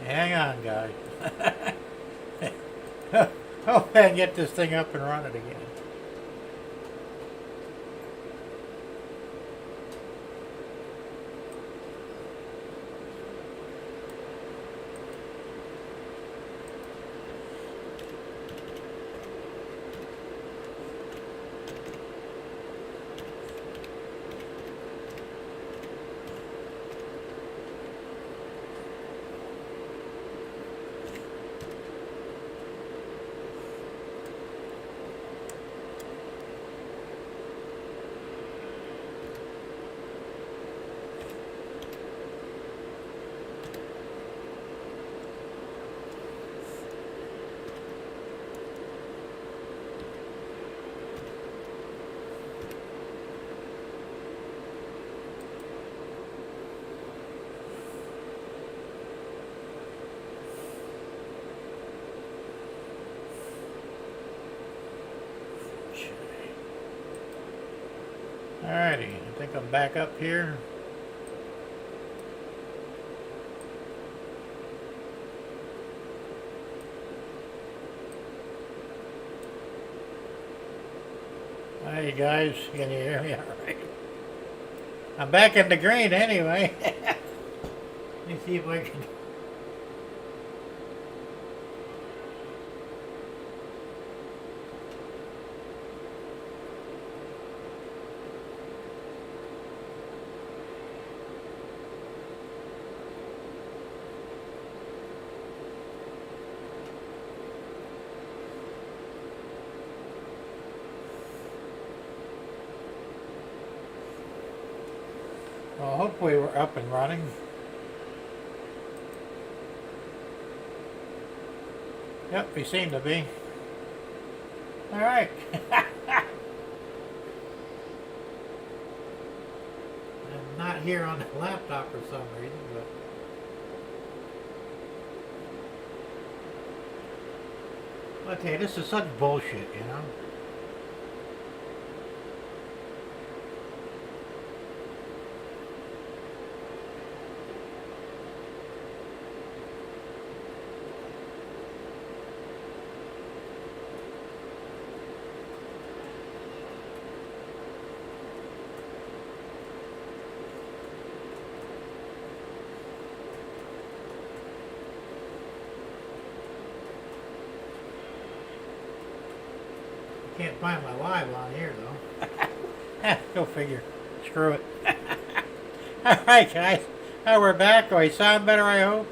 Hang on, guys. Hope I can get this thing up and running again. Alrighty, I think I'm back up here. Hey guys, can you hear me alright? I'm back in the green anyway. Let me see if I can. Well, hopefully we're up and running. Yep, we seem to be. All right. I'm not here on the laptop for some reason, but I tell you, this is such bullshit, you know. Can't find my live on here though. Go figure. Screw it. Alright guys. Now we're back. Do I sound better, I hope?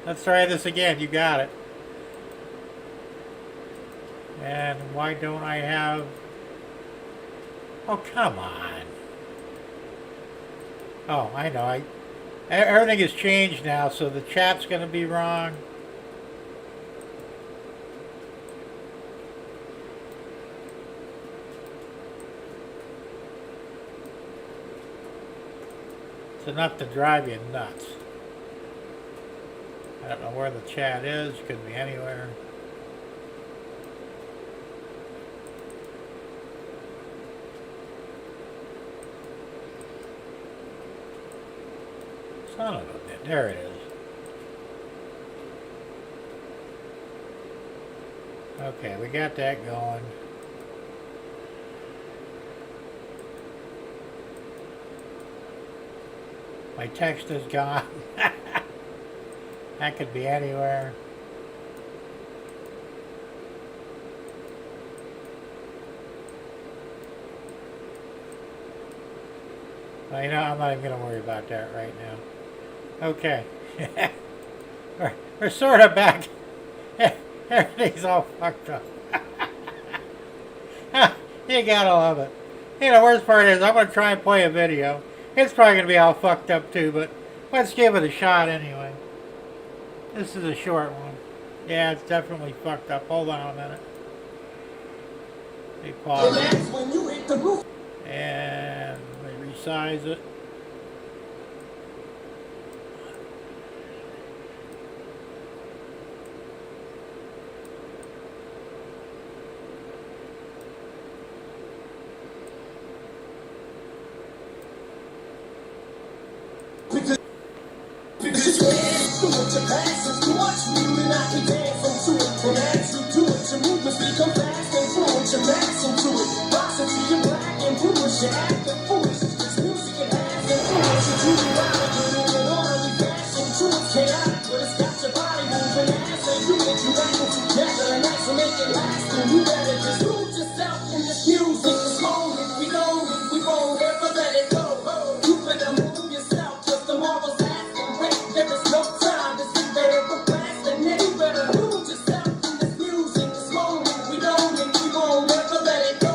Let's try this again. You got it. And why don't I have... Oh, come on. Oh, I know. Everything has changed now, so the chat's going to be wrong. It's enough to drive you nuts. I don't know where the chat is. Could be anywhere. Son of a bitch. There it is. Okay, we got that going. My text is gone. That could be anywhere. Well, you know, I'm not even going to worry about that right now. Okay. we're sort of back. Everything's all fucked up. You gotta love it. You know, the worst part is I'm going to try and play a video. It's probably going to be all fucked up too, but let's give it a shot anyway. This is a short one. Yeah, it's definitely fucked up. Hold on a minute. Let me pause it. And let me resize it. you're passing through. Watch me and I can dance into it. And as you do it, your movements become fast and fluent. You're maxing to it. Boxing to your black and bluish. You're acting foolish. This music, it has influence. You do it right, you do it orderly fashion. True, it's chaotic, but it's got your body moving. As and you get you wrangle together. And that's what make it last. And you better just lose yourself in this music. This moment, we know it, we won't ever let it go. You better move yourself, just the marvel's asking. Wait, there is no time to sit there and procrastinate. You better lose yourself in this music. This moment, we know it, we won't ever let it go.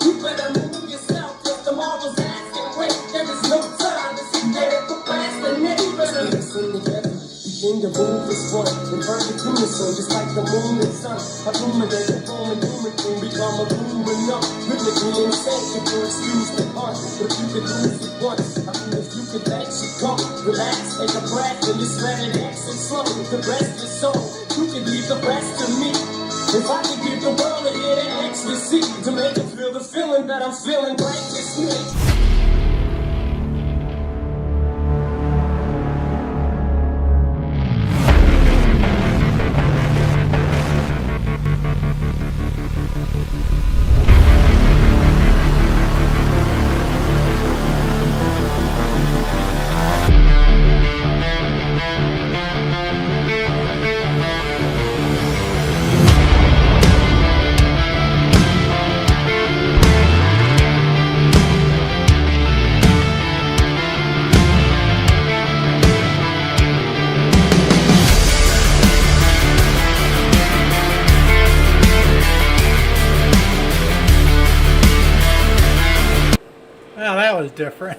You better move yourself, just the marvel's asking. Wait, there is no time to sit there and procrastinate. You better listen together. Begin to move this one in perfect unison, just like the moon and sun. Illuminate the room and doom and doom, become a booming up. Rhythmically insane, if you excuse the pun. But if you could lose it once, I mean if you could let you go, relax, take a breath, and just let it exit slow. The rest is so, you can leave the rest to me. If I could give the world a hit of ecstasy to make it feel the feeling that I'm feeling right this minute. Well, that was different.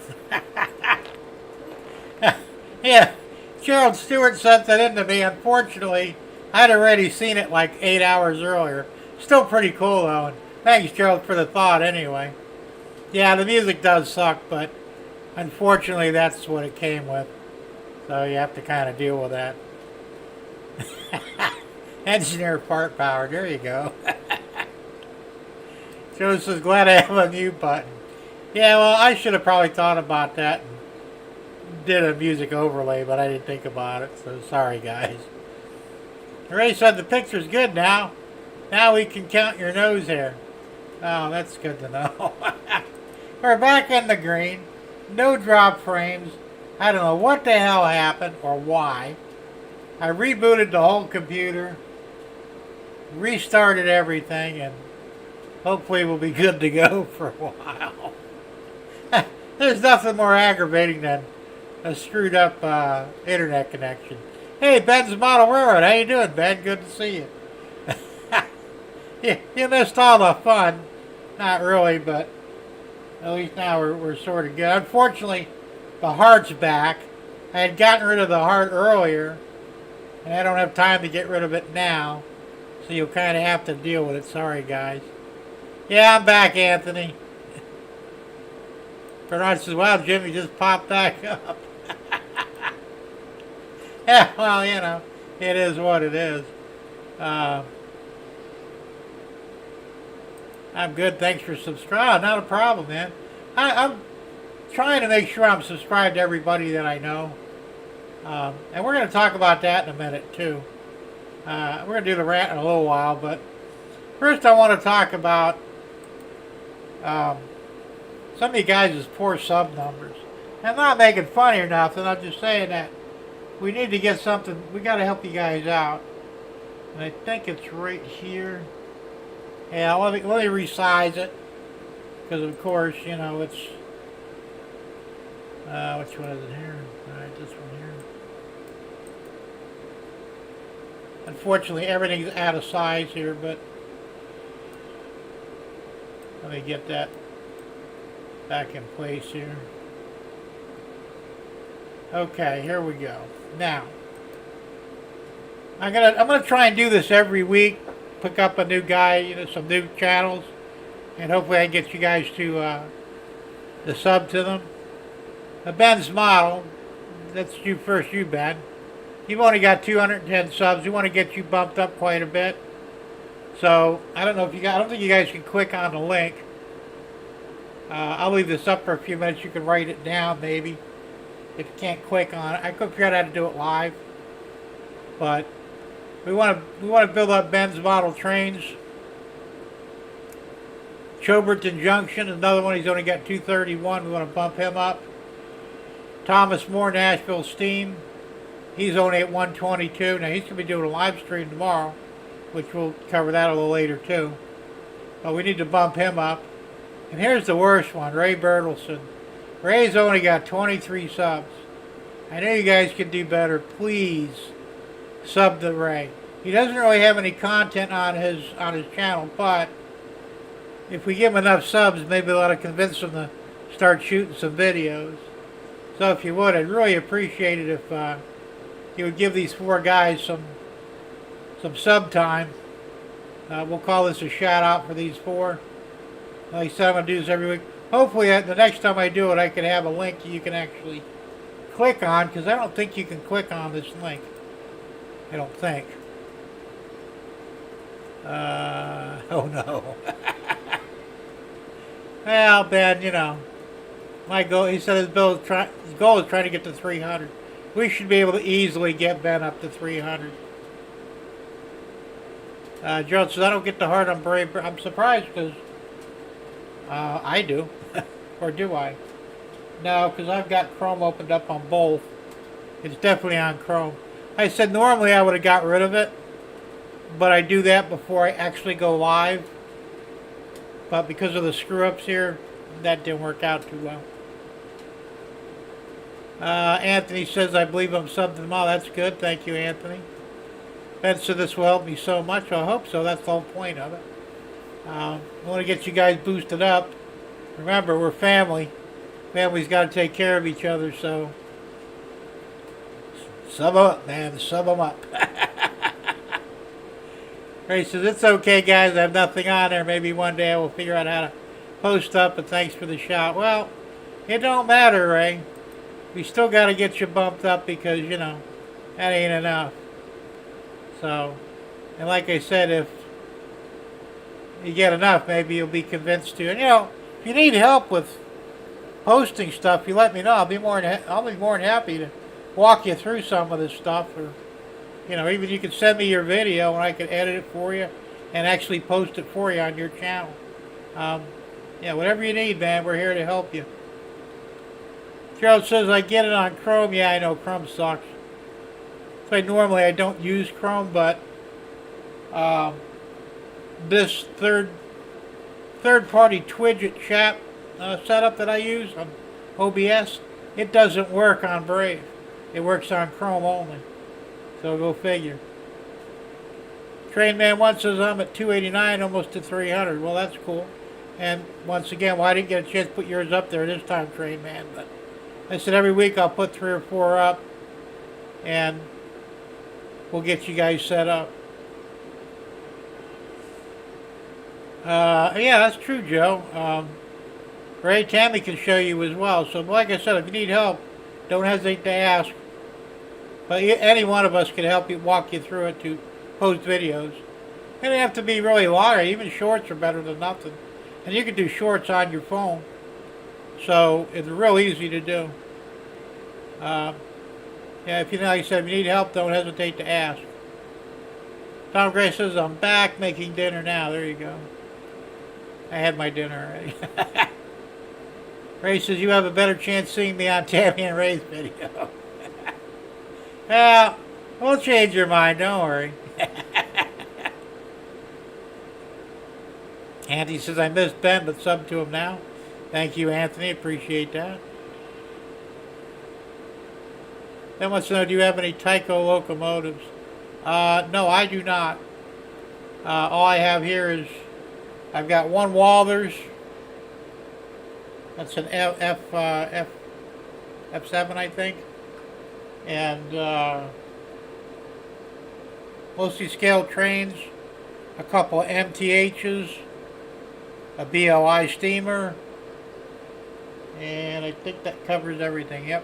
Yeah, Gerald Stewart sent that in to me. Unfortunately, I'd already seen it like 8 hours earlier. Still pretty cool though, and thanks Gerald for the thought anyway. Yeah, the music does suck, but unfortunately that's what it came with. So you have to kind of deal with that. Engineer Fart Power, there you go. Joe says, glad I have a mute button. Yeah, well, I should have probably thought about that and did a music overlay, but I didn't think about it, so sorry, guys. Ray said the picture's good now. Now we can count your nose hair. Oh, that's good to know. We're back in the green. No drop frames. I don't know what the hell happened or why. I rebooted the whole computer, restarted everything, and hopefully we'll be good to go for a while. There's nothing more aggravating than a screwed up internet connection. Hey, Ben's Model Railroad. How you doing, Ben? Good to see you. You missed all the fun. Not really, but at least now we're sort of good. Unfortunately, the heart's back. I had gotten rid of the heart earlier, and I don't have time to get rid of it now. So you'll kind of have to deal with it. Sorry, guys. Yeah, I'm back, Anthony. Bernard says, wow, Jimmy just popped back up. Yeah, well, you know, it is what it is. I'm good. Thanks for subscribing. Not a problem, man. I'm trying to make sure I'm subscribed to everybody that I know. And we're going to talk about that in a minute, too. We're going to do the rant in a little while, but first I want to talk about some of you guys' poor sub numbers. I'm not making fun or nothing. I'm just saying that we need to get something. We got to help you guys out. And I think it's right here. Yeah, let me resize it. Because, of course, you know, it's... which one is it here? Alright, this one here. Unfortunately, everything's out of size here, but... let me get that back in place here. Okay, here we go. Now, I'm gonna try and do this every week. Pick up a new guy, you know, some new channels, and hopefully I can get you guys to sub to them. Ben's Model, that's you first, you Ben. You've only got 210 subs. We want to get you bumped up quite a bit. So I don't know if you guys, I don't think you guys can click on the link. I'll leave this up for a few minutes. You can write it down maybe if you can't click on it. I couldn't figure out how to do it live. But we want to build up Ben's model trains. Choberton Junction, another one. He's only got 231. We want to bump him up. Thomas Moore, Nashville Steam. He's only at 122. Now he's going to be doing a live stream tomorrow, which we'll cover that a little later too. But we need to bump him up. And here's the worst one, Ray Bertelson. Ray's only got 23 subs. I know you guys can do better. Please sub to Ray. He doesn't really have any content on his channel, but if we give him enough subs, maybe that'll convince him to start shooting some videos. So if you would, I'd really appreciate it if you would give these 4 guys some sub time. We'll call this a shout out for these 4. Like I said, I'm going to do this every week. Hopefully the next time I do it, I can have a link you can actually click on, because I don't think you can click on this link. I don't think. Oh no. Well, Ben, you know, my goal, he said his goal is trying to get to 300. We should be able to easily get Ben up to 300. Joe says, I don't get the heart on Brave. I'm surprised because I do. Or do I? No, because I've got Chrome opened up on both. It's definitely on Chrome. I said normally I would have got rid of it, but I do that before I actually go live. But because of the screw-ups here, that didn't work out too well. Anthony says, I believe I'm subbed to them all. That's good. Thank you, Anthony. Ben said this will help me so much. Well, I hope so. That's the whole point of it. I want to get you guys boosted up. Remember, we're family. Family's got to take care of each other, so sub them up, man. Sub them up. Ray says, it's okay, guys. I have nothing on there. Maybe one day I will figure out how to post up, but thanks for the shout. Well, it don't matter, Ray. We still got to get you bumped up because, you know, that ain't enough. So, and like I said, if you get enough, maybe you'll be convinced to. And, you know, if you need help with posting stuff, you let me know. I'll be more than happy to walk you through some of this stuff, or you know, even you can send me your video and I can edit it for you and actually post it for you on your channel. Yeah, whatever you need, man, we're here to help you. Gerald says, I get it on Chrome. Yeah, I know Chrome sucks. So normally I don't use Chrome, but this third-party Twidget chat setup that I use on OBS, it doesn't work on Brave. It works on Chrome only. So go figure. Trainman 1 says I'm at 289, almost to 300. Well, that's cool. And once again, well, I didn't get a chance to put yours up there this time, Trainman. But I said every week I'll put 3 or 4 up, and we'll get you guys set up. Yeah, that's true, Joe. Ray, Tammy can show you as well. So like I said, if you need help, don't hesitate to ask. But any one of us can help you, walk you through it to post videos. They don't have to be really long. Even shorts are better than nothing. And you can do shorts on your phone. So it's real easy to do. Yeah, if you know, like I said, if you need help, don't hesitate to ask. Tom Gray says, I'm back making dinner now. There you go. I had my dinner already. Ray says, you have a better chance seeing me on Tammy and Ray's video. Well, we'll change your mind, don't worry. Anthony says, I missed Ben, but sub to him now. Thank you, Anthony. Appreciate that. Ben wants to know, do you have any Tyco locomotives? No, I do not. All I have here is, I've got one Walthers. That's an F7, I think. And mostly scale trains, a couple of MTHs, a BLI steamer, and I think that covers everything. Yep.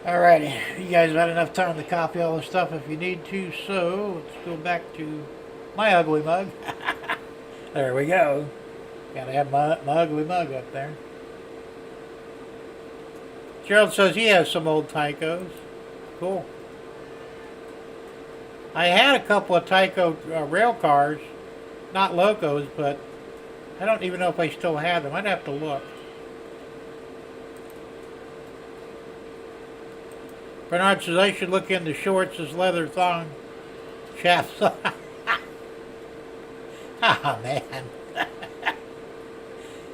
Alrighty, you guys have had enough time to copy all the stuff if you need to, so let's go back to my ugly mug. There we go. Gotta have my ugly mug up there. Gerald says he has some old Tycos. Cool. I had a couple of Tyco rail cars, not locos, but I don't even know if I still have them. I'd have to look. Bernard says I should look into Shorts' leather thong chaps. Ah, man.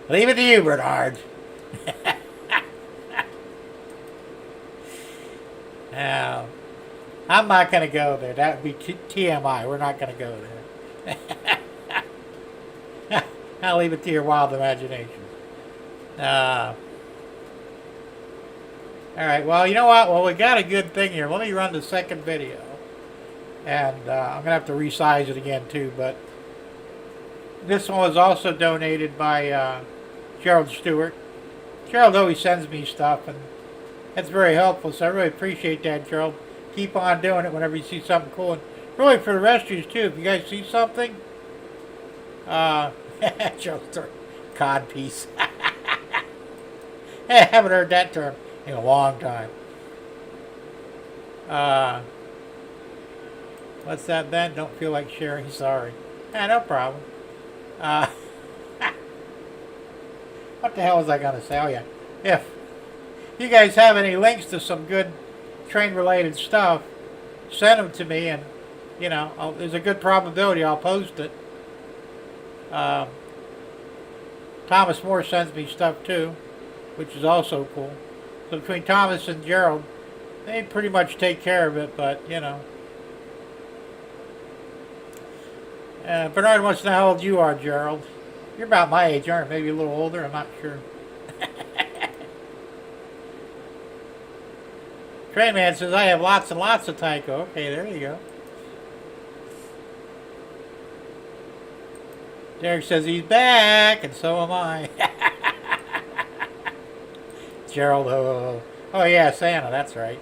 Leave it to you, Bernard. Now, I'm not going to go there. That would be TMI. We're not going to go there. I'll leave it to your wild imagination. All right, well, you know what? Well, we got a good thing here. Let me run the second video. And I'm going to have to resize it again, too. But this one was also donated by Gerald Stewart. Gerald always sends me stuff, and that's very helpful. So I really appreciate that, Gerald. Keep on doing it whenever you see something cool. And really, for the rest of you, too, if you guys see something, Gerald Stewart, cod piece. I haven't heard that term in a long time. What's that, Ben? Don't feel like sharing. Sorry. No problem. What the hell was I going to say? Oh, yeah. If you guys have any links to some good train-related stuff, send them to me, and, you know, there's a good probability I'll post it. Thomas Moore sends me stuff, too, which is also cool. So between Thomas and Gerald, they pretty much take care of it, but, you know. Bernard wants to know how old you are, Gerald. You're about my age, aren't you? Maybe a little older, I'm not sure. Trainman says, I have lots and lots of Tyco. Okay, there you go. Derek says he's back, and so am I. Gerald, oh yeah, Santa, that's right.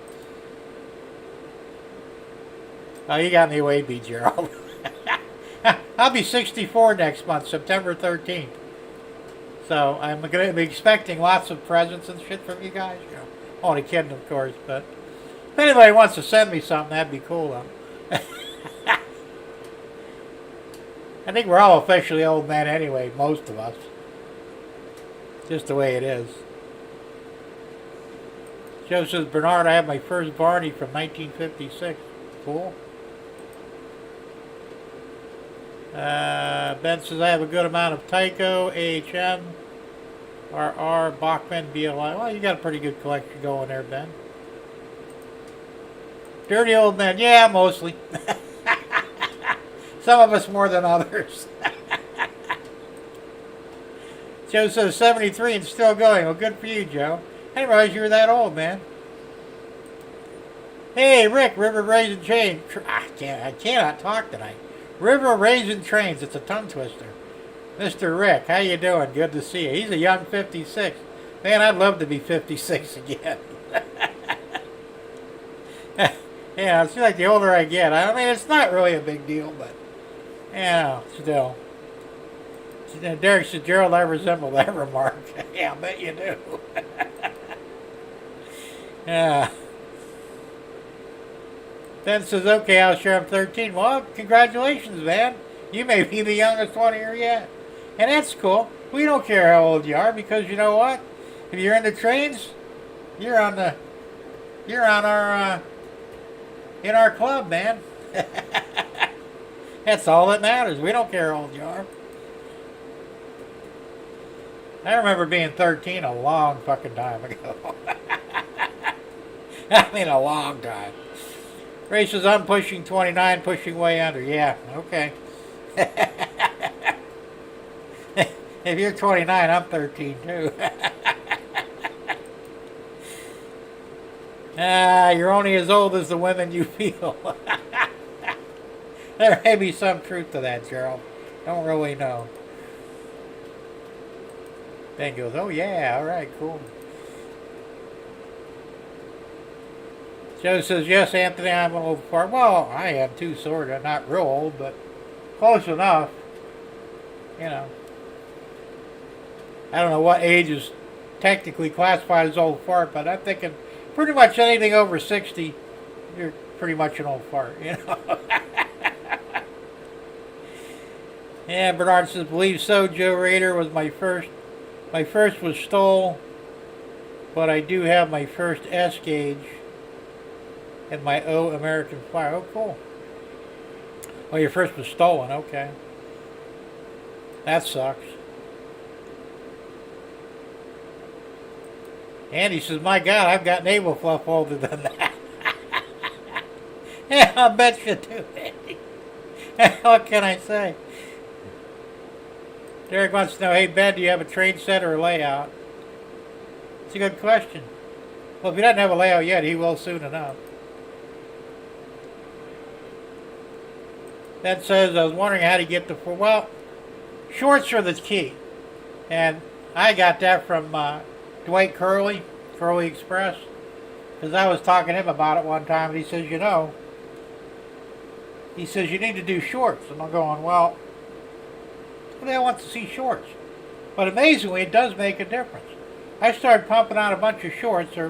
Oh, you got me way beat, Gerald. I'll be 64 next month, September 13th. So I'm going to be expecting lots of presents and shit from you guys. You know, only kidding, of course, but if anybody wants to send me something, that'd be cool, though. I think we're all officially old men anyway, most of us. Just the way it is. Joe says, Bernard, I have my first Barney from 1956. Cool. Ben says, I have a good amount of Tyco, AHM, RR, Bachman, BLI. Well, you got a pretty good collection going there, Ben. Dirty old men. Yeah, mostly. Some of us more than others. Joe says 73 and still going. Well, good for you, Joe. I didn't realize you were that old, man. Hey, Rick, River Raisin Train. I cannot talk tonight. River Raisin Trains. It's a tongue twister. Mr. Rick, how you doing? Good to see you. He's a young 56. Man, I'd love to be 56 again. Yeah, it seems like the older I get. I mean, it's not really a big deal, but, you know, still. Derek said, Gerald, I resemble that remark. Yeah, I bet you do. Yeah. Ben says, okay, I'll share I'm 13. Well, congratulations, man. You may be the youngest one here yet. And that's cool. We don't care how old you are, because you know what? If you're in the trains, you're on our in our club, man. That's all that matters. We don't care how old you are. I remember being 13 a long fucking time ago. I mean, a long time. Ray says, I'm pushing 29, pushing way under. Yeah, okay. If you're 29, I'm 13 too. You're only as old as the women you feel. There may be some truth to that, Gerald. Don't really know. Ben goes, oh yeah, alright, cool. Joe says, yes, Anthony, I'm a little far. Well, I am too, sort of. Not real old, but close enough. You know. I don't know what age is technically classified as old fart, but I'm thinking pretty much anything over 60, you're pretty much an old fart, you know. Yeah, Bernard says, believe so. Joe Rader was my first. My first was Stoll, but I do have my first S gauge and my O American Flyer. Oh, cool. Oh, your first was stolen. Okay. That sucks. Andy says, my God, I've got navel fluff older than that. Yeah, I bet you do, Andy. What can I say? Derek wants to know, hey, Ben, do you have a train set or a layout? It's a good question. Well, if he doesn't have a layout yet, he will soon enough. Ben says, I was wondering how to get the... Well, shorts are the key. And I got that from Dwight Curley, Curley Express. Because I was talking to him about it one time, and he says, you know, he says, you need to do shorts. And I'm going, well, who the hell wants to see shorts? But amazingly, it does make a difference. I started pumping out a bunch of shorts, or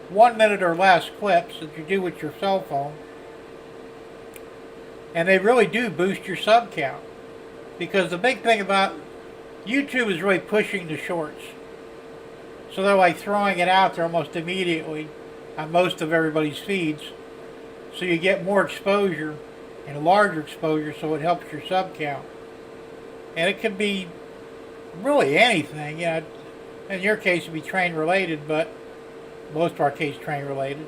1 minute or less clips that you do with your cell phone. And they really do boost your sub count. Because the big thing about YouTube is really pushing the shorts. So they're like throwing it out there almost immediately on most of everybody's feeds. So you get more exposure and a larger exposure, so it helps your sub count. And it could be really anything. Yeah, in your case, it would be train related, but most of our case, train related.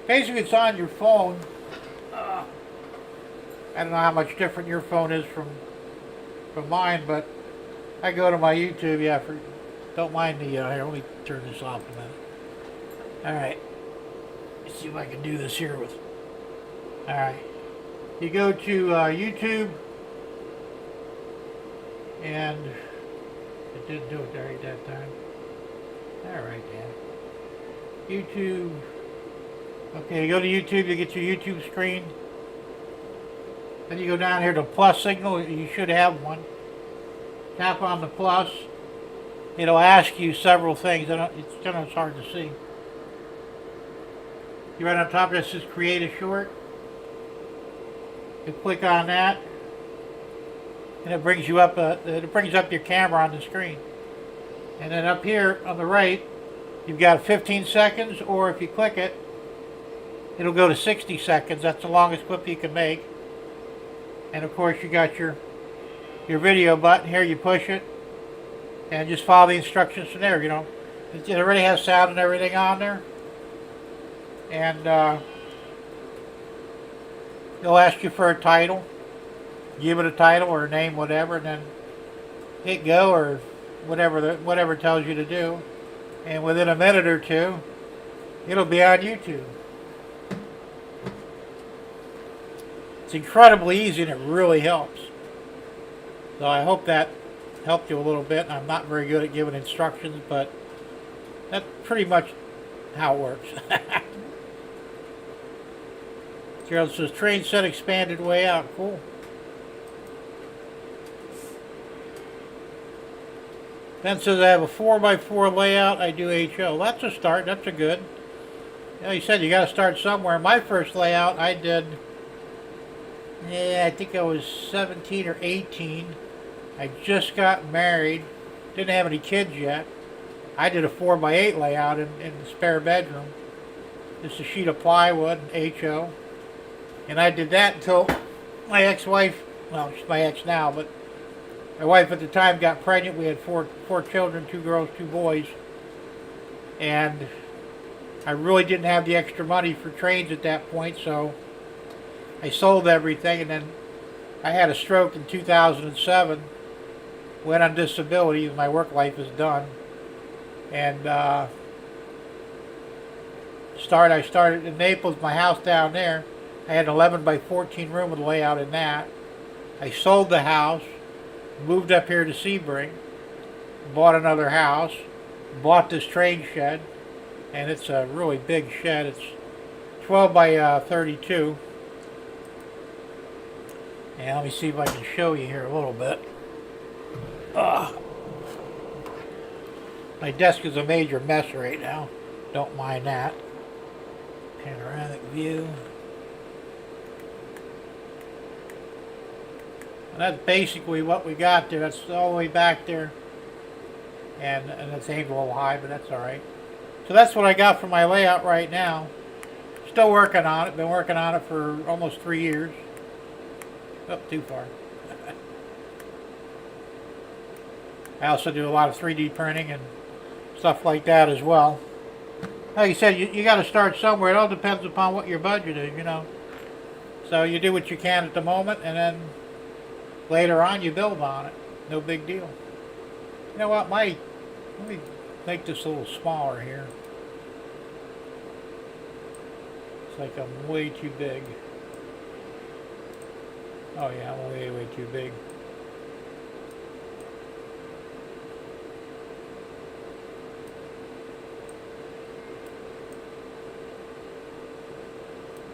Basically, it's on your phone. I don't know how much different your phone is from mine, but I go to my YouTube. Yeah, don't mind the. Here, let me turn this off a minute. All right. Let's see if I can do this here with. All right. You go to YouTube. And it didn't do it there at that time. Alright, Dan. YouTube. Okay, you go to YouTube, you get your YouTube screen. Then you go down here to plus signal. You should have one. Tap on the plus. It'll ask you several things. It's hard to see. You right on top of this says create a short. You click on that. And it brings you up. It brings up your camera on the screen, and then up here on the right, you've got 15 seconds, or if you click it, it'll go to 60 seconds. That's the longest clip you can make. And of course, you got your video button here. You push it, and just follow the instructions from there. You know, it already has sound and everything on there, and it'll ask you for a title. Give it a title or a name, whatever, and then hit go or whatever it tells you to do. And within a minute or two, it'll be on YouTube. It's incredibly easy and it really helps. So I hope that helped you a little bit. I'm not very good at giving instructions, but that's pretty much how it works. Gerald says, train set expanded way out. Cool. Ben says, I have a 4x4 layout. I do HO. That's a start. That's a good. You know, he said you got to start somewhere. My first layout I did, I think I was 17 or 18. I just got married. Didn't have any kids yet. I did a 4x8 layout in the spare bedroom. Just a sheet of plywood, HO. And I did that until my ex-wife, well, she's my ex now, but my wife at the time got pregnant. We had four children, 2 girls, 2 boys. And I really didn't have the extra money for trains at that point, so I sold everything. And then I had a stroke in 2007. Went on disability. My work life is done. And I started in Naples, my house down there. I had an 11 by 14 room with a layout in that. I sold the house. Moved up here to Sebring, bought another house, bought this train shed, and it's a really big shed. It's 12 by 32. And let me see if I can show you here a little bit. My desk is a major mess right now. Don't mind that. Panoramic view. And that's basically what we got there. That's all the way back there. And it's aimed a little high, but that's alright. So that's what I got for my layout right now. Still working on it. Been working on it for almost 3 years. Oh, too far. I also do a lot of 3D printing and stuff like that as well. Like you said, you got to start somewhere. It all depends upon what your budget is, you know. So you do what you can at the moment, and then later on you build on it. No big deal. You know what, let me make this a little smaller here. It's like I'm way too big. Oh yeah, I'm way too big.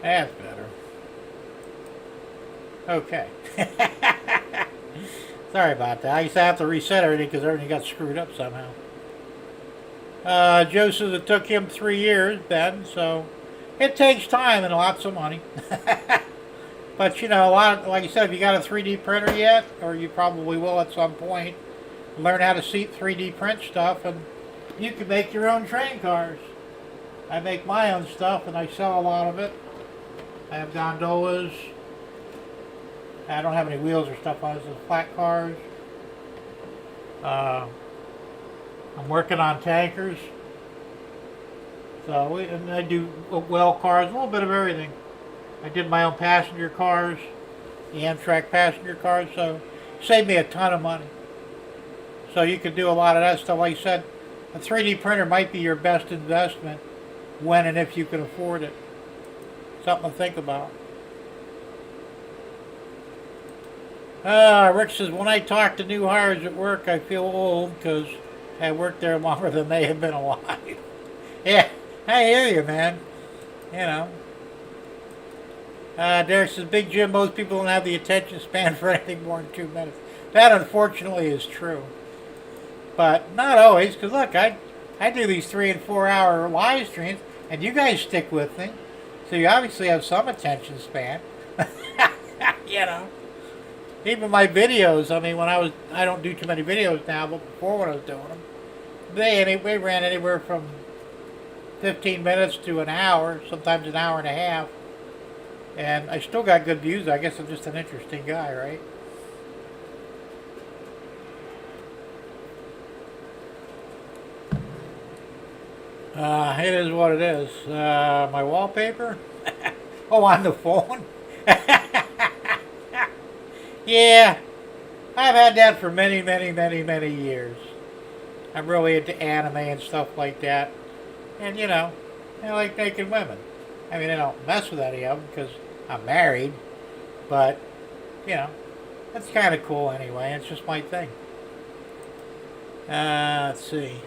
That's better. Okay. Sorry about that. I used to have to reset everything because everything got screwed up somehow. Joe says it took him 3 years, Ben, so it takes time and lots of money. But you know, like you said, if you got a 3D printer yet, or you probably will at some point, learn how to 3D print stuff, and you can make your own train cars. I make my own stuff, and I sell a lot of it. I have gondolas. I don't have any wheels or stuff on it. It's flat cars. I'm working on tankers. So and I do well cars, a little bit of everything. I did my own passenger cars, the Amtrak passenger cars, so it saved me a ton of money. So you can do a lot of that stuff. Like I said, a 3D printer might be your best investment when and if you can afford it. Something to think about. Rick says, when I talk to new hires at work, I feel old because I worked there longer than they have been alive. Yeah, I hear you, man. You know. Derek says, Big Jim, most people don't have the attention span for anything more than 2 minutes. That, unfortunately, is true. But not always, because look, I do these 3 and 4 hour live streams, and you guys stick with me. So you obviously have some attention span. You know. Even my videos, I mean, I don't do too many videos now, but before when I was doing them, they ran anywhere from 15 minutes to an hour, sometimes an hour and a half. And I still got good views. I guess I'm just an interesting guy, right? It is what it is. My wallpaper? Oh, on the phone? Yeah, I've had that for many years. I'm really into anime and stuff like that. And, you know, I like naked women. I mean, I don't mess with any of them because I'm married. But, you know, that's kind of cool anyway. It's just my thing. Let's see.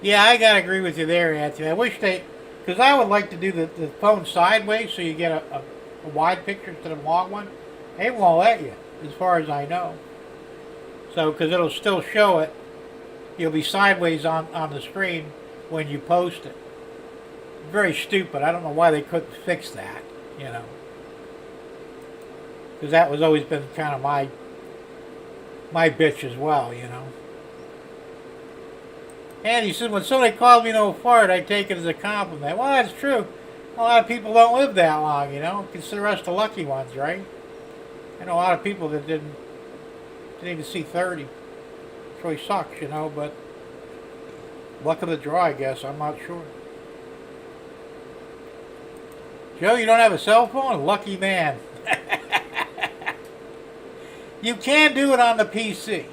Yeah, I gotta agree with you there, Anthony. I wish because I would like to do the phone sideways so you get a wide picture instead of a long one. They won't let you, as far as I know. So, because it'll still show it, you'll be sideways on the screen when you post it. Very stupid. I don't know why they couldn't fix that, you know. Because that was always been kind of my bitch as well, you know. And he said, when somebody calls me an old fart, I take it as a compliment. Well, that's true. A lot of people don't live that long, you know. Consider us the lucky ones, right? I know a lot of people that didn't even see 30. It really sucks, you know, but luck of the draw, I guess. I'm not sure. Joe, you don't have a cell phone? Lucky man. You can do it on the PC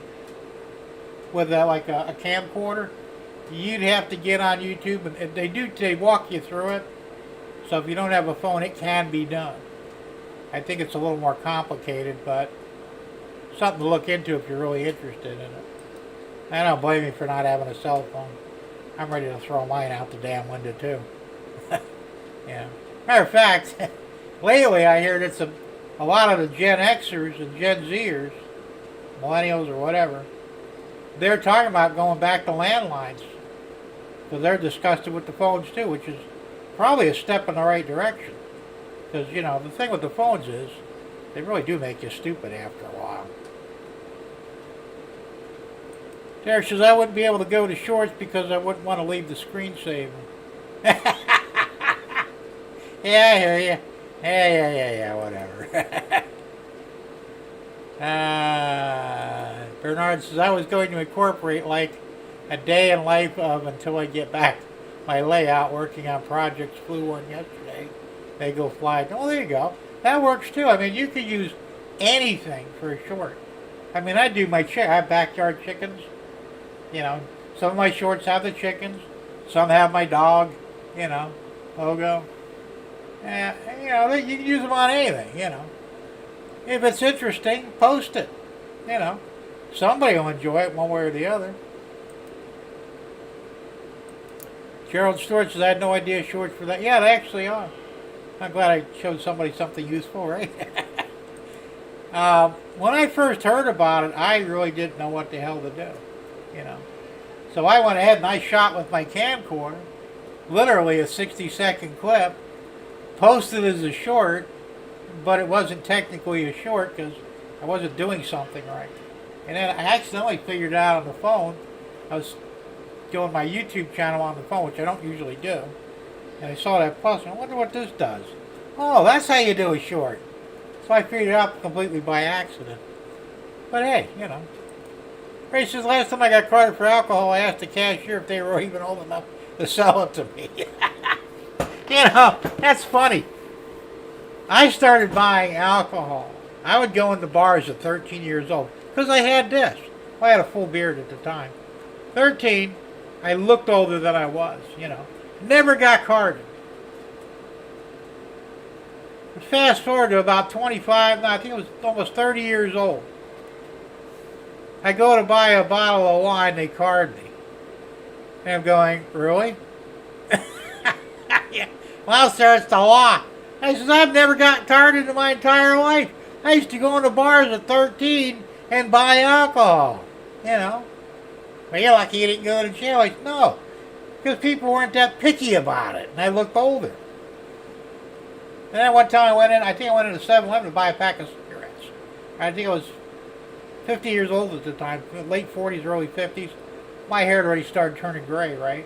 with like a camcorder. You'd have to get on YouTube, and they walk you through it. So if you don't have a phone, it can be done. I think it's a little more complicated, but something to look into if you're really interested in it. I don't blame you for not having a cell phone. I'm ready to throw mine out the damn window too. Yeah. Matter of fact, lately I heard it's a lot of the Gen Xers and Gen Zers, millennials or whatever, they're talking about going back to landlines. So they're disgusted with the phones too, which is probably a step in the right direction. Because, you know, the thing with the phones is, they really do make you stupid after a while. Derek says, I wouldn't be able to go to shorts because I wouldn't want to leave the screensaver. Yeah, I hear you. Yeah, whatever. Bernard says, I was going to incorporate like a day in life of until I get back my layout working on projects. Flew one yesterday. They go fly. Oh, there you go. That works too. I mean, you could use anything for a short. I mean, I do my I have backyard chickens. You know, some of my shorts have the chickens. Some have my dog, you know, logo. You know, you can use them on anything, you know. If it's interesting, post it. You know, somebody will enjoy it one way or the other. Gerald Stewart says, I had no idea shorts for that. Yeah, they actually are. I'm glad I showed somebody something useful, right? When I first heard about it, I really didn't know what the hell to do, you know. So I went ahead and I shot with my camcorder, literally a 60-second clip, posted as a short, but it wasn't technically a short because I wasn't doing something right. And then I accidentally figured it out on the phone. I was doing my YouTube channel on the phone, which I don't usually do. And I saw that post, and I wonder what this does. Oh, that's how you do a short. So I figured it out completely by accident. But hey, you know. Ray says, last time I got carded for alcohol, I asked the cashier if they were even old enough to sell it to me. You know, that's funny. I started buying alcohol. I would go into bars at 13 years old because I had this. Well, I had a full beard at the time. 13, I looked older than I was, you know. Never got carded. Fast forward to about 25, no, I think it was almost 30 years old. I go to buy a bottle of wine, they card me. And I'm going, really? Yeah. Well, sir, it's the law. I said, I've never got carded in my entire life. I used to go into bars at 13 and buy alcohol, you know. Well, you're lucky you didn't go to jail. I said, no, because people weren't that picky about it, and I looked older. And then one time I think I went into 7-Eleven to buy a pack of cigarettes. I think I was 50 years old at the time, late 40s, early 50s. My hair had already started turning gray, right?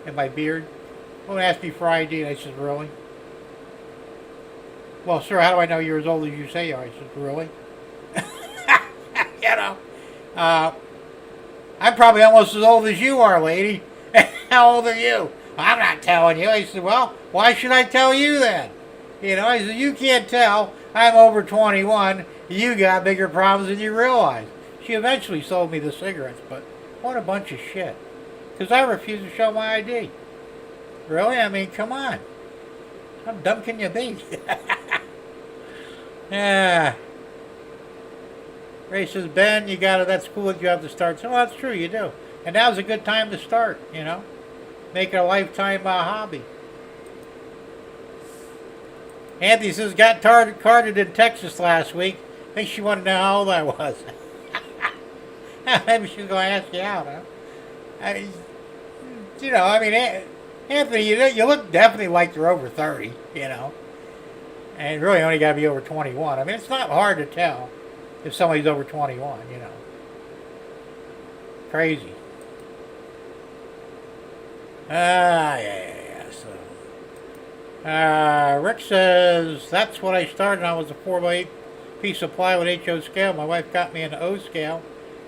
And my beard. Someone asked me for ID, and I said, really? Well, sir, how do I know you're as old as you say you are? I said, really? You know, I'm probably almost as old as you are, lady. How old are you? I'm not telling you. I said, well, why should I tell you then? You know, I said, you can't tell. I'm over 21. You got bigger problems than you realize. She eventually sold me the cigarettes, but what a bunch of shit. Because I refuse to show my ID. Really? I mean, come on. How dumb can you be? Yeah. Ray says, Ben, that's cool that you have to start. So, well, that's true, you do. And now's a good time to start, you know. Make it a lifetime hobby. Anthony says, got carded in Texas last week. I think she wanted to know how old I was. Maybe she's going to ask you out, huh? I mean, you know, Anthony, you look definitely like you're over 30, you know. And really only got to be over 21. I mean, it's not hard to tell if somebody's over 21, you know. Crazy. Yeah. So, Rick says, that's what I started on, was a 4x8 piece of plywood HO scale. My wife got me into O scale,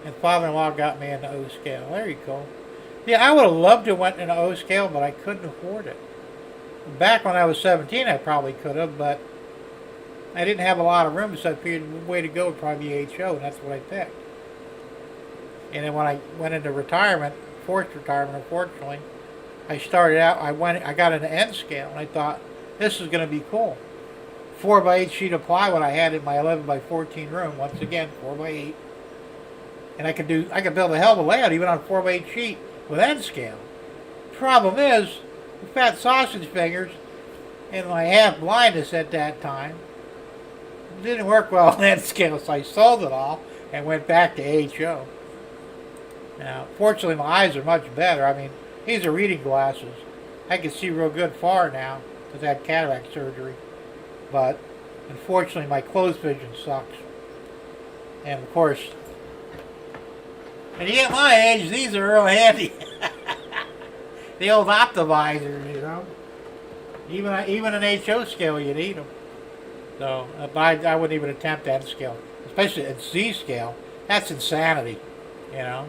and father-in-law got me into O scale. There you go. Yeah, I would have loved to have went into O scale, but I couldn't afford it. Back when I was 17, I probably could have, but I didn't have a lot of room, so I figured the way to go would probably be HO, and that's what I picked. And then when I went into retirement, forced retirement, unfortunately, I started out, I got into N scale, and I thought, this is going to be cool. 4x8 sheet of plywood I had in my 11x14 room, once again, 4x8. And I could build a hell of a layout even on a 4x8 sheet with N scale. Problem is, the fat sausage fingers and my half blindness at that time didn't work well on N scale, so I sold it all and went back to HO. Now, fortunately, my eyes are much better. I mean, these are reading glasses. I can see real good far now because I had cataract surgery. But unfortunately, my close vision sucks. And of course, when you get my age, these are real handy. The old optivisors, you know. Even an HO scale, you need them. So, but I wouldn't even attempt that scale, especially at Z scale. That's insanity, you know.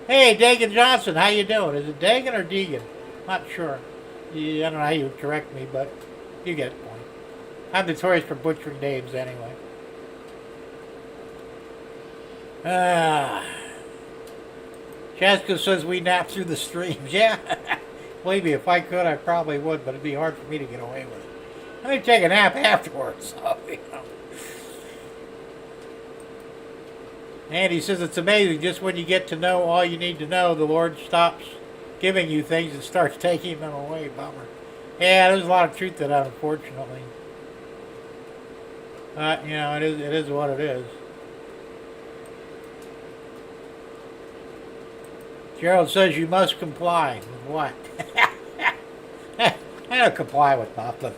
Hey, Dagan Johnson, how you doing? Is it Dagan or Deegan? Not sure. I don't know how you would correct me, but you get the point. I'm notorious for butchering names anyway. Chaska says we nap through the streams. Yeah. Believe me, if I could, I probably would, but it'd be hard for me to get away with it. Let me take a nap afterwards. So, you know. And he says it's amazing, just when you get to know all you need to know, the Lord stops giving you things and starts taking them away. Bummer. Yeah, there's a lot of truth to that, unfortunately. But, you know, it is what it is. Gerald says you must comply. With what? I don't comply with nothing.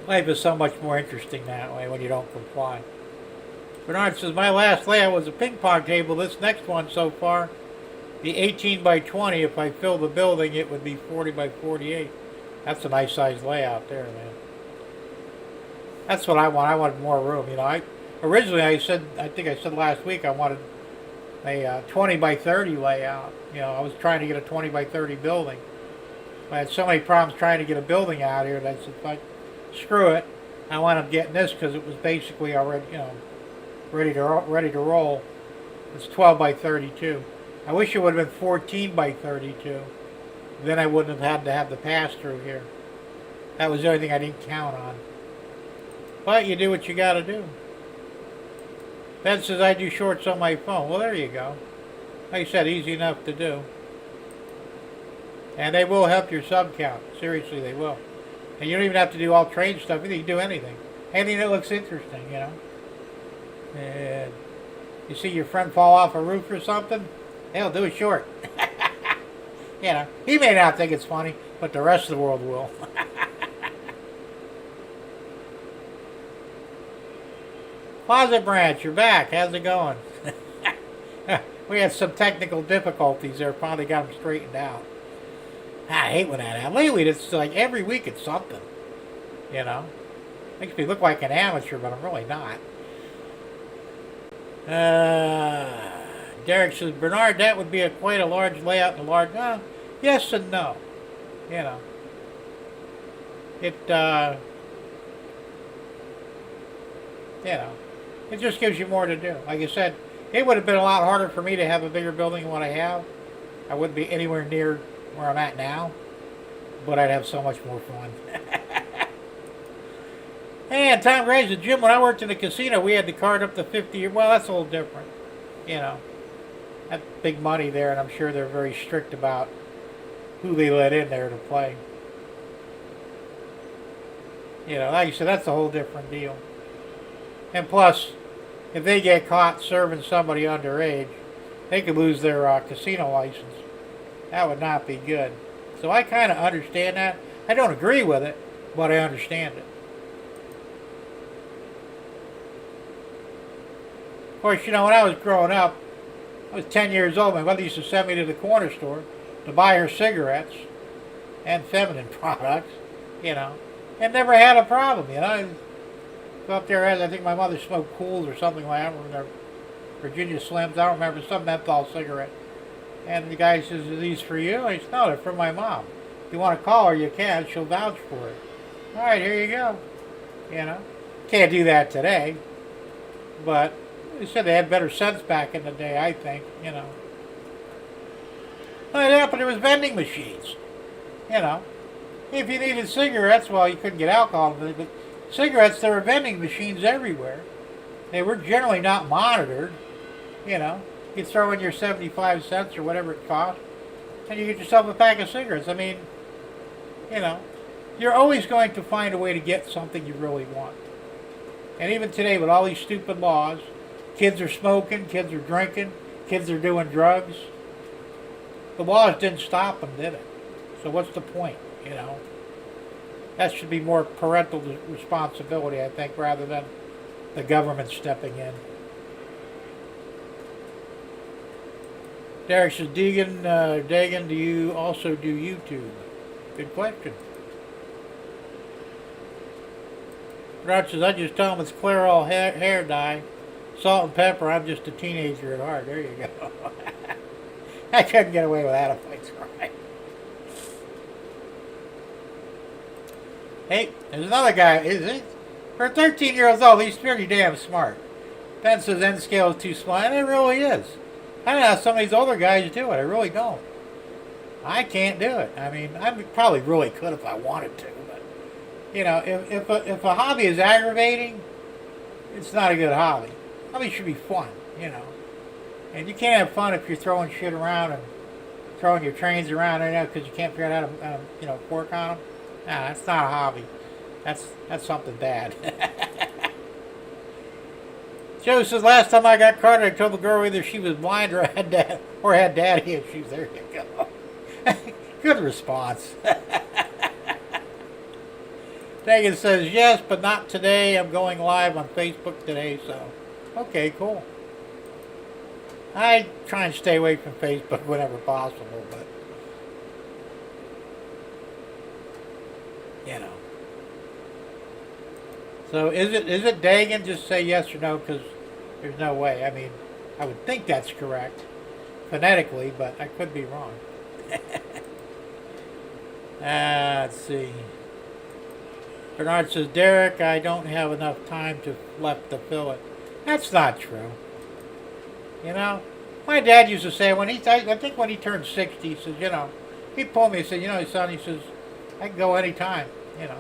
Life is so much more interesting that way when you don't comply. Bernard says, my last layout was a ping pong table. This next one so far, the 18 by 20, if I fill the building, it would be 40 by 48. That's a nice size layout there, man. That's what I want. I wanted more room. You know, originally I think I said last week I wanted a 20 by 30 layout. You know, I was trying to get a 20 by 30 building. I had so many problems trying to get a building out here that I said, like, screw it. I wound up getting this because it was basically already, you know, ready to roll. It's 12 by 32. I wish it would have been 14 by 32. Then I wouldn't have had to have the pass through here. That was the only thing I didn't count on. But you do what you got to do. Ben says I do shorts on my phone. Well, there you go. Like I said, easy enough to do. And they will help your sub count. Seriously, they will. And you don't even have to do all trade stuff. You can do anything. Anything that looks interesting, you know. And you see your friend fall off a roof or something, they'll do a short. You know, he may not think it's funny, but the rest of the world will. Closet Branch, you're back. How's it going? We had some technical difficulties there. Finally got them straightened out. I hate when that happens. Lately, it's like every week it's something. You know? Makes me look like an amateur, but I'm really not. Derek says, Bernard, that would be quite a large layout and a large... yes and no. You know. It, you know, it just gives you more to do. Like I said, it would have been a lot harder for me to have a bigger building than what I have. I wouldn't be anywhere near where I'm at now, but I'd have so much more fun. And Tom Gray said, Jim, when I worked in the casino, we had the card up to 50. Well, that's a little different. You know, that's big money there, and I'm sure they're very strict about who they let in there to play. You know, like you said, that's a whole different deal. And plus, if they get caught serving somebody underage, they could lose their casino license. That would not be good. So I kind of understand that. I don't agree with it, but I understand it. Of course, you know, when I was growing up, I was 10 years old. My mother used to send me to the corner store to buy her cigarettes and feminine products, you know, and never had a problem, you know. Go up there, I think my mother smoked Cools or something like that. I remember Virginia Slims. I don't remember, some menthol cigarette. And the guy says, are these for you? I said, no, they're for my mom. If you want to call her, you can. She'll vouch for it. All right, here you go. You know, can't do that today. But they said they had better sense back in the day, I think, you know. Well, yeah, but there was vending machines. You know, if you needed cigarettes, well, you couldn't get alcohol, but cigarettes, there were vending machines everywhere. They were generally not monitored, you know. You throw in your 75 cents or whatever it cost, and you get yourself a pack of cigarettes. I mean, you know, you're always going to find a way to get something you really want. And even today, with all these stupid laws, kids are smoking, kids are drinking, kids are doing drugs. The laws didn't stop them, did it? So what's the point, you know? That should be more parental responsibility, I think, rather than the government stepping in. Derek says, Dagan, do you also do YouTube? Good question. Rod says, I just tell him it's clear all hair dye. Salt and pepper, I'm just a teenager at heart. There you go. I couldn't get away with that if I tried. Hey, there's another guy. For 13 years old, he's pretty damn smart. Ben says N scale is too small, and it really is. I don't know how some of these older guys do it. I really don't. I can't do it. I mean, I probably really could if I wanted to. But, you know, if a hobby is aggravating, it's not a good hobby. Hobby should be fun, you know. And you can't have fun if you're throwing shit around and throwing your trains around, you know, because you can't figure out how to, you know, work on them. Nah, that's not a hobby. That's something bad. Joe says, last time I got carded, I told the girl either she was blind or had daddy issues. There you go. Good response. Dagan says, yes, but not today. I'm going live on Facebook today, so. Okay, cool. I try and stay away from Facebook whenever possible, but. You know. So is it Dagan? Just say yes or no, because there's no way. I mean, I would think that's correct phonetically, but I could be wrong. Let's see. Bernard says, Derek, I don't have enough time left to fill it. That's not true. You know, my dad used to say I think when he turned 60, he says, you know, he pulled me and said, you know, son, he says, I can go anytime, you know.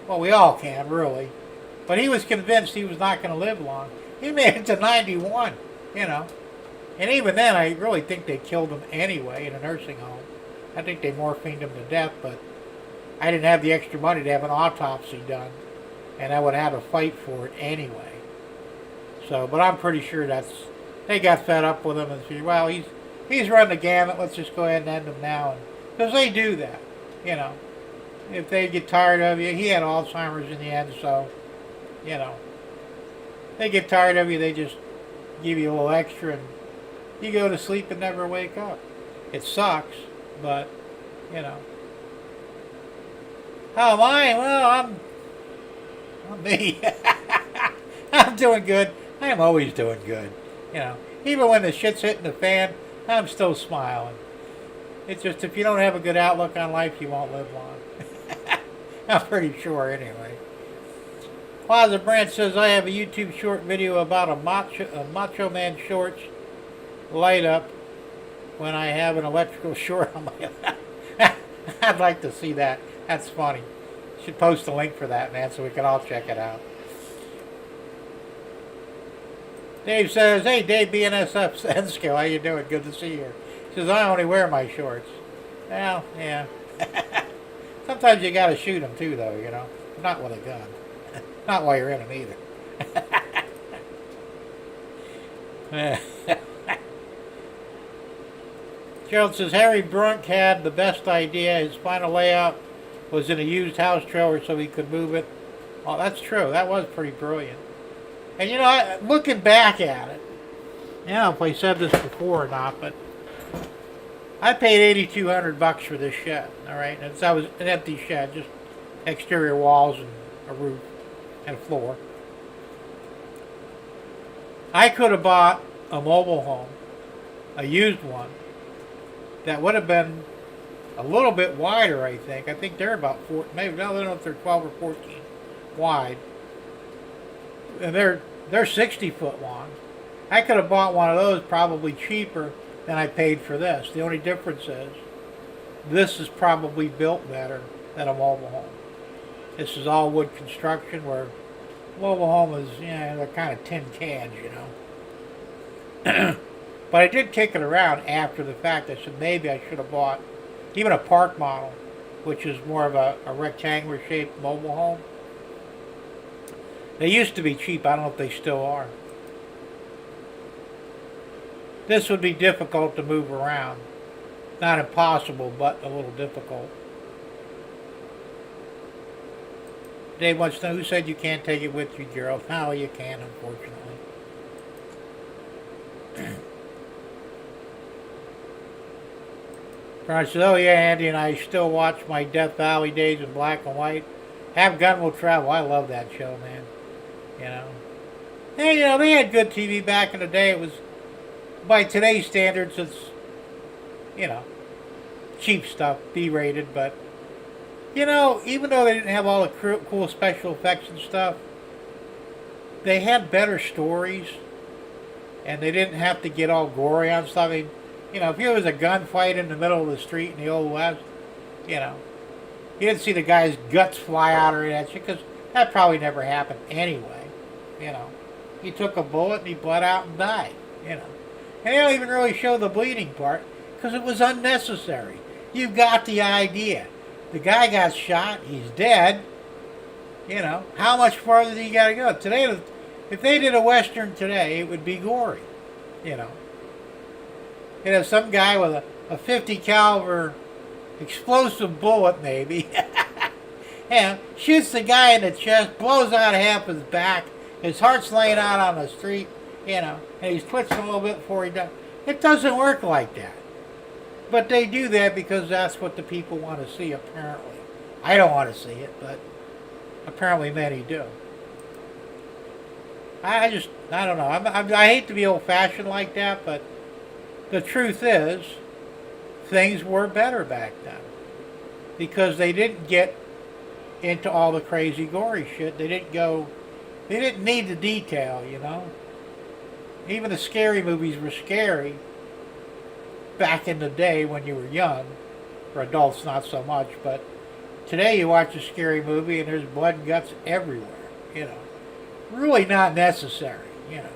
Well, we all can, really. But he was convinced he was not going to live long. He made it to 91, you know. And even then, I really think they killed him anyway in a nursing home. I think they morphined him to death, but I didn't have the extra money to have an autopsy done. And I would have had to fight for it anyway. So, but I'm pretty sure they got fed up with him and said, well, he's run the gamut, let's just go ahead and end him now. Because they do that, you know. If they get tired of you, he had Alzheimer's in the end, so, you know. They get tired of you, they just give you a little extra and you go to sleep and never wake up. It sucks, but, you know. How am I? Well, I'm me. I'm doing good. I am always doing good. You know, even when the shit's hitting the fan, I'm still smiling. It's just if you don't have a good outlook on life, you won't live long. I'm pretty sure anyway. Plaza Branch says, I have a YouTube short video about a Macho Man shorts light up when I have an electrical short on my I'd like to see that. That's funny. Should post a link for that, man, so we can all check it out. Dave says, hey, Dave, BNSF N-Scale, how you doing? Good to see you. He says, I only wear my shorts. Well, yeah. Sometimes you got to shoot them, too, though, you know. Not with a gun. Not while you're in them, either. Gerald says, Harry Brunk had the best idea. His final layout was in a used house trailer so he could move it. Oh, that's true. That was pretty brilliant. And, you know, looking back at it, I don't know if I said this before or not, but I paid $8,200 for this shed, all right? And that was an empty shed, just exterior walls and a roof and a floor. I could have bought a mobile home, a used one, that would have been a little bit wider, I think. I think they're about 4, maybe, I don't know if they're 12 or 14 wide. And they're 60 foot long. I could have bought one of those probably cheaper than I paid for this. The only difference is this is probably built better than a mobile home. This is all wood construction, where mobile home is, you know, they're kind of tin cans, you know. But I did kick it around after the fact. I said maybe I should have bought even a park model, which is more of a rectangular shaped mobile home. They used to be cheap. I don't know if they still are. This would be difficult to move around. Not impossible, but a little difficult. Dave wants to know, who said you can't take it with you, Gerald? No, you can, unfortunately. Brian says, oh yeah, Andy and I still watch my Death Valley days in black and white. Have Gun Will Travel. I love that show, man. You know. And, you know, they had good TV back in the day. It was, by today's standards, it's, you know, cheap stuff, B-rated, but, you know, even though they didn't have all the cool special effects and stuff, they had better stories, and they didn't have to get all gory on stuff. I mean, you know, if there was a gunfight in the middle of the street in the Old West, you know, you didn't see the guy's guts fly out or that shit, because that probably never happened anyway, you know. He took a bullet and he bled out and died, you know. And they don't even really show the bleeding part, because it was unnecessary. You've got the idea. The guy got shot, he's dead, you know. How much farther do you got to go? Today, if they did a Western today, it would be gory, you know. You know, some guy with a 50 caliber explosive bullet, maybe, and shoots the guy in the chest, blows out half his back, his heart's laying out on the street, you know, and he's twitching a little bit before he dies. It doesn't work like that. But they do that because that's what the people want to see, apparently. I don't want to see it, but apparently many do. I don't know. I hate to be old-fashioned like that, but the truth is, things were better back then. Because they didn't get into all the crazy gory shit. They didn't need the detail, you know. Even the scary movies were scary back in the day when you were young. For adults, not so much, but today you watch a scary movie and there's blood and guts everywhere, you know. Really not necessary, you know.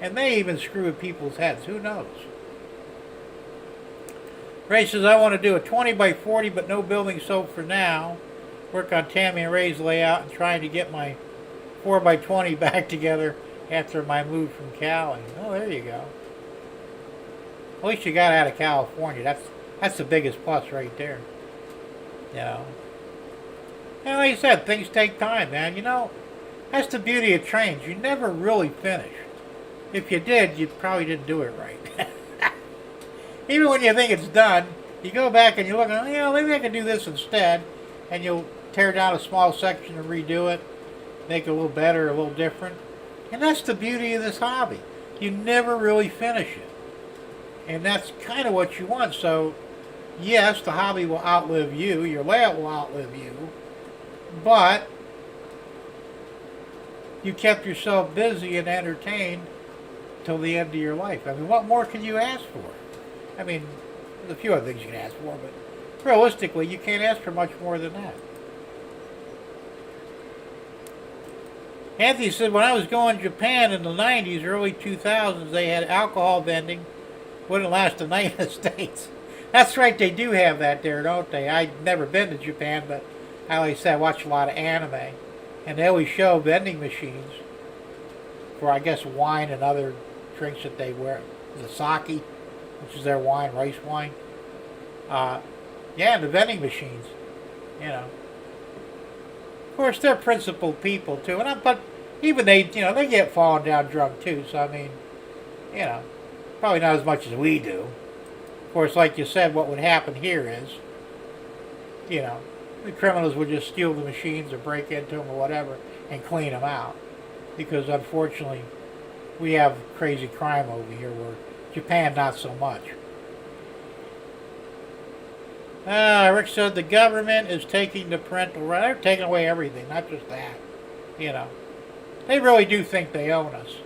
And they even screw with people's heads. Who knows? Ray says, I want to do a 20 by 40 but no building soap for now. Work on Tammy and Ray's layout and trying to get my 4 by 20 back together after my move from Cali. Oh, there you go. At least you got out of California. That's the biggest plus right there. You know. And like I said, things take time, man. You know, that's the beauty of trains. You never really finish. If you did, you probably didn't do it right. Even when you think it's done, you go back and you look and, you know, maybe I can do this instead. And you'll tear down a small section and redo it. Make it a little better, a little different. And that's the beauty of this hobby. You never really finish it. And that's kind of what you want. So, yes, the hobby will outlive you. Your layout will outlive you. But you kept yourself busy and entertained till the end of your life. I mean, what more can you ask for? I mean, there's a few other things you can ask for, but realistically, you can't ask for much more than that. Anthony said, when I was going to Japan in the 90s, early 2000s, they had alcohol vending. Wouldn't last a night in the States. That's right, they do have that there, don't they? I've never been to Japan, but like I said, I watch a lot of anime. And they always show vending machines for, I guess, wine and other drinks that they wear. The sake, which is their wine, rice wine. Yeah, the vending machines, you know. Of course, they're principled people, too. But even they, you know, they get falling down drunk, too. So, I mean, you know, probably not as much as we do. Of course, like you said, what would happen here is, you know, the criminals would just steal the machines or break into them or whatever and clean them out. Because, unfortunately, we have crazy crime over here where Japan, not so much. Rick said the government is taking the parental right. They're taking away everything, not just that. You know, they really do think they own us.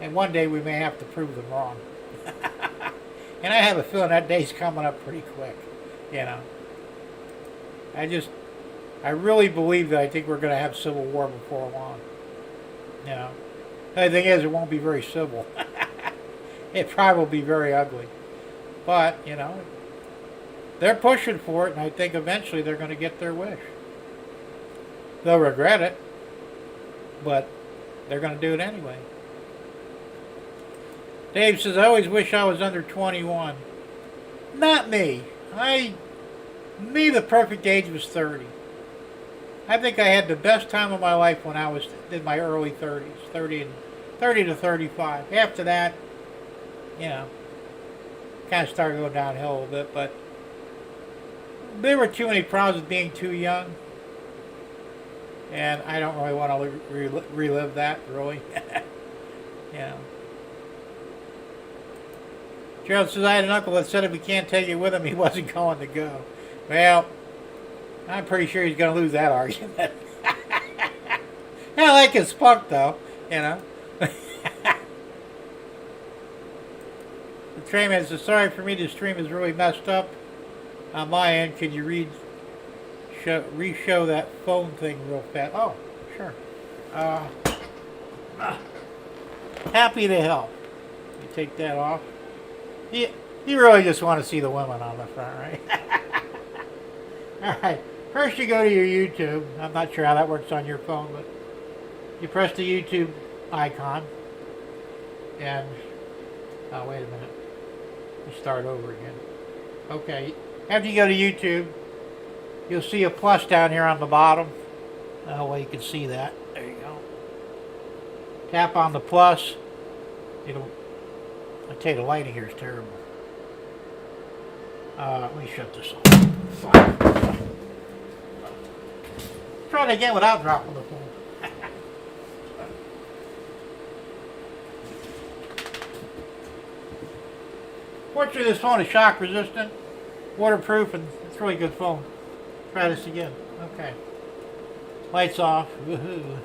And one day we may have to prove them wrong. And I have a feeling that day's coming up pretty quick. You know, I really believe that I think we're going to have civil war before long. You know, the thing is, it won't be very civil. It probably will be very ugly. But, you know, they're pushing for it, and I think eventually they're going to get their wish. They'll regret it. but they're going to do it anyway. Dave says, I always wish I was under 21. Not me. The perfect age was 30. I think I had the best time of my life when I was in my early 30s, 30 to 35. After that, kind of started going downhill a little bit, but there were too many problems with being too young, and I don't really want to relive that, really. Gerald says, I had an uncle that said if he can't take it with him, he wasn't going to go. Well, I'm pretty sure he's going to lose that argument. I like his spunk, though, The Trainman says, sorry for me, the stream is really messed up on my end. Can you re-show that phone thing real fast? Oh, sure. Happy to help. You take that off. You really just want to see the women on the front, right? Alright, first you go to your YouTube. I'm not sure how that works on your phone, but you press the YouTube icon. And, oh, wait a minute. You start over again. Okay, after you go to YouTube, you'll see a plus down here on the bottom. Well, you can see that. There you go. Tap on the plus. I tell you, the lighting here is terrible. Let me shut this off. Try it again without dropping the phone. Fortunately, this phone is shock resistant, waterproof, and it's a really good phone. Try this again. Okay. Lights off. Woohoo.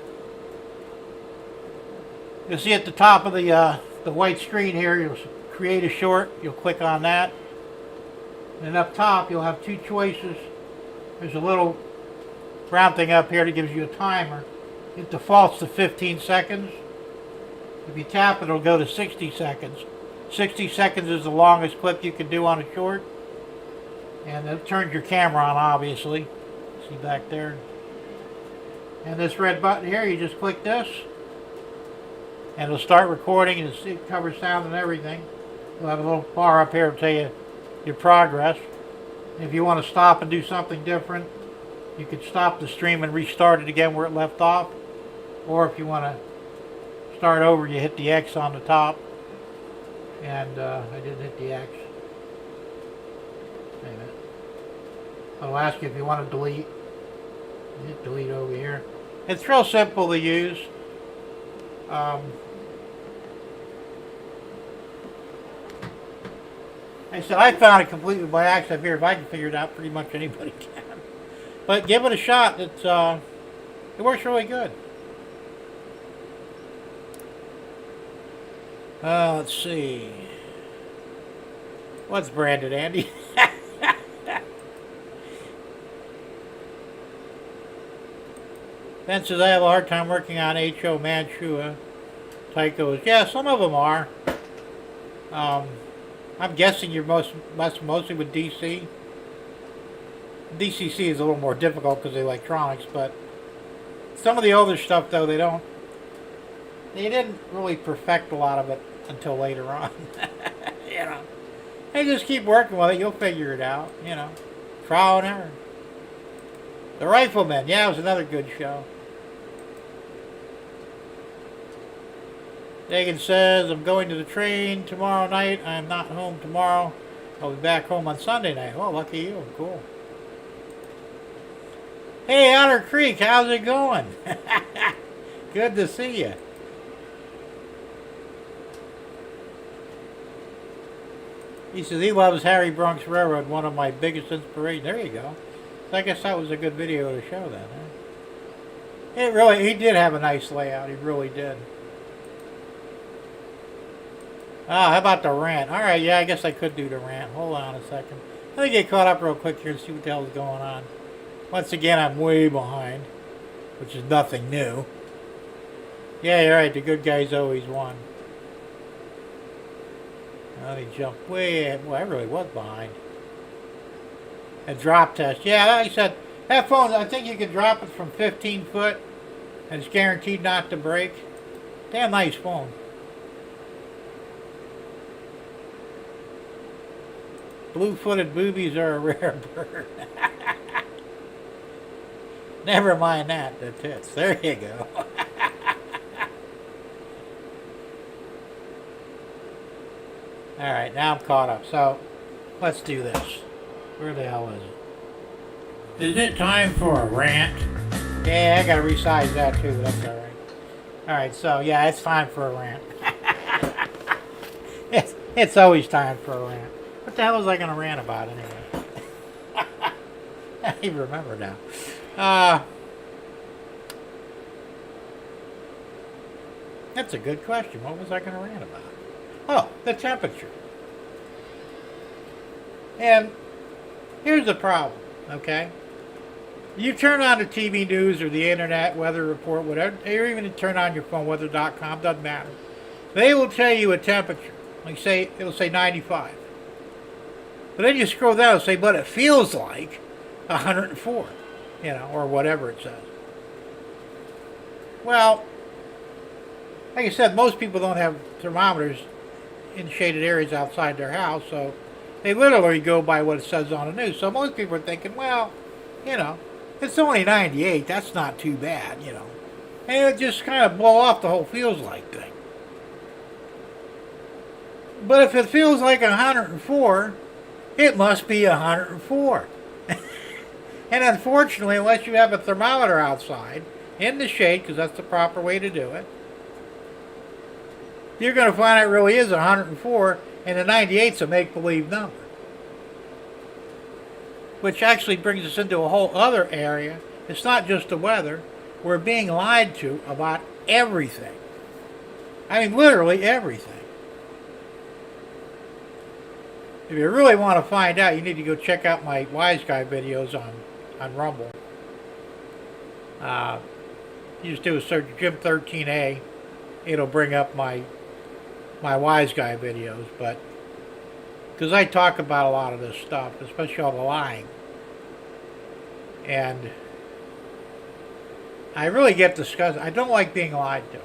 You'll see at the top of the white screen here, you'll create a short. You'll click on that. And up top, you'll have two choices. There's a little brown thing up here that gives you a timer. It defaults to 15 seconds. If you tap it, it'll go to 60 seconds. 60 seconds is the longest clip you can do on a short. And it turns your camera on, obviously. See back there. And this red button here, you just click this. And it'll start recording, and it covers sound and everything. You'll have a little bar up here to tell you your progress. If you want to stop and do something different, you could stop the stream and restart it again where it left off. Or if you want to start over, you hit the X on the top. And I didn't hit the X. Wait a minute. It'll ask you if you want to delete. You hit delete over here. It's real simple to use. I said I found it completely by accident here. If I can figure it out, pretty much anybody can. But give it a shot. It works really good. Let's see. What's branded, Andy? Ben says I have a hard time working on H.O. Mantua Tychos. Yeah, some of them are. I'm guessing you're mostly with DC. DCC is a little more difficult because of the electronics, but some of the older stuff, though, they didn't really perfect a lot of it until later on. They just keep working with it. You'll figure it out. Trial and error. The Rifleman. Yeah, it was another good show. Dagan says, I'm going to the train tomorrow night. I'm not home tomorrow. I'll be back home on Sunday night. Oh, lucky you. Cool. Hey, Otter Creek, how's it going? Good to see you. He says he loves Harry Bronx Railroad, one of my biggest inspirations. There you go. So I guess that was a good video to show that, huh? He did have a nice layout. He really did. How about the rant? Alright, yeah, I guess I could do the rant. Hold on a second. Let me get caught up real quick here and see what the hell is going on. Once again, I'm way behind, which is nothing new. Yeah, you're right, the good guys always won. Let me jump way... Well, I really was behind. A drop test. Yeah, like I said, that phone, I think you can drop it from 15 foot And it's guaranteed not to break. Damn nice phone. Blue-footed boobies are a rare bird. Never mind that, the tits. There you go. Alright, now I'm caught up. So, let's do this. Where the hell is it? Is it time for a rant? Yeah, I gotta resize that too, but that's alright. Alright, so yeah, it's time for a rant. it's always time for a rant. What the hell was I gonna rant about anyway? I don't even remember now. That's a good question. What was I gonna rant about? Oh, the temperature. And here's the problem, okay? You turn on the TV news or the internet, weather report, whatever, or even turn on your phone, weather.com, doesn't matter. They will tell you a temperature. Like say, it'll say 95. But then you scroll down and say, but it feels like 104, you know, or whatever it says. Well, like I said, most people don't have thermometers in shaded areas outside their house, so they literally go by what it says on the news. So most people are thinking, well, you know, it's only 98, that's not too bad, you know. And it just kind of blow off the whole feels like thing. But if it feels like 104, it must be 104. And unfortunately, unless you have a thermometer outside, in the shade, because that's the proper way to do it, you're going to find it really is 104, and the 98's a make-believe number. Which actually brings us into a whole other area. It's not just the weather. We're being lied to about everything. I mean, literally everything. If you really want to find out, you need to go check out my Wise Guy videos on Rumble. You just do a search, Jim 13A. It'll bring up my Wise Guy videos, but because I talk about a lot of this stuff, especially all the lying, and I really get disgusted. I don't like being lied to.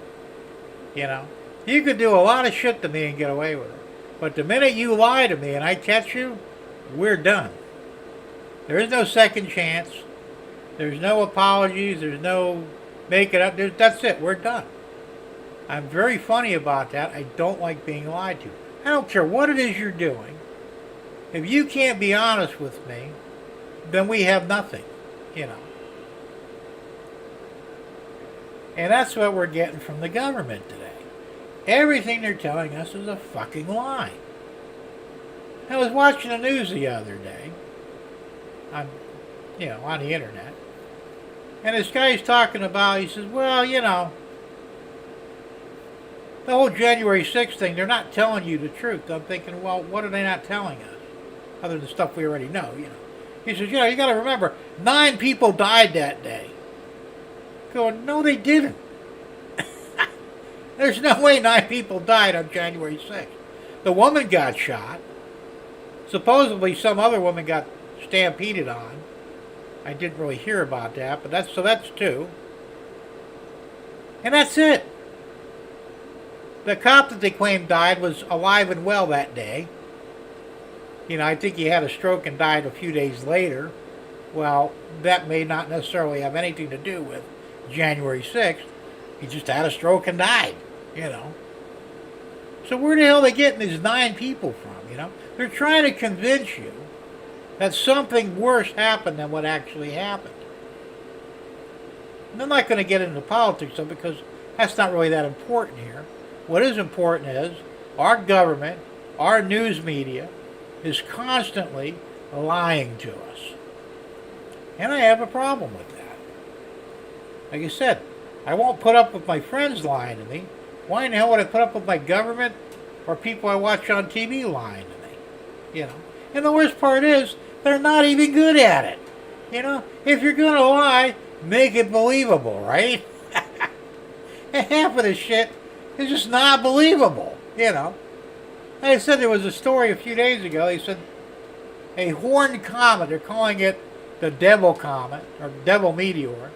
You know, you could do a lot of shit to me and get away with it, but the minute you lie to me and I catch you, we're done. There is no second chance. There's no apologies. There's no make it up. That's it. We're done. I'm very funny about that. I don't like being lied to. I don't care what it is you're doing. If you can't be honest with me, then we have nothing, you know. And that's what we're getting from the government today. Everything they're telling us is a fucking lie. I was watching the news the other day, on the internet, and this guy's talking about, he says, well, you know, the whole January 6th thing, they're not telling you the truth. I'm thinking, well, what are they not telling us? Other than stuff we already know, you know. He says, you know, you got to remember, 9 people died that day. Going, no, they didn't. There's no way 9 people died on January 6th. The woman got shot. Supposedly some other woman got stampeded on. I didn't really hear about that, but that's 2. And that's it. The cop that they claimed died was alive and well that day. You know, I think he had a stroke and died a few days later. Well, that may not necessarily have anything to do with January 6th. He just had a stroke and died, you know. So where the hell are they getting these 9 people from, you know? They're trying to convince you that something worse happened than what actually happened. And I'm not going to get into politics, though, because that's not really that important here. What is important is our government, our news media, is constantly lying to us. And I have a problem with that. Like I said, I won't put up with my friends lying to me. Why in the hell would I put up with my government or people I watch on TV lying to me? You know. And the worst part is, they're not even good at it. You know, if you're going to lie, make it believable, right? And half of this shit is just not believable, you know. Like I said, there was a story a few days ago. They said a horned comet, they're calling it the Devil Comet, or Devil Meteor,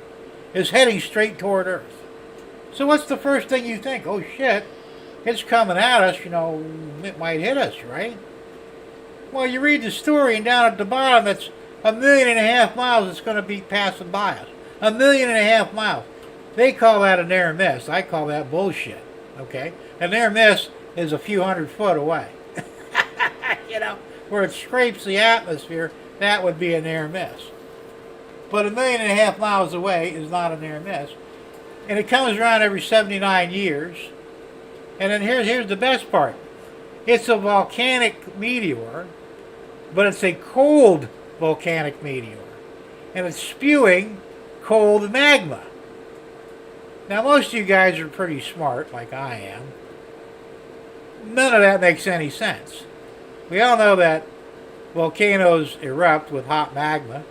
is heading straight toward Earth. So what's the first thing you think? Oh shit, it's coming at us, it might hit us, right? Well, you read the story, and down at the bottom, it's 1.5 million miles it's going to be passing by us. 1.5 million miles. They call that a near miss. I call that bullshit. Okay? A near miss is a few 100 foot away. Where it scrapes the atmosphere, that would be a near miss. But 1.5 million miles away is not a near miss. And it comes around every 79 years. And then here's the best part. It's a volcanic meteor, but it's a cold volcanic meteor. And it's spewing cold magma. Now, most of you guys are pretty smart, like I am. None of that makes any sense. We all know that volcanoes erupt with hot magma,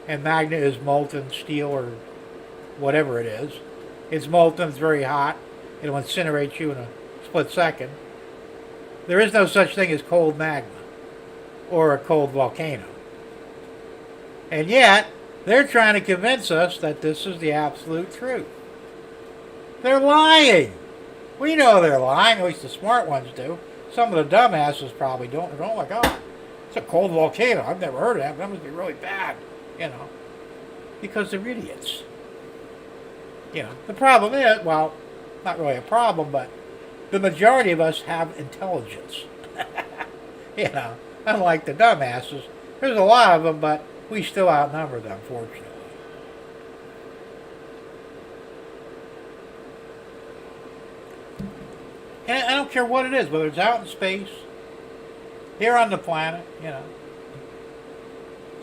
and magma is molten steel or whatever it is. It's molten, it's very hot, it'll incinerate you in a split second. There is no such thing as cold magma or a cold volcano. And yet, they're trying to convince us that this is the absolute truth. They're lying. We know they're lying, at least the smart ones do. Some of the dumbasses probably don't. They're going, oh my God, it's a cold volcano. I've never heard of that. That must be really bad, because they're idiots. The problem is, well, not really a problem, but the majority of us have intelligence. Unlike the dumbasses. There's a lot of them, but we still outnumber them, fortunately. And I don't care what it is, whether it's out in space, here on the planet,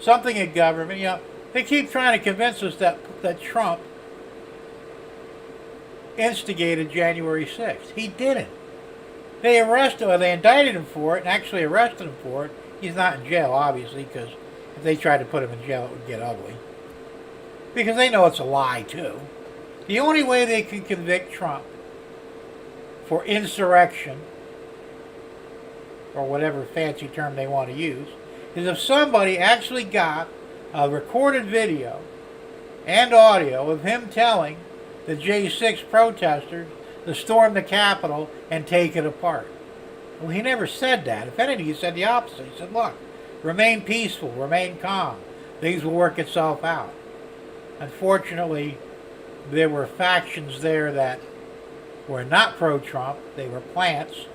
something in government, they keep trying to convince us that Trump instigated January 6th. He didn't. They indicted him for it and actually arrested him for it. He's not in jail, obviously, because if they tried to put him in jail, it would get ugly. Because they know it's a lie, too. The only way they can convict Trump for insurrection, or whatever fancy term they want to use, is if somebody actually got a recorded video and audio of him telling the J6 protesters to storm the Capitol and take it apart. Well, he never said that. If anything, he said the opposite. He said, look, remain peaceful, remain calm. Things will work itself out. Unfortunately, there were factions there that were not pro-Trump. They were plants.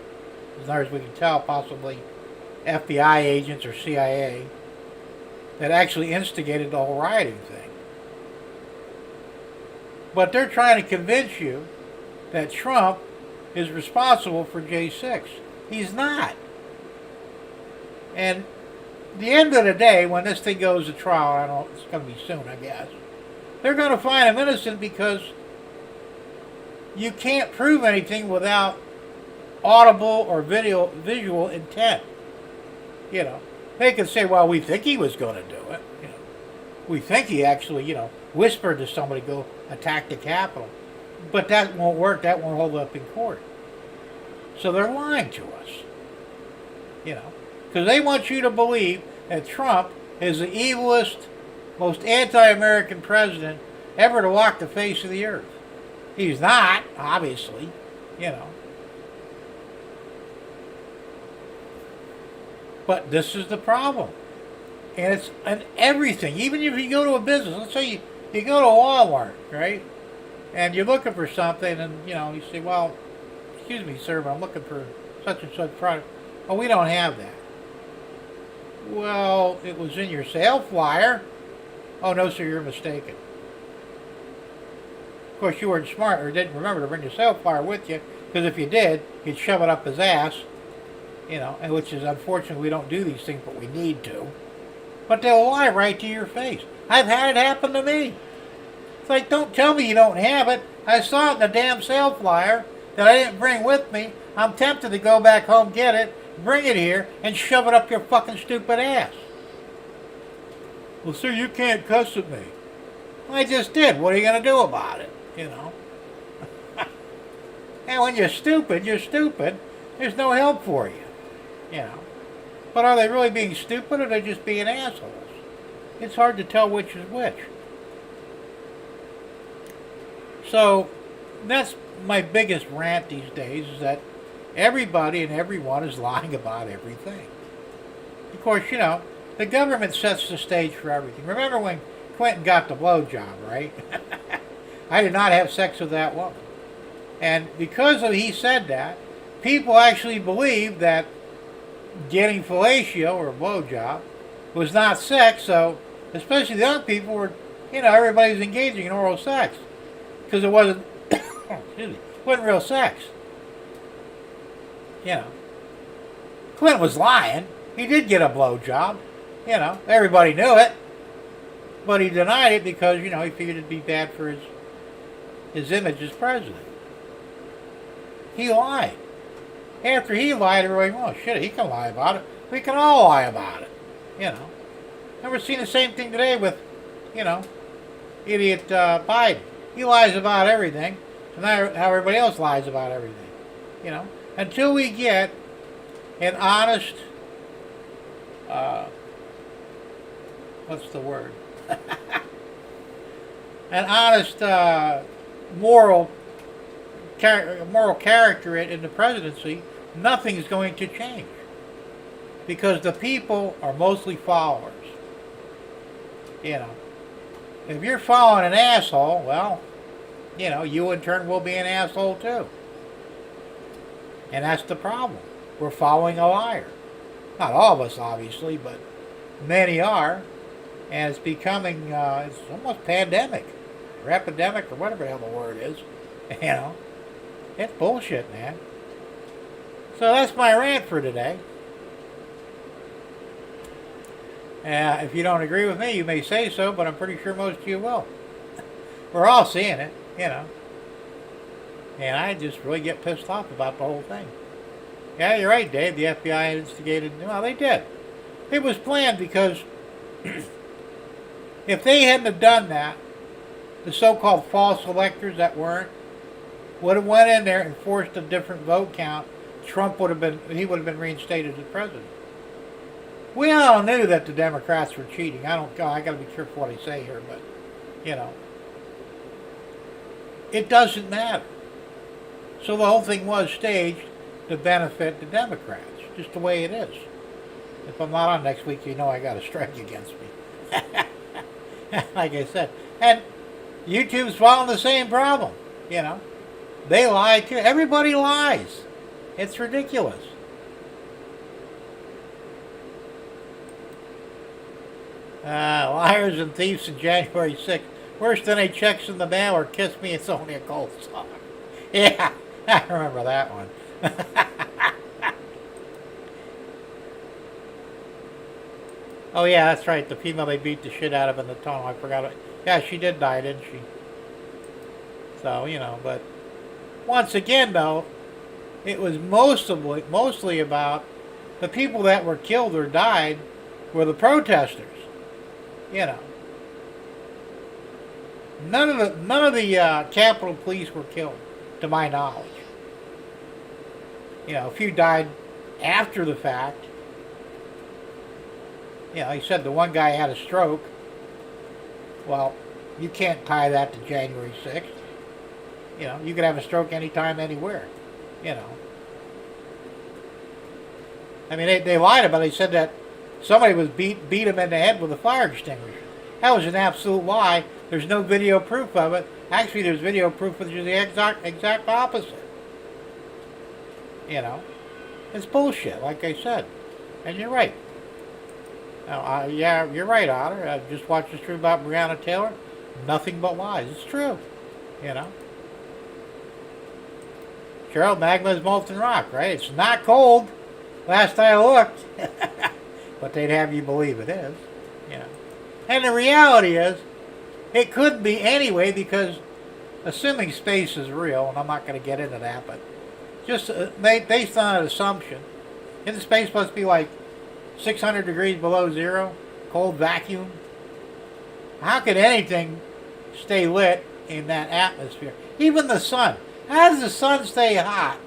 As far as we can tell, possibly FBI agents or CIA, that actually instigated the whole rioting thing. But they're trying to convince you that Trump is responsible for J6. He's not. And at the end of the day, when this thing goes to trial, I don't know, it's going to be soon, I guess, they're going to find him innocent because you can't prove anything without audible or visual intent. They can say, well, we think he was going to do it. We think he actually, whispered to somebody, go attack the Capitol. But that won't work. That won't hold up in court. So they're lying to us. Because they want you to believe that Trump is the evilest, most anti-American president ever to walk the face of the earth. He's not, obviously, But this is the problem. And it's in everything. Even if you go to a business, let's say you go to a Walmart, right? And you're looking for something, and you say, well, excuse me, sir, but I'm looking for such and such product. Oh, we don't have that. Well, it was in your sale flyer. Oh, no, sir, you're mistaken. Of course, you weren't smart or didn't remember to bring your sale flyer with you, because if you did, you'd shove it up his ass, and which is unfortunate. We don't do these things, but we need to. But they'll lie right to your face. I've had it happen to me. It's like, don't tell me you don't have it. I saw it in the damn sale flyer that I didn't bring with me. I'm tempted to go back home, get it, bring it here, and shove it up your fucking stupid ass. Well, sir, you can't cuss at me. Well, I just did. What are you going to do about it? And when you're stupid, you're stupid. There's no help for you. But are they really being stupid, or are they just being assholes? It's hard to tell which is which. So that's my biggest rant these days, is that everybody and everyone is lying about everything. Of course, the government sets the stage for everything. Remember when Clinton got the blowjob, right? I did not have sex with that woman. And because he said that, people actually believed that getting fellatio or a blowjob was not sex, so especially the young people were, everybody was engaging in oral sex. Because it wasn't, excuse me, it wasn't real sex. Clinton was lying. He did get a blowjob. Everybody knew it. But he denied it because, he figured it'd be bad for his image as president. He lied. After he lied, everybody, well, shit, he can lie about it. We can all lie about it. And we're seeing the same thing today with, idiot Biden. He lies about everything. And now how everybody else lies about everything. Until we get an honest, what's the word? An honest, moral character in the presidency, nothing's going to change. Because the people are mostly followers. If you're following an asshole, well, you in turn will be an asshole too. And that's the problem. We're following a liar. Not all of us, obviously, but many are. And it's becoming, it's almost pandemic. Or epidemic, or whatever the hell the word is. It's bullshit, man. So that's my rant for today. If you don't agree with me, you may say so, but I'm pretty sure most of you will. We're all seeing it, And I just really get pissed off about the whole thing. Yeah, you're right, Dave. The FBI instigated. Well, they did. It was planned because if they hadn't have done that, the so-called false electors that weren't would have went in there and forced a different vote count. Trump would have been reinstated as president. We all knew that the Democrats were cheating. I got to be careful what I say here, but it doesn't matter. So the whole thing was staged to benefit the Democrats, just the way it is. If I'm not on next week, I got a strike against me. Like I said. And YouTube's following the same problem, They lie too. Everybody lies. It's ridiculous. Liars and thieves in January 6th. Worse than a checks in the mail or kiss me, it's only a cold song. Yeah, I remember that one. Oh yeah, that's right. The female they beat the shit out of in the tunnel. I forgot it. Yeah, she did die, didn't she? So, but once again, though, it was mostly about the people that were killed or died were the protesters. None of the Capitol Police were killed, to my knowledge. A few died after the fact. He said the one guy had a stroke. Well, you can't tie that to January 6th. You could have a stroke anytime, anywhere. I mean, they lied about it. They said that somebody was beat him in the head with a fire extinguisher. That was an absolute lie. There's no video proof of it. Actually, there's video proof of the exact opposite. It's bullshit, like I said. And you're right. Yeah, you're right, Otter. I just watched the stream about Breonna Taylor. Nothing but lies. It's true. Cheryl, magma is molten rock, right? It's not cold. Last I looked. But they'd have you believe it is. And the reality is, it could be anyway, because assuming space is real, and I'm not going to get into that, but just based on an assumption, isn't space supposed to be like 600 degrees below zero, cold vacuum? How could anything stay lit in that atmosphere? Even the sun. How does the sun stay hot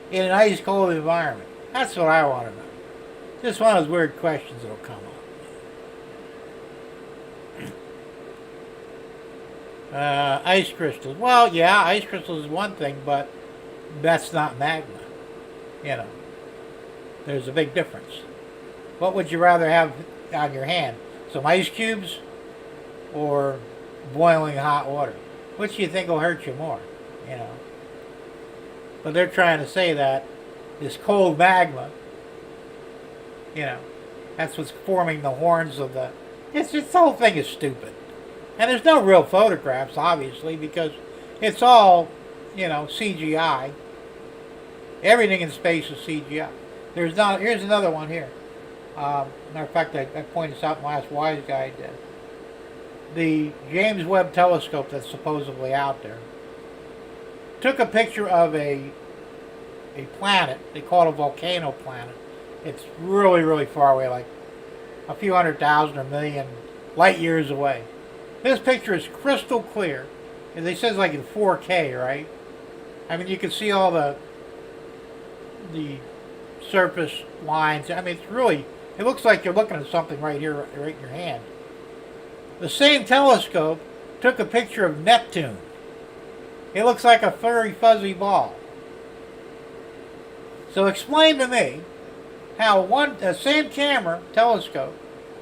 in an ice cold environment? That's what I want to know. Just one of those weird questions that'll come up. Ice crystals. Well, yeah, ice crystals is one thing, but that's not magma. You know, there's a big difference. What would you rather have on your hand? Some ice cubes or boiling hot water? Which do you think will hurt you more? You know. But they're trying to say that this cold magma, you know, that's what's forming the horns of the. It's just, the whole thing is stupid. And there's no real photographs, obviously, because it's all, you know, CGI. Everything in space is CGI. There's not. Here's another one here. Matter of fact, I pointed this out in the last Wise Guy I did. The James Webb Telescope that's supposedly out there took a picture of a planet. They call it a volcano planet. It's really, really far away, like a few 100,000 or million light years away. This picture is crystal clear. And they says like in 4K, right? I mean, you can see all the surface lines. I mean, it's really, it looks like you're looking at something right here, right in your hand. The same telescope took a picture of Neptune. It looks like a furry, fuzzy ball. So explain to me how a same camera, telescope,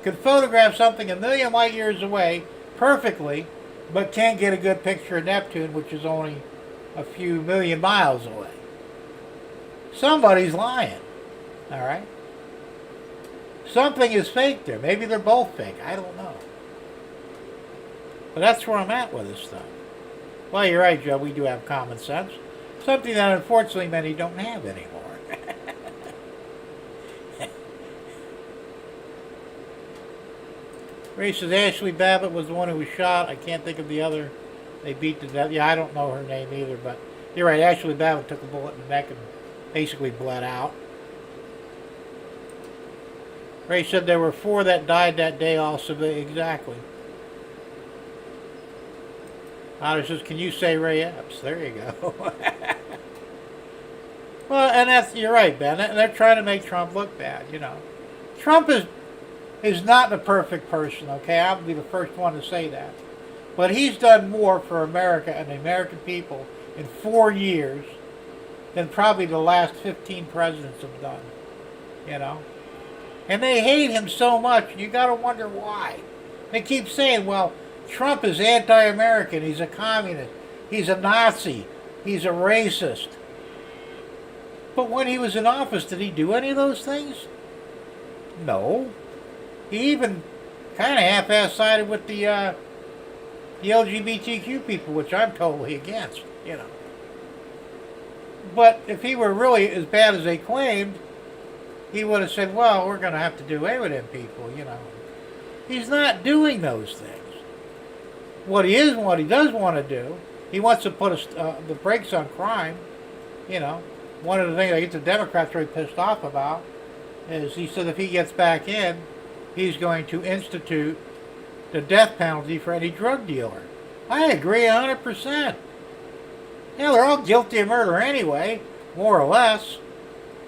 could photograph something a million light years away perfectly, but can't get a good picture of Neptune, which is only a few million miles away. Somebody's lying, all right? Something is fake there. Maybe they're both fake. I don't know. But that's where I'm at with this stuff. Well, you're right, Joe. We do have common sense. Something that unfortunately many don't have anymore. Ray says Ashley Babbitt was the one who was shot. I can't think of the other. They beat to death. Yeah, I don't know her name either, but you're right. Ashley Babbitt took a bullet in the neck and basically bled out. Ray said there were 4 that died that day also. Exactly. Otter says, can you say Ray Epps? There you go. Well, and that's, you're right, Ben. They're trying to make Trump look bad, you know. Trump is not the perfect person, okay? I'll be the first one to say that. But he's done more for America and the American people in 4 years than probably the last 15 presidents have done, you know? And they hate him so much, and you got to wonder why. They keep saying, well, Trump is anti-American, he's a communist, he's a Nazi, he's a racist. But when he was in office, did he do any of those things? No. He even kind of half-ass sided with the LGBTQ people, which I'm totally against, you know. But if he were really as bad as they claimed, he would have said, well, we're going to have to do away with them people, you know. He's not doing those things. What he does want to do, he wants to put the brakes on crime, you know. One of the things I get the Democrats really pissed off about is he said if he gets back in, he's going to institute the death penalty for any drug dealer. I agree 100%. Yeah, they're all guilty of murder anyway, more or less.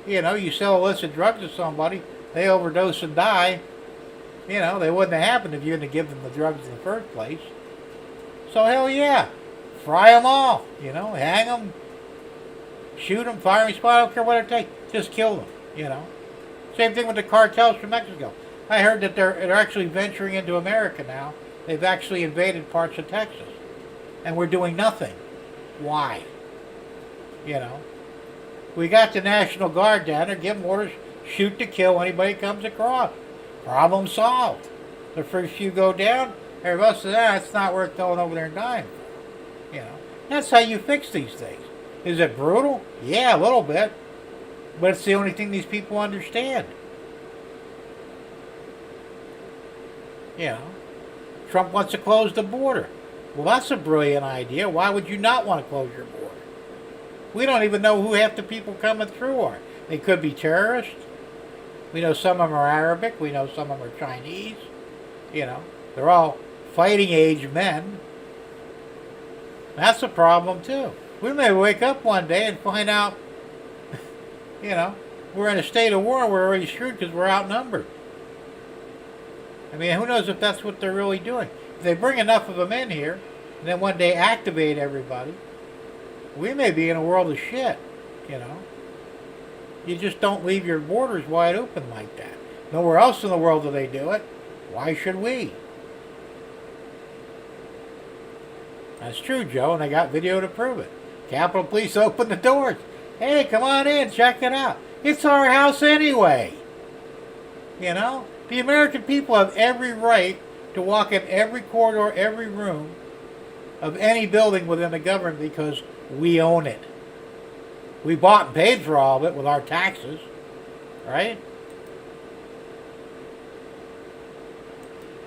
You know, you sell illicit drugs to somebody, they overdose and die. You know, they wouldn't have happened if you hadn't given them the drugs in the first place. So hell yeah, fry them all. You know, hang them, shoot them, firing squad, I don't care what it takes. Just kill them, you know. Same thing with the cartels from Mexico. I heard that they're actually venturing into America now. They've actually invaded parts of Texas. And we're doing nothing. Why? You know. We got the National Guard down there, give them orders, shoot to kill anybody comes across. Problem solved. The first few go down, everybody says, it's not worth going over there and dying for. You know. That's how you fix these things. Is it brutal? Yeah, a little bit. But it's the only thing these people understand. You know, Trump wants to close the border. Well, that's a brilliant idea. Why would you not want to close your border? We don't even know who half the people coming through are. They could be terrorists. We know some of them are Arabic. We know some of them are Chinese. You know, they're all fighting age men. That's a problem too. We may wake up one day and find out, you know, we're in a state of war. We're already screwed because we're outnumbered. I mean, who knows if that's what they're really doing. If they bring enough of them in here, and then one day activate everybody, we may be in a world of shit, you know. You just don't leave your borders wide open like that. Nowhere else in the world do they do it. Why should we? That's true, Joe, and I got video to prove it. Capitol Police opened the doors. Hey, come on in, check it out. It's our house anyway. You know? The American people have every right to walk in every corridor, every room of any building within the government because we own it. We bought and paid for all of it with our taxes, right?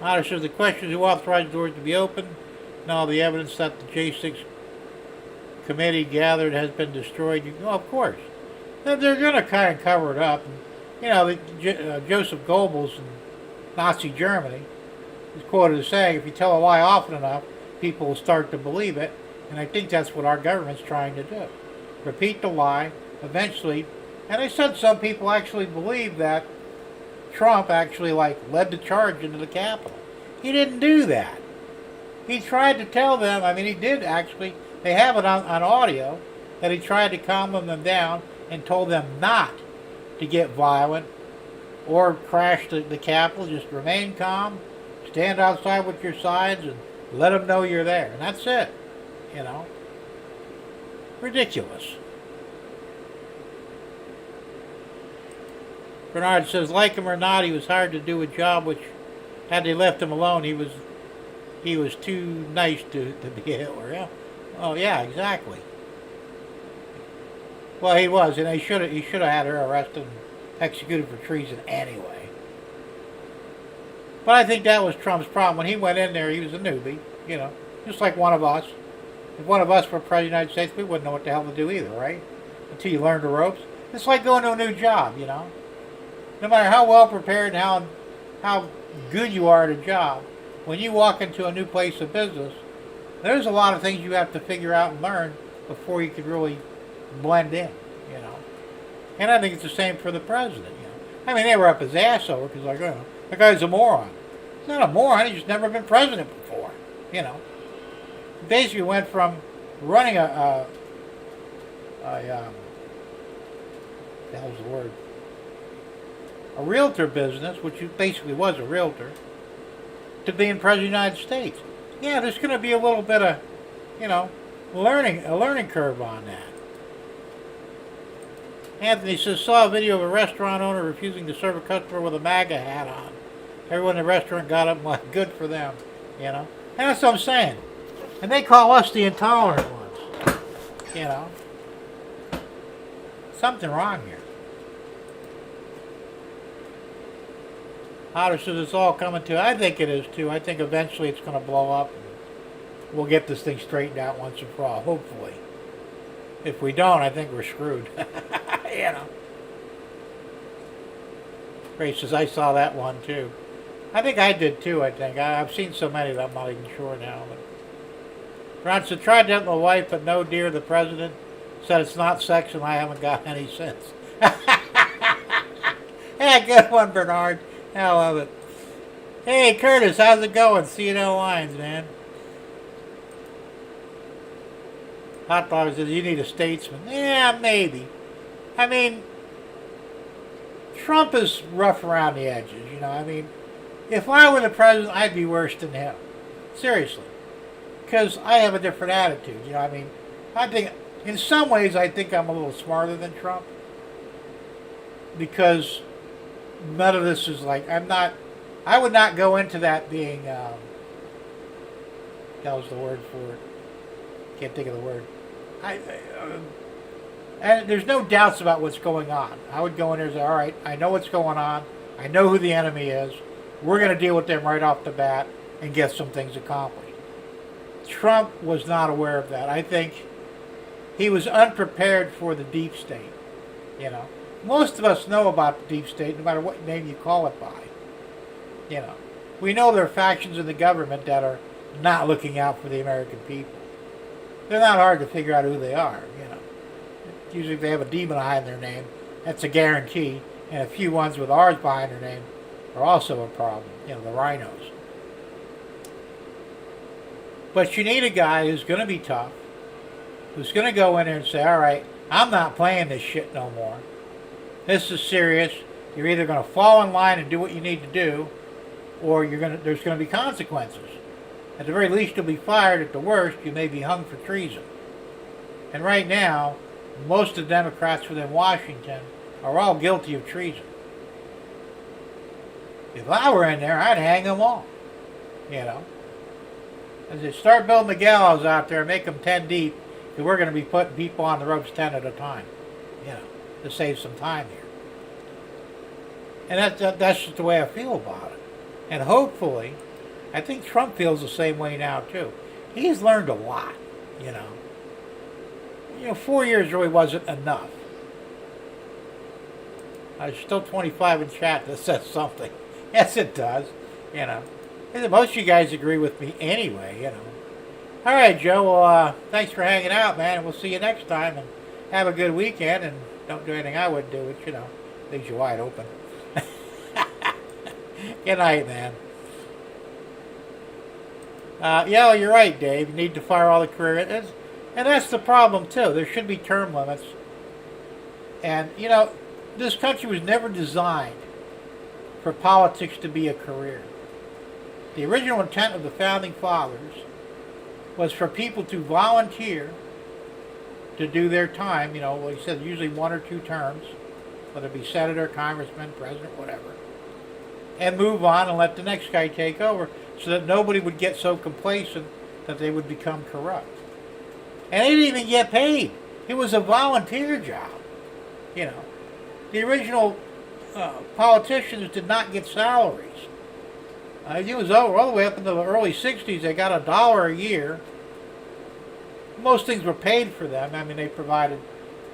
Otter says the question is who authorized the doors to be opened and all the evidence that the J6 committee gathered has been destroyed. Of course. They're going to kind of cover it up. And, you know, Joseph Goebbels in Nazi Germany is quoted as saying, if you tell a lie often enough, people will start to believe it. And I think that's what our government's trying to do. Repeat the lie, eventually. And they said some people actually believe that Trump actually led the charge into the Capitol. He didn't do that. He tried to tell them, I mean he did actually, they have it on audio, that he tried to calm them down and told them not to get violent or crash the Capitol. Just remain calm, stand outside with your signs and let them know you're there. And that's it, you know. Ridiculous. Bernard says, like him or not, he was hired to do a job which, had they left him alone, he was too nice to be a Hitler. Yeah. Oh yeah, exactly. Well, he was, and he should have had her arrested and executed for treason anyway. But I think that was Trump's problem. When he went in there, he was a newbie, you know, just like one of us. If one of us were president of the United States, we wouldn't know what the hell to do either, right? Until you learn the ropes. It's like going to a new job, you know. No matter how well prepared and how good you are at a job, when you walk into a new place of business, there's a lot of things you have to figure out and learn before you can really blend in, you know. And I think it's the same for the president, you know. I mean, they were up his ass over because, like, you know, the guy's a moron. He's not a moron. He's just never been president before, you know. He basically went from running the hell's the word? A realtor business, which basically was a realtor, to being president of the United States. Yeah, there's going to be a little bit of, you know, a learning curve on that. Anthony says, saw a video of a restaurant owner refusing to serve a customer with a MAGA hat on. Everyone in the restaurant got up and like, good for them, you know. And that's what I'm saying. And they call us the intolerant ones, you know. Something wrong here. Otter says it's all coming to. I think it is too. I think eventually it's going to blow up. And we'll get this thing straightened out once and for all, hopefully. If we don't, I think we're screwed. You know. Ray says I saw that one too. I think I did too. I think I've seen so many that I'm not even sure now. But Ron said tried that with my wife, but no, dear. The president said it's not sex, and I haven't got any since. Yeah, good one, Bernard. I love it. Hey, Curtis, how's it going? C&L Lines, man. Hot Dog says, you need a statesman. Yeah, maybe. I mean, Trump is rough around the edges, you know. I mean, if I were the president, I'd be worse than him. Seriously. Because I have a different attitude, you know. I mean, I think, in some ways, I think I'm a little smarter than Trump. Because none of this is like, I would not go into that being, that was the word for it. Can't think of the word. And there's no doubts about what's going on. I would go in there and say, all right, I know what's going on. I know who the enemy is. We're going to deal with them right off the bat and get some things accomplished. Trump was not aware of that. I think he was unprepared for the deep state, you know. Most of us know about the deep state, no matter what name you call it by. You know, we know there are factions in the government that are not looking out for the American people. They're not hard to figure out who they are, you know. Usually if they have a D behind their name, that's a guarantee. And a few ones with R's behind their name are also a problem. You know, the rhinos. But you need a guy who's going to be tough, who's going to go in there and say, all right, I'm not playing this shit no more. This is serious. You're either going to fall in line and do what you need to do, or there's going to be consequences. At the very least, you'll be fired. At the worst, you may be hung for treason. And right now, most of the Democrats within Washington are all guilty of treason. If I were in there, I'd hang them all. You know. As they start building the gallows out there, make them 10 deep, because we're going to be putting people on the ropes 10 at a time. You know, to save some time here. And that's just the way I feel about it. And hopefully, I think Trump feels the same way now too. He's learned a lot, you know. 4 years really wasn't enough. There's still 25 in chat that says something. Yes, it does, you know. And most of you guys agree with me anyway, you know. All right, Joe, well, thanks for hanging out, man, and we'll see you next time. And have a good weekend, and don't do anything I wouldn't do, which, you know, leaves you wide open. Good night, man. Yeah, you're right, Dave. You need to fire all the career. And that's the problem, too. There should be term limits. And, you know, this country was never designed for politics to be a career. The original intent of the Founding Fathers was for people to volunteer to do their time, you know, like you said, usually 1 or 2 terms, whether it be senator, congressman, president, whatever, and move on and let the next guy take over so that nobody would get so complacent that they would become corrupt. And they didn't even get paid. It was a volunteer job, you know. The original politicians did not get salaries. It was all the way up into the early 60s. They got $1 a year. Most things were paid for them. I mean, they provided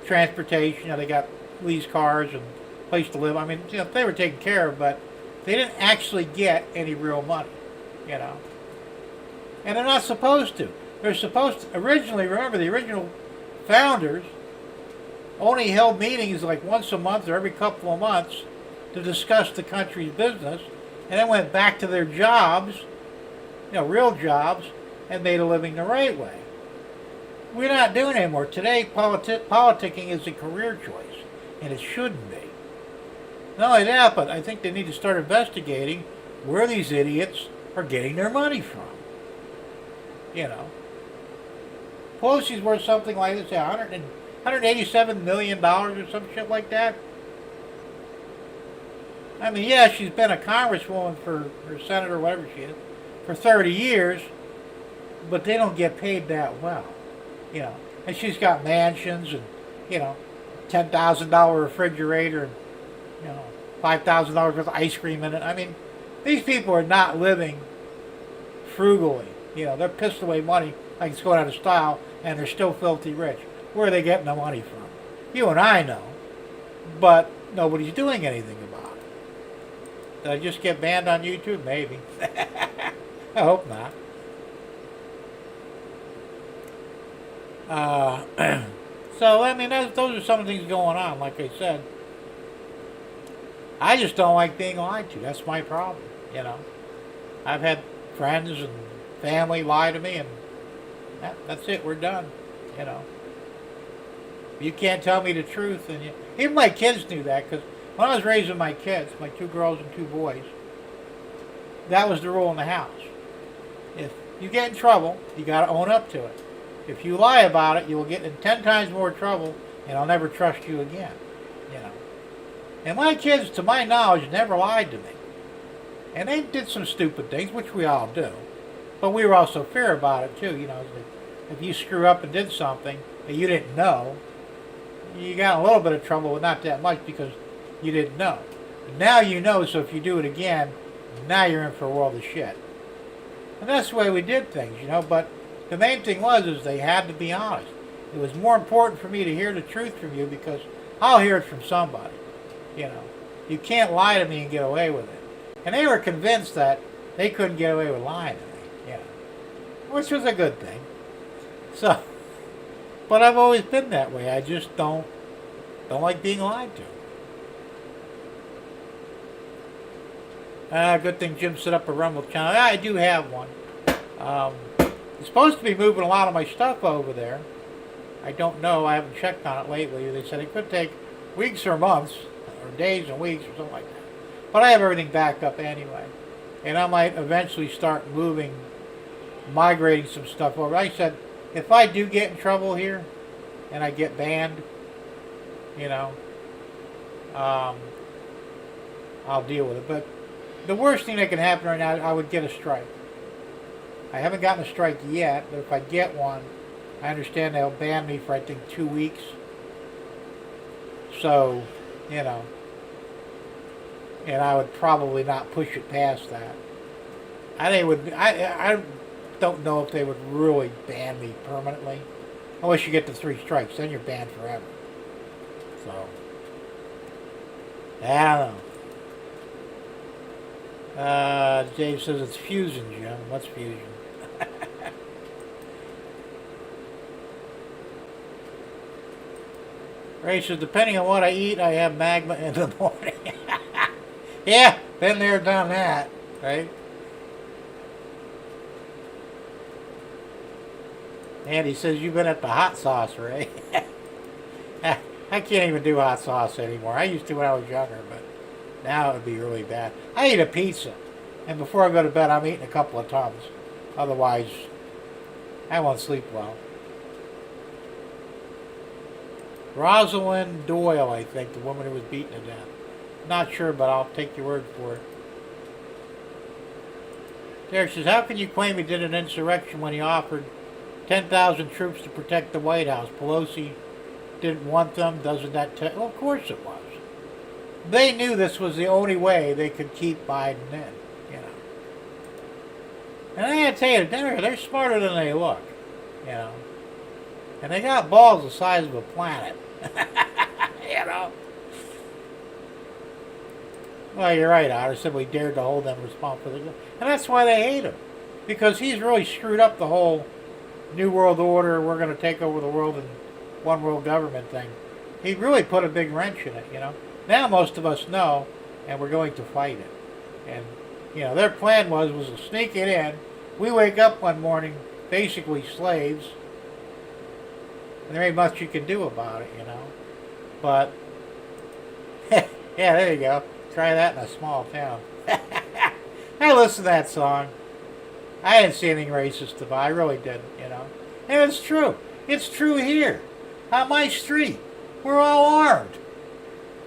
transportation. You know, they got leased cars and place to live. I mean, you know, they were taken care of, but they didn't actually get any real money, you know. And they're not supposed to. They're supposed to. Originally, remember, the original founders only held meetings like once a month or every couple of months to discuss the country's business, and then went back to their jobs, you know, real jobs, and made a living the right way. We're not doing it anymore. Today, politicking is a career choice, and it shouldn't be. Not only that, but I think they need to start investigating where these idiots are getting their money from. You know. Pelosi's worth something like this, $187 million or some shit like that. I mean, yeah, she's been a congresswoman or senator, whatever she is, for 30 years, but they don't get paid that well, you know. And she's got mansions and, you know, $10,000 refrigerator and, you know, $5,000 worth of ice cream in it. I mean, these people are not living frugally. You know, they're pissed away money like it's going out of style, and they're still filthy rich. Where are they getting the money from? You and I know, but nobody's doing anything about it. Did I just get banned on YouTube? Maybe. I hope not. So, I mean, those are some of the things going on, like I said. I just don't like being lied to. That's my problem, you know. I've had friends and family lie to me, and that's it. We're done, you know. You can't tell me the truth. And even my kids knew that, because when I was raising my kids, my 2 girls and 2 boys, that was the rule in the house. If you get in trouble, you got to own up to it. If you lie about it, you will get in 10 times more trouble, and I'll never trust you again, you know. And my kids, to my knowledge, never lied to me. And they did some stupid things, which we all do. But we were also fair about it, too. You know, if you screw up and did something that you didn't know, you got a little bit of trouble, but not that much because you didn't know. And now you know, so if you do it again, now you're in for a world of shit. And that's the way we did things, you know. But the main thing is they had to be honest. It was more important for me to hear the truth from you because I'll hear it from somebody. You know, you can't lie to me and get away with it. And they were convinced that they couldn't get away with lying to me, you know, which was a good thing. So, but I've always been that way. I just don't like being lied to. Good thing Jim set up a Rumble channel. I do have one. It's supposed to be moving a lot of my stuff over there. I don't know. I haven't checked on it lately. They said it could take weeks or months, or days and weeks, or something like that. But I have everything backed up anyway. And I might eventually start migrating some stuff over. Like I said, if I do get in trouble here, and I get banned, you know, I'll deal with it. But the worst thing that can happen right now, I would get a strike. I haven't gotten a strike yet, but if I get one, I understand they'll ban me for, I think, 2 weeks. So, you know, and I would probably not push it past that. I think it would. I don't know if they would really ban me permanently, unless you get the 3 strikes. Then you're banned forever. So, I don't know. Dave says it's fusion, Jim. What's fusion? Ray says, depending on what I eat, I have magma in the morning. Yeah, been there, done that, right? Andy says, you've been at the hot sauce, Ray. I can't even do hot sauce anymore. I used to when I was younger, but now it would be really bad. I eat a pizza, and before I go to bed, I'm eating a couple of tubs. Otherwise, I won't sleep well. Rosalind Doyle, I think, the woman who was beaten to death. Not sure, but I'll take your word for it. Derek says, how can you claim he did an insurrection when he offered 10,000 troops to protect the White House? Pelosi didn't want them. Doesn't that well, of course it was. They knew this was the only way they could keep Biden in, you know. And I gotta tell you, they're smarter than they look, you know. And they got balls the size of a planet, you know. Well, you're right, Otter. Simply dared to hold them responsible. And that's why they hate him. Because he's really screwed up the whole New World Order, we're going to take over the world and one world government thing. He really put a big wrench in it, you know. Now most of us know, and we're going to fight it. And, you know, their plan was to sneak it in. We wake up one morning basically slaves. And there ain't much you can do about it, you know. But, yeah, there you go. Try that in a small town. I listened to that song. I didn't see anything racist about it. I really didn't, you know. And it's true. It's true here. On my street. We're all armed.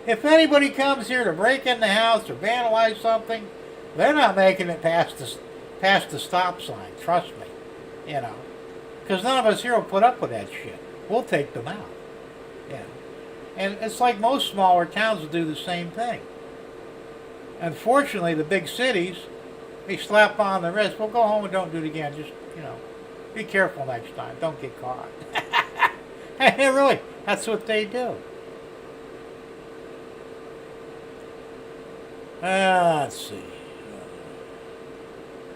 If anybody comes here to break in the house or vandalize something, they're not making it past the stop sign. Trust me. You know. Because none of us here will put up with that shit. We'll take them out. Yeah. And it's like most smaller towns will do the same thing. Unfortunately, the big cities, they slap on the wrist. Well, go home and don't do it again. Just, you know, be careful next time. Don't get caught. Really, that's what they do. Let's see.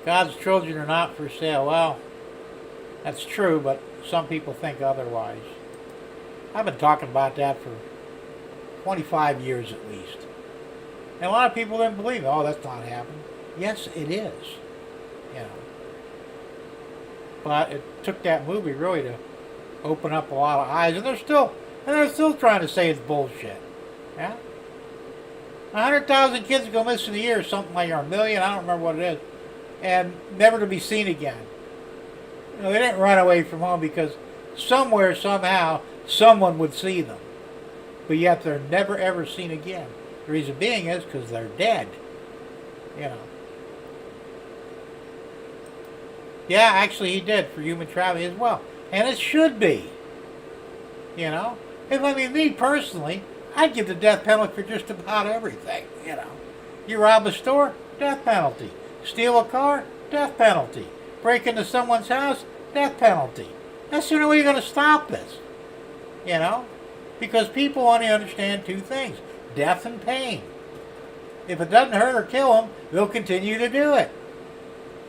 God's children are not for sale. Well, that's true, but some people think otherwise. I've been talking about that for 25 years at least. And a lot of people didn't believe it. Oh, that's not happening. Yes, it is. You know. But it took that movie really to open up a lot of eyes, and they're still trying to say it's bullshit. Yeah. 100,000 kids go missing a year, something like, or 1 million. I don't remember what it is, and never to be seen again. You know, they didn't run away from home because somewhere, somehow, someone would see them, but yet they're never ever seen again. The reason being is because they're dead. You know. Yeah, actually he did for human trafficking as well. And it should be. You know? Me personally, I'd give the death penalty for just about everything. You know. You rob a store, death penalty. Steal a car, death penalty. Break into someone's house, death penalty. That's the only way you're going to stop this. You know? Because people only understand 2 things. Death and pain. If it doesn't hurt or kill them, they'll continue to do it.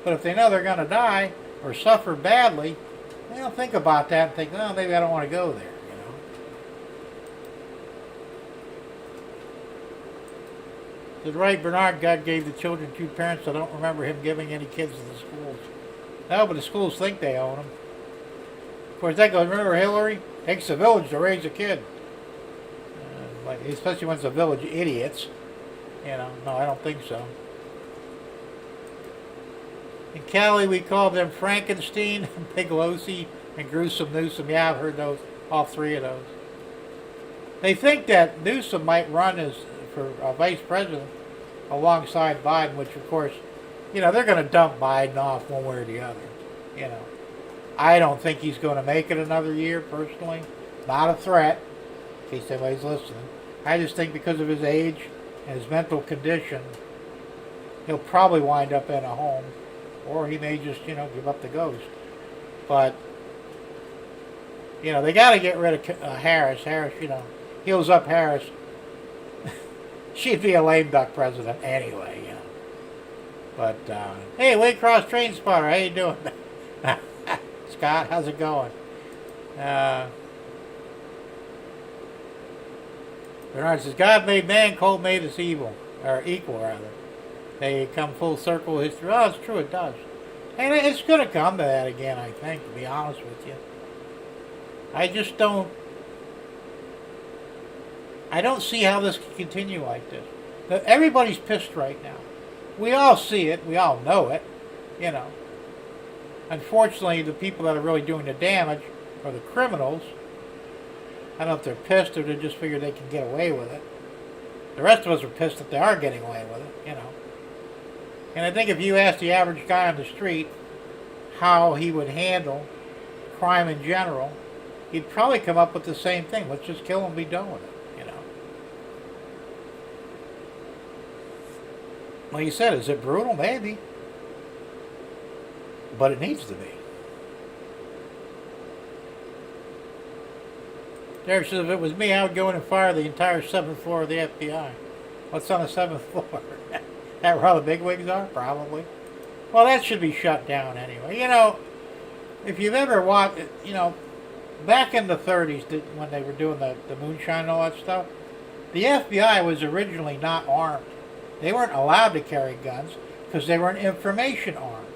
But if they know they're going to die or suffer badly, they'll think about that and think, oh, maybe I don't want to go there, you know. Did right Bernard, God gave the children 2 parents. I don't remember him giving any kids to the schools. No, but the schools think they own them. Of course, that goes, remember Hillary? Takes a village to raise a kid. Like, especially when it's a village of idiots. You know, no, I don't think so. In Cali, we call them Frankenstein, Pelosi, and Gruesome Newsom. Yeah, I've heard those, all three of those. They think that Newsom might run as for vice president alongside Biden, which, of course, you know, they're going to dump Biden off one way or the other. You know, I don't think he's going to make it another year, personally. Not a threat, in case anybody's listening. I just think because of his age and his mental condition, he'll probably wind up in a home, or he may just, you know, give up the ghost. But, you know, they got to get rid of Harris. Harris, you know, heals up Harris. She'd be a lame duck president anyway, you know. But, hey, Waycross Train Spotter, how you doing? Scott, how's it going? Bernard says, God made man, cold made us evil. Or equal, rather. They come full circle history. Oh, it's true, it does. And it's going to come to that again, I think, to be honest with you. I just don't... I don't see how this can continue like this. But everybody's pissed right now. We all see it. We all know it. You know. Unfortunately, the people that are really doing the damage are the criminals. I don't know if they're pissed or they just figure they can get away with it. The rest of us are pissed that they are getting away with it, you know. And I think if you ask the average guy on the street how he would handle crime in general, he'd probably come up with the same thing. Let's just kill him and be done with it, you know. Like you said, is it brutal? Maybe. But it needs to be. Derek says, if it was me, I would go in and fire the entire 7th floor of the FBI. What's on the 7th floor? That where all the bigwigs are? Probably. Well, that should be shut down anyway. You know, if you've ever watched, you know, back in the 30s when they were doing the moonshine and all that stuff, the FBI was originally not armed. They weren't allowed to carry guns because they weren't information armed.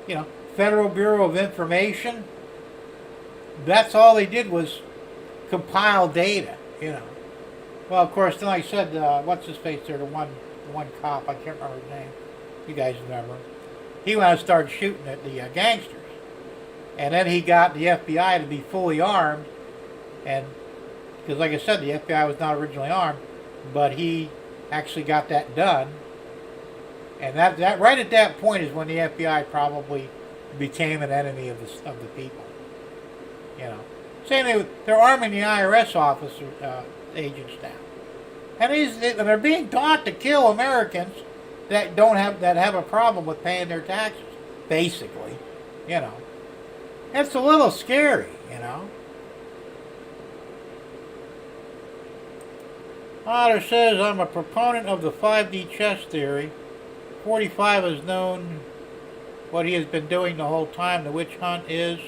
You know, Federal Bureau of Information, that's all they did was compile data, you know. Well, of course, then I said, what's his face there, the one cop, I can't remember his name. You guys remember. He went and started shooting at the gangsters. And then he got the FBI to be fully armed. And, because like I said, the FBI was not originally armed, but he actually got that done. And that right at that point is when the FBI probably became an enemy of the people. You know. Same thing, they're arming the IRS officer agents now. And they're being taught to kill Americans that have a problem with paying their taxes, basically, you know. It's a little scary, you know. Otter says, I'm a proponent of the 5D chess theory. 45 has known what he has been doing the whole time. The witch hunt is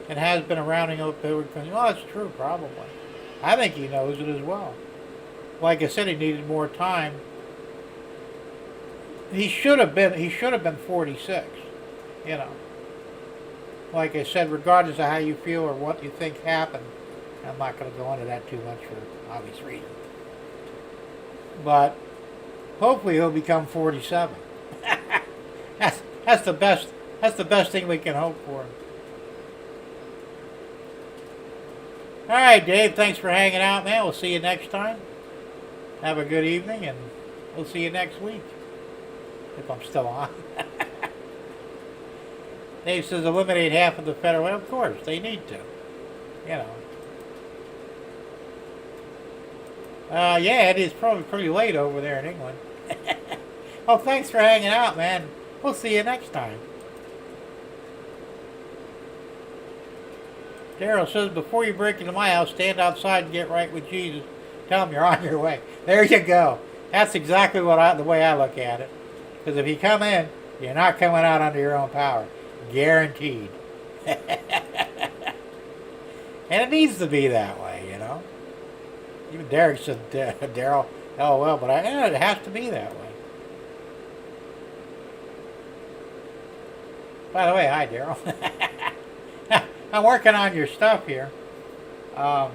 and has been rounding up Hillary Clinton. Well, that's true, probably. I think he knows it as well. Like I said, he needed more time. He should have been 46, you know. Like I said, regardless of how you feel or what you think happened, I'm not going to go into that too much for obvious reasons. But hopefully he'll become 47. That's the best thing we can hope for. All right, Dave, thanks for hanging out, man. We'll see you next time. Have a good evening, and we'll see you next week. If I'm still on. Dave says eliminate half of the federal. Well, of course, they need to. You know. Yeah, it is probably pretty late over there in England. Well, thanks for hanging out, man. We'll see you next time. Daryl says, before you break into my house, stand outside and get right with Jesus. Tell him you're on your way. There you go. That's exactly the way I look at it. Because if you come in, you're not coming out under your own power. Guaranteed. And it needs to be that way, you know. Even Derek said, Daryl, oh well, but it has to be that way. By the way, hi, Daryl. I'm working on your stuff here. You're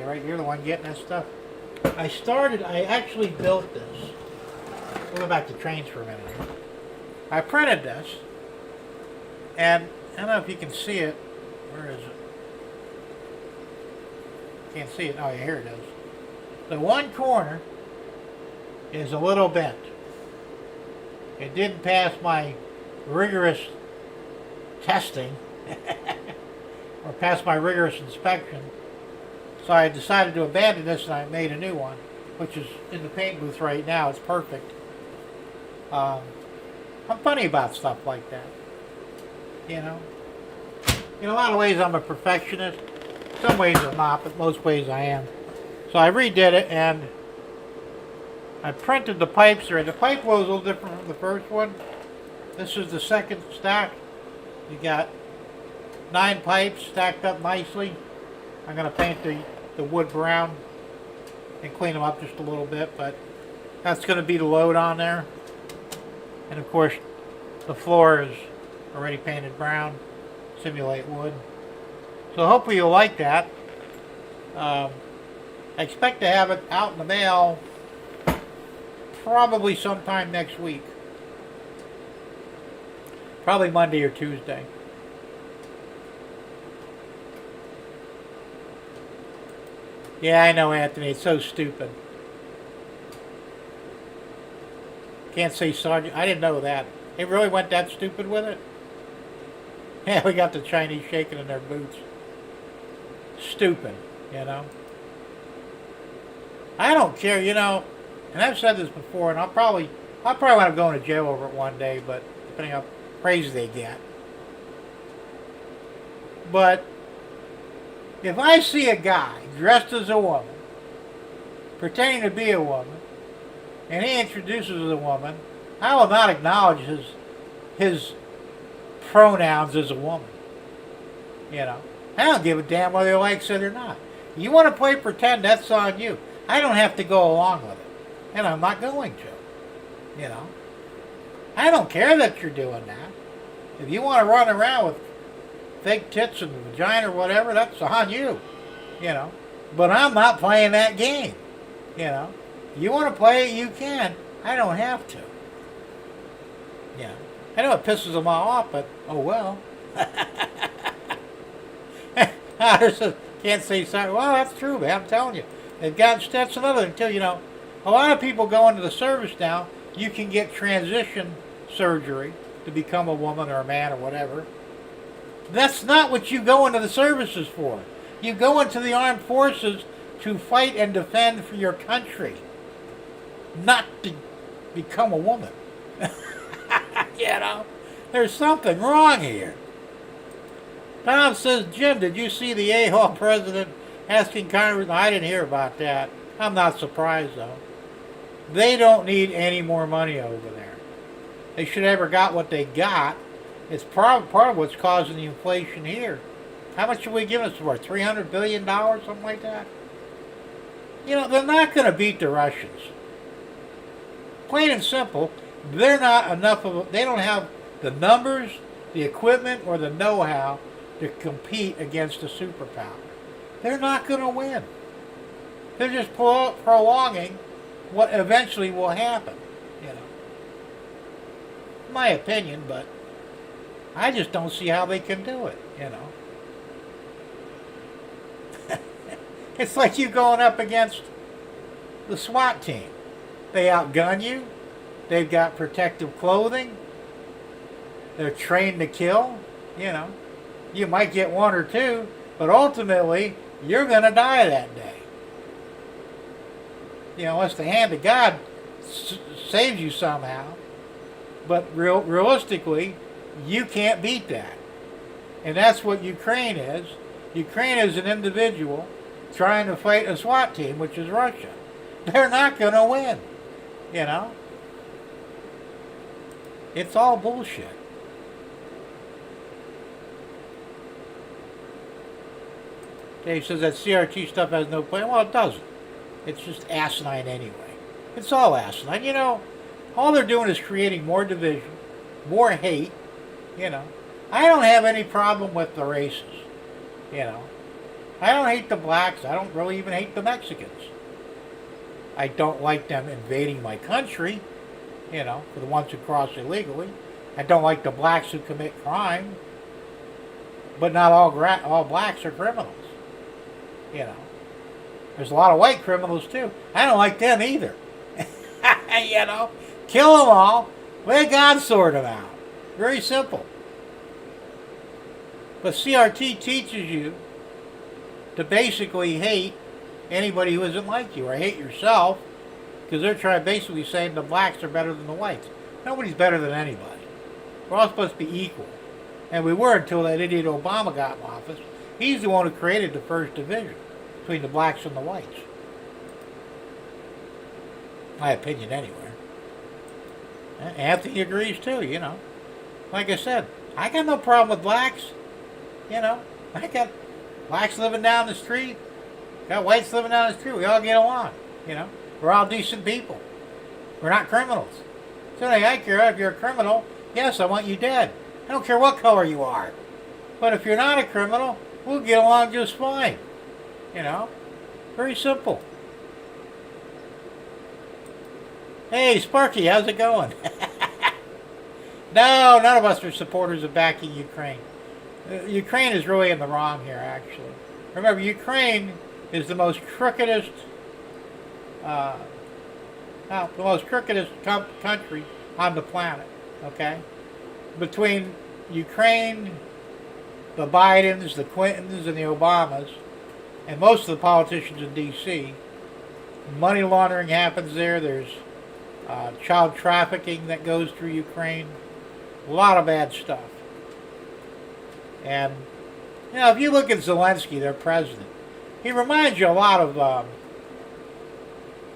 right, you're the one getting that stuff. I actually built this. We'll go back to trains for a minute here. I printed this, and I don't know if you can see it. Where is it? Can't see it. Oh, yeah, here it is. The one corner is a little bent. It didn't pass my rigorous testing or pass my rigorous inspection. So I decided to abandon this and I made a new one, which is in the paint booth right now. It's perfect. I'm funny about stuff like that. You know? In a lot of ways I'm a perfectionist. Some ways I'm not, but most ways I am. So I redid it and I printed the pipes already. The pipe was a little different from the first one. This is the second stack. You got 9 pipes stacked up nicely. I'm going to paint the wood brown and clean them up just a little bit, but that's going to be the load on there. And of course, the floor is already painted brown, simulate wood. So hopefully you'll like that. I expect to have it out in the mail probably sometime next week. Probably Monday or Tuesday. Yeah, I know, Anthony. It's so stupid. Can't say Sergeant. I didn't know that. They really went that stupid with it? Yeah, we got the Chinese shaking in their boots. Stupid, you know. I don't care, you know. And I've said this before, and I'll probably wind up going to jail over it one day, but depending on how crazy they get. But if I see a guy dressed as a woman, pretending to be a woman, and he introduces a woman, I will not acknowledge his pronouns as a woman. You know, I don't give a damn whether he likes it or not. You want to play pretend, that's on you. I don't have to go along with it, and I'm not going to. You know, I don't care that you're doing that. If you want to run around with fake tits and vagina or whatever, that's on you. You know, but I'm not playing that game. You know, you want to play it, you can. I don't have to. Yeah, I know it pisses them all off, but oh well. Can't say sorry. Well, that's true, man. I'm telling you, they've got. That's another thing too. You know, a lot of people go into the service now. You can get transition surgery to become a woman or a man or whatever. That's not what you go into the services for. You go into the armed forces to fight and defend for your country, not to become a woman. You know, there's something wrong here. Tom says, Jim, did you see the a-hole president asking Congress? No, I didn't hear about that. I'm not surprised, though. They don't need any more money over there. They should have ever got what they got. It's part of what's causing the inflation here. How much are we giving us for? $300 billion, something like that? You know, they're not going to beat the Russians. Plain and simple, they're not enough of they don't have the numbers, the equipment, or the know-how to compete against a superpower. They're not going to win. They're just prolonging what eventually will happen, you know. My opinion, but I just don't see how they can do it, you know. It's like you going up against the SWAT team. They outgun you. They've got protective clothing. They're trained to kill, you know. You might get one or two, but ultimately, you're going to die that day. You know, unless the hand of God saves you somehow. But realistically, you can't beat that. And that's what Ukraine is. Ukraine is an individual trying to fight a SWAT team, which is Russia. They're not going to win, you know. It's all bullshit. Dave says that CRT stuff has no point. Well, it doesn't. It's just asinine anyway. It's all asinine. You know, All they're doing is creating more division, more hate, you know. I don't have any problem with the races, you know. I don't hate the blacks. I don't really even hate the Mexicans. I don't like them invading my country, you know, for the ones who cross illegally. I don't like the blacks who commit crime. But not all blacks are criminals, you know. There's a lot of white criminals too. I don't like them either. You know, kill them all. Let God sort them out. Very simple. But CRT teaches you to basically hate anybody who isn't like you, or hate yourself, because they're trying basically saying the blacks are better than the whites. Nobody's better than anybody. We're all supposed to be equal. And we were until that idiot Obama got in office. He's the one who created the first division between the blacks and the whites. My opinion, anyway. Anthony agrees too, you know. Like I said, I got no problem with blacks. You know, I got blacks living down the street. Got whites living down the street. We all get along. You know, we're all decent people. We're not criminals. So I care if you're a criminal. Yes, I want you dead. I don't care what color you are. But if you're not a criminal, we'll get along just fine. You know, very simple. Hey, Sparky, how's it going? No, none of us are supporters of backing Ukraine. Ukraine is really in the wrong here, actually. Remember, Ukraine is the most crookedest, country on the planet. Okay, between Ukraine, the Bidens, the Clintons, and the Obamas, and most of the politicians in D.C., money laundering happens there. There's child trafficking that goes through Ukraine. A lot of bad stuff. And, you know, if you look at Zelensky, their president, he reminds you a lot of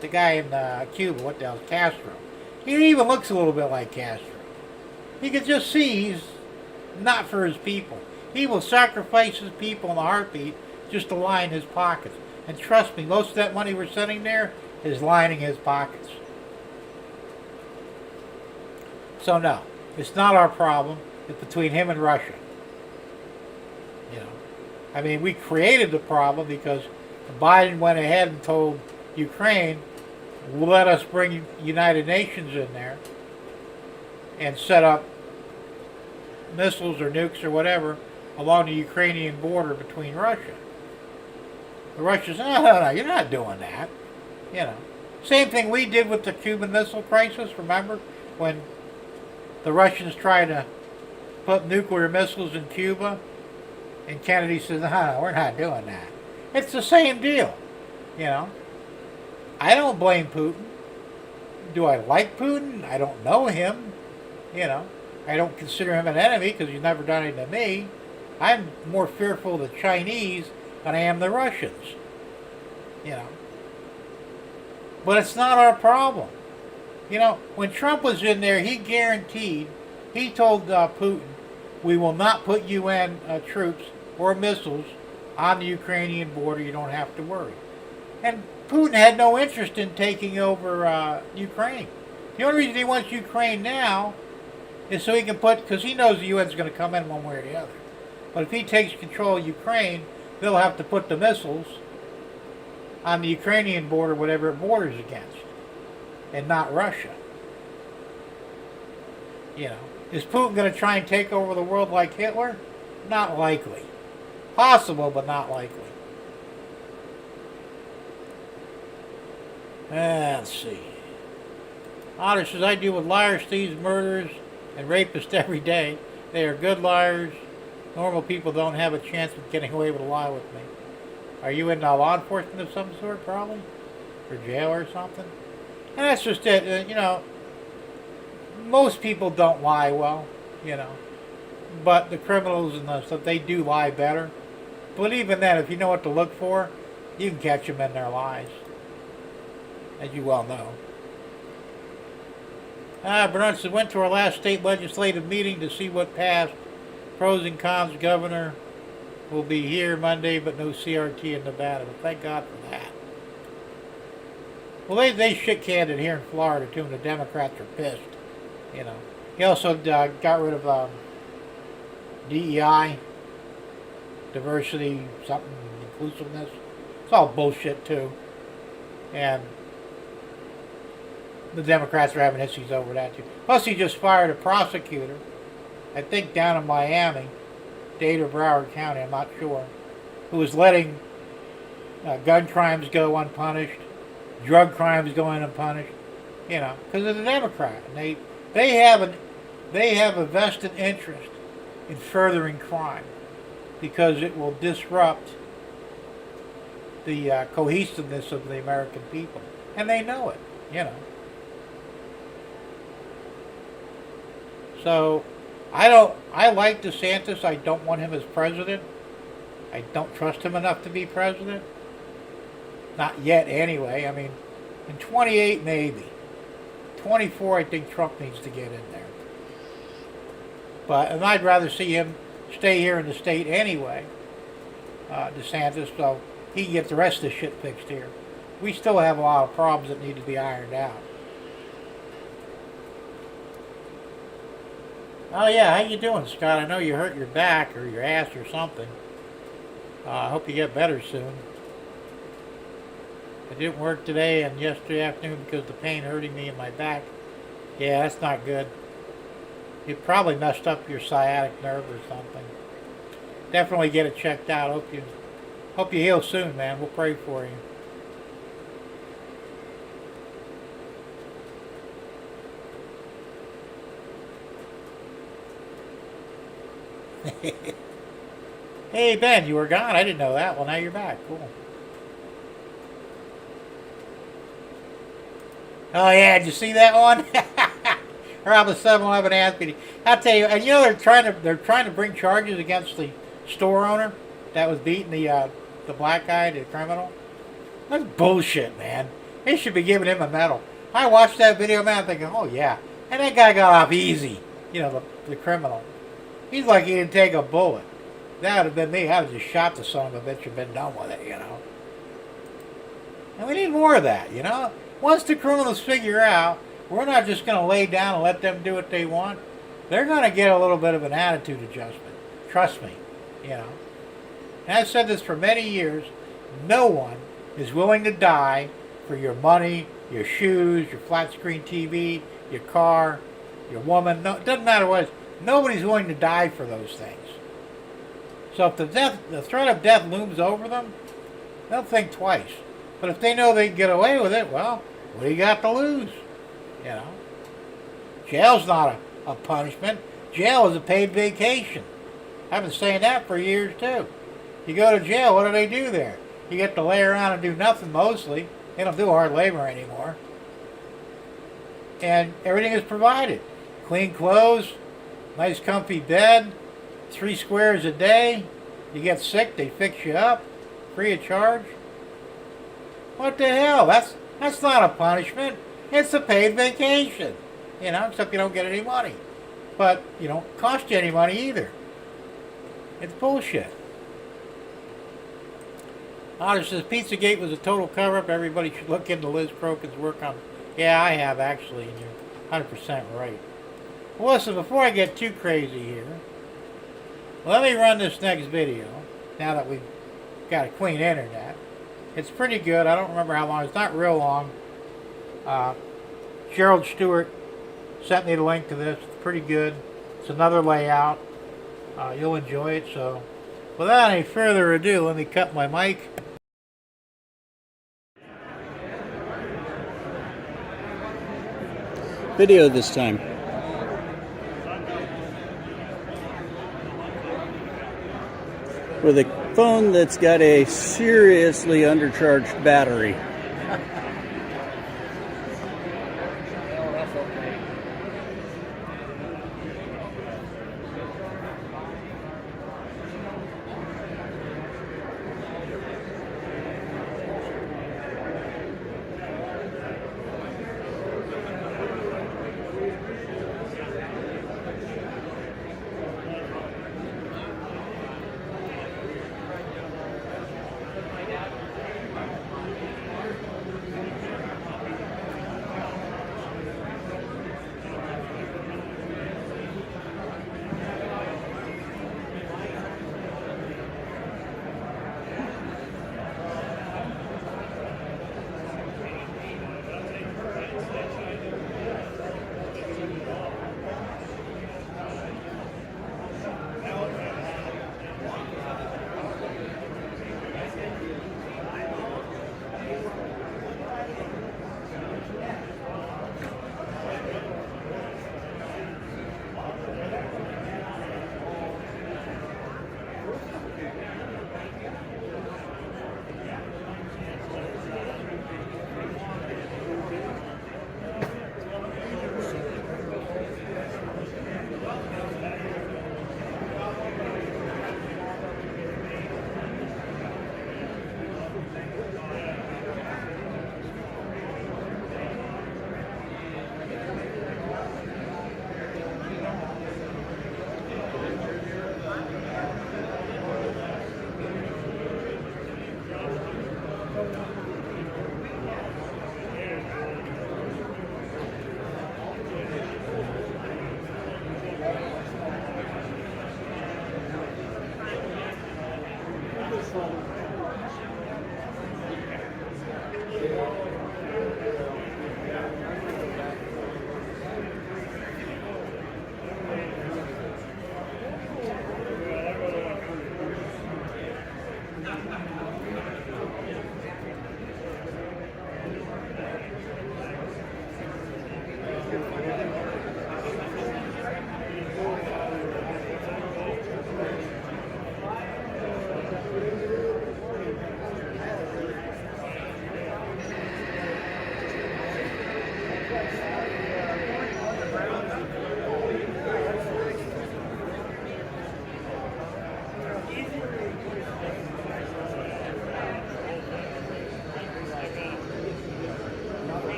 the guy in Cuba, what the hell, Castro. He even looks a little bit like Castro. You can just see he's not for his people. He will sacrifice his people in a heartbeat just to line his pockets. And trust me, most of that money we're sending there is lining his pockets. So no, it's not our problem. It's between him and Russia. You know, I mean, we created the problem because Biden went ahead and told Ukraine, let us bring United Nations in there and set up missiles or nukes or whatever along the Ukrainian border between Russia. The Russians, no, you're not doing that. You know, same thing we did with the Cuban Missile Crisis. Remember when the Russians tried to put nuclear missiles in Cuba, and Kennedy says, no, we're not doing that. It's the same deal. You know, I don't blame Putin. Do I like Putin? I don't know him. You know, I don't consider him an enemy because he's never done anything to me. I'm more fearful of the Chinese than I am the Russians. You know. But it's not our problem. You know, when Trump was in there, he guaranteed, he told Putin, we will not put UN troops or missiles on the Ukrainian border. You don't have to worry. And Putin had no interest in taking over Ukraine. The only reason he wants Ukraine now is so he can put, because he knows the UN's going to come in one way or the other. But if he takes control of Ukraine, they'll have to put the missiles on the Ukrainian border, whatever it borders against, and not Russia. You know, is Putin going to try and take over the world like Hitler? Not likely. Possible, but not likely. Let's see. Otter says, I deal with liars, thieves, murderers, and rapists every day. They are good liars. Normal people don't have a chance of getting away with a lie with me. Are you in law enforcement of some sort, probably? Or jail or something? And that's just it. You know, most people don't lie well, you know. But the criminals and the stuff, they do lie better. But even then, if you know what to look for, you can catch them in their lies. As you well know. Bernard says, went to our last state legislative meeting to see what passed. Pros and cons. Governor will be here Monday, but no CRT in Nevada. But thank God for that. Well, they shit-canned it here in Florida, too, and the Democrats are pissed, you know. He also got rid of DEI, diversity, something, inclusiveness. It's all bullshit, too. And the Democrats are having issues over that, too. Plus, he just fired a prosecutor, I think down in Miami, Dade or Broward County, I'm not sure, who was letting gun crimes go unpunished, drug crimes go unpunished, you know, because of the Democrat. And they have a vested interest in furthering crime because it will disrupt the cohesiveness of the American people, and they know it, you know. So I like DeSantis. I don't want him as president. I don't trust him enough to be president. Not yet, anyway. I mean, in 28, maybe. 24, I think Trump needs to get in there. And I'd rather see him stay here in the state anyway, DeSantis, so he can get the rest of the shit fixed here. We still have a lot of problems that need to be ironed out. Oh yeah, how you doing, Scott? I know you hurt your back or your ass or something. I hope you get better soon. I didn't work today and yesterday afternoon because of the pain hurting me in my back. Yeah, that's not good. You probably messed up your sciatic nerve or something. Definitely get it checked out. Hope you heal soon, man. We'll pray for you. Hey Ben, you were gone. I didn't know that. Well, now you're back. Cool. Oh yeah, did you see that one? Around the 7-Eleven asked me. I'll tell you, and you know they're trying to bring charges against the store owner that was beating the black guy, the criminal. That's bullshit, man. They should be giving him a medal. I watched that video, man, thinking, oh yeah, and that guy got off easy. You know, the criminal. He's like he didn't take a bullet. That would have been me. I would have just shot the son of a bitch and been done with it, you know. And we need more of that, you know. Once the criminals figure out, we're not just going to lay down and let them do what they want. They're going to get a little bit of an attitude adjustment. Trust me, you know. And I've said this for many years. No one is willing to die for your money, your shoes, your flat screen TV, your car, your woman. No, it doesn't matter what it is. Nobody's willing to die for those things. So if the threat of death looms over them, they'll think twice. But if they know they can get away with it, well, what do you got to lose? You know, jail's not a punishment. Jail is a paid vacation. I've been saying that for years too. You go to jail, what do they do there? You get to lay around and do nothing mostly. They don't do hard labor anymore. And everything is provided. Clean clothes, nice comfy bed, 3 squares a day. You get sick, they fix you up, free of charge. What the hell? That's not a punishment. It's a paid vacation. You know, except you don't get any money. But you don't cost you any money either. It's bullshit. Otter says Pizzagate was a total cover-up. Everybody should look into Liz Crokin's work on. Yeah, I have actually, and you're 100% right. Well, listen, before I get too crazy here, let me run this next video. Now that we've got a clean internet, it's pretty good. I don't remember how long. It's not real long. Gerald Stewart sent me the link to this. It's pretty good. It's another layout. You'll enjoy it. So, without any further ado, let me cut my mic. Video this time. With a phone that's got a seriously undercharged battery.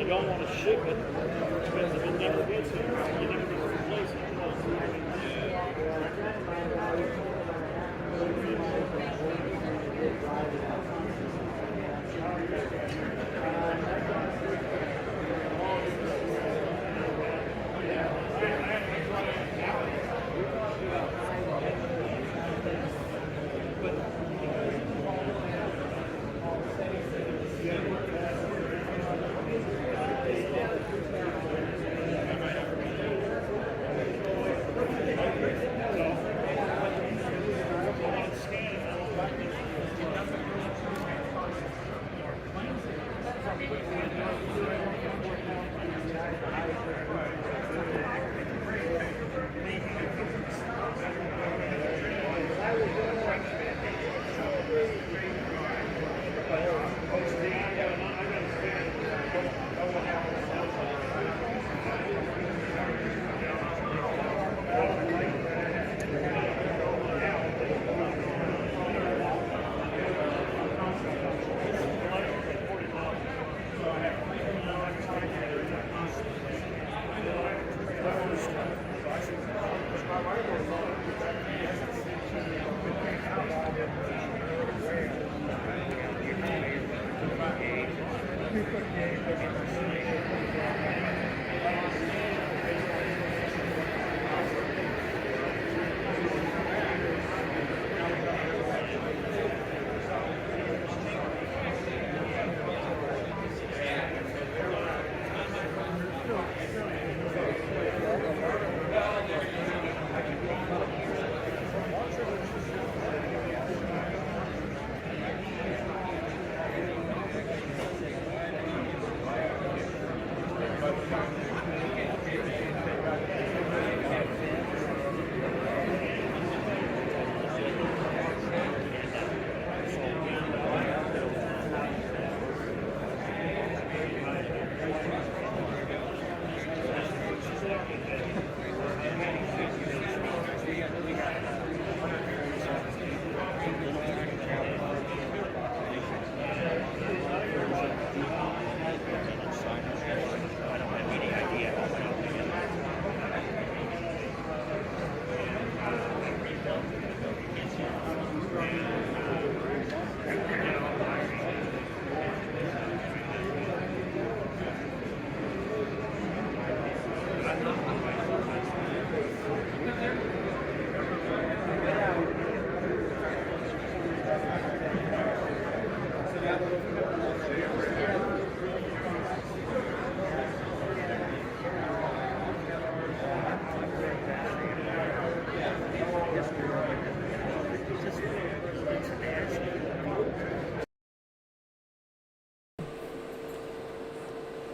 you don't want to ship it because if it never gets here, you never get to replace it.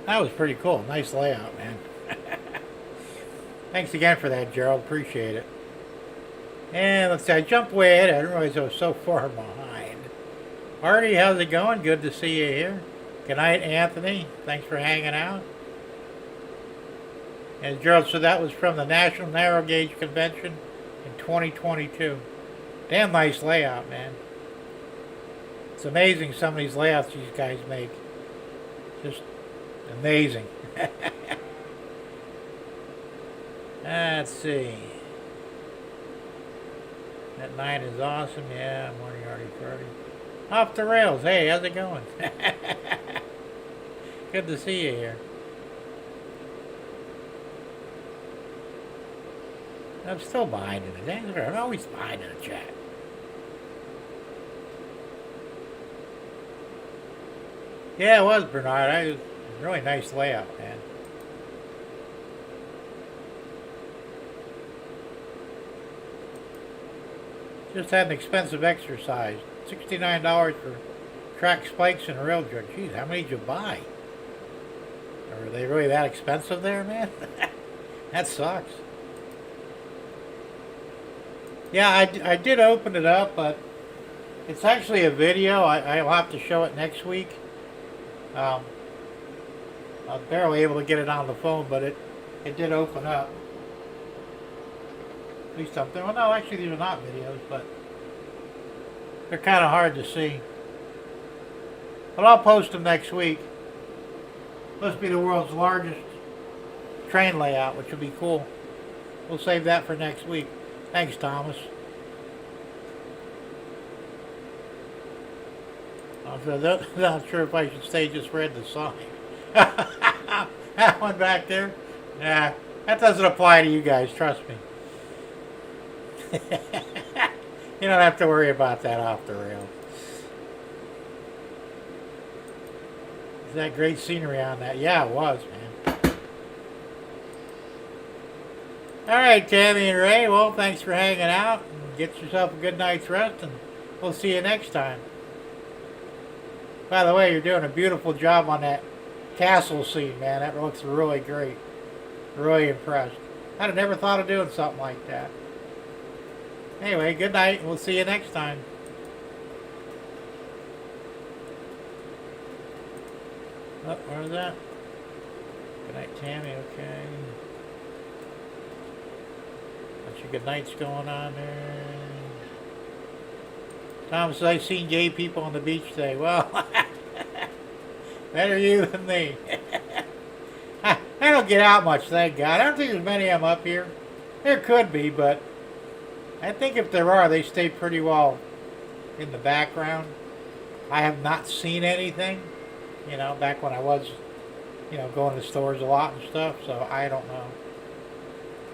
That was pretty cool. Nice layout, man. Thanks again for that, Gerald. Appreciate it. And let's see, I jumped way ahead. I didn't realize I was so far behind. Artie, how's it going? Good to see you here. Good night, Anthony. Thanks for hanging out. And Gerald, so that was from the National Narrow Gauge Convention in 2022. Damn nice layout, man. It's amazing some of these layouts these guys make. Just amazing. Let's see. That 9 is awesome. Yeah, morning already party. Off the rails. Hey, how's it going? Good to see you here. I'm still behind in the I'm always behind in the chat. Yeah, it was, Bernard. It was a really nice layout, man. Just had an expensive exercise. $69 for track spikes and a rail jug. Jeez, how many did you buy? Are they really that expensive there, man? That sucks. Yeah, I did open it up, but it's actually a video. I'll have to show it next week. I'm barely able to get it on the phone, but it did open up. At least something. Well, no, actually these are not videos, but they're kind of hard to see. But I'll post them next week. Supposed to be the world's largest train layout, which would be cool. We'll save that for next week. Thanks, Thomas. I'm not sure if I should say just read the sign. That one back there? Nah, that doesn't apply to you guys, trust me. You don't have to worry about that off the rail. Is that great scenery on that? Yeah, it was, man. Alright, Tammy and Ray, well, thanks for hanging out. Get yourself a good night's rest, and we'll see you next time. By the way, you're doing a beautiful job on that castle scene, man. That looks really great. Really impressed. I'd have never thought of doing something like that. Anyway, good night, and we'll see you next time. Oh, where's that? Good night, Tammy, okay. Bunch of good nights going on there. Tom says, I've seen gay people on the beach today. Well, better you than me. I don't get out much, thank God. I don't think there's many of them up here. There could be, but I think if there are, they stay pretty well in the background. I have not seen anything, you know, back when I was, you know, going to stores a lot and stuff, so I don't know.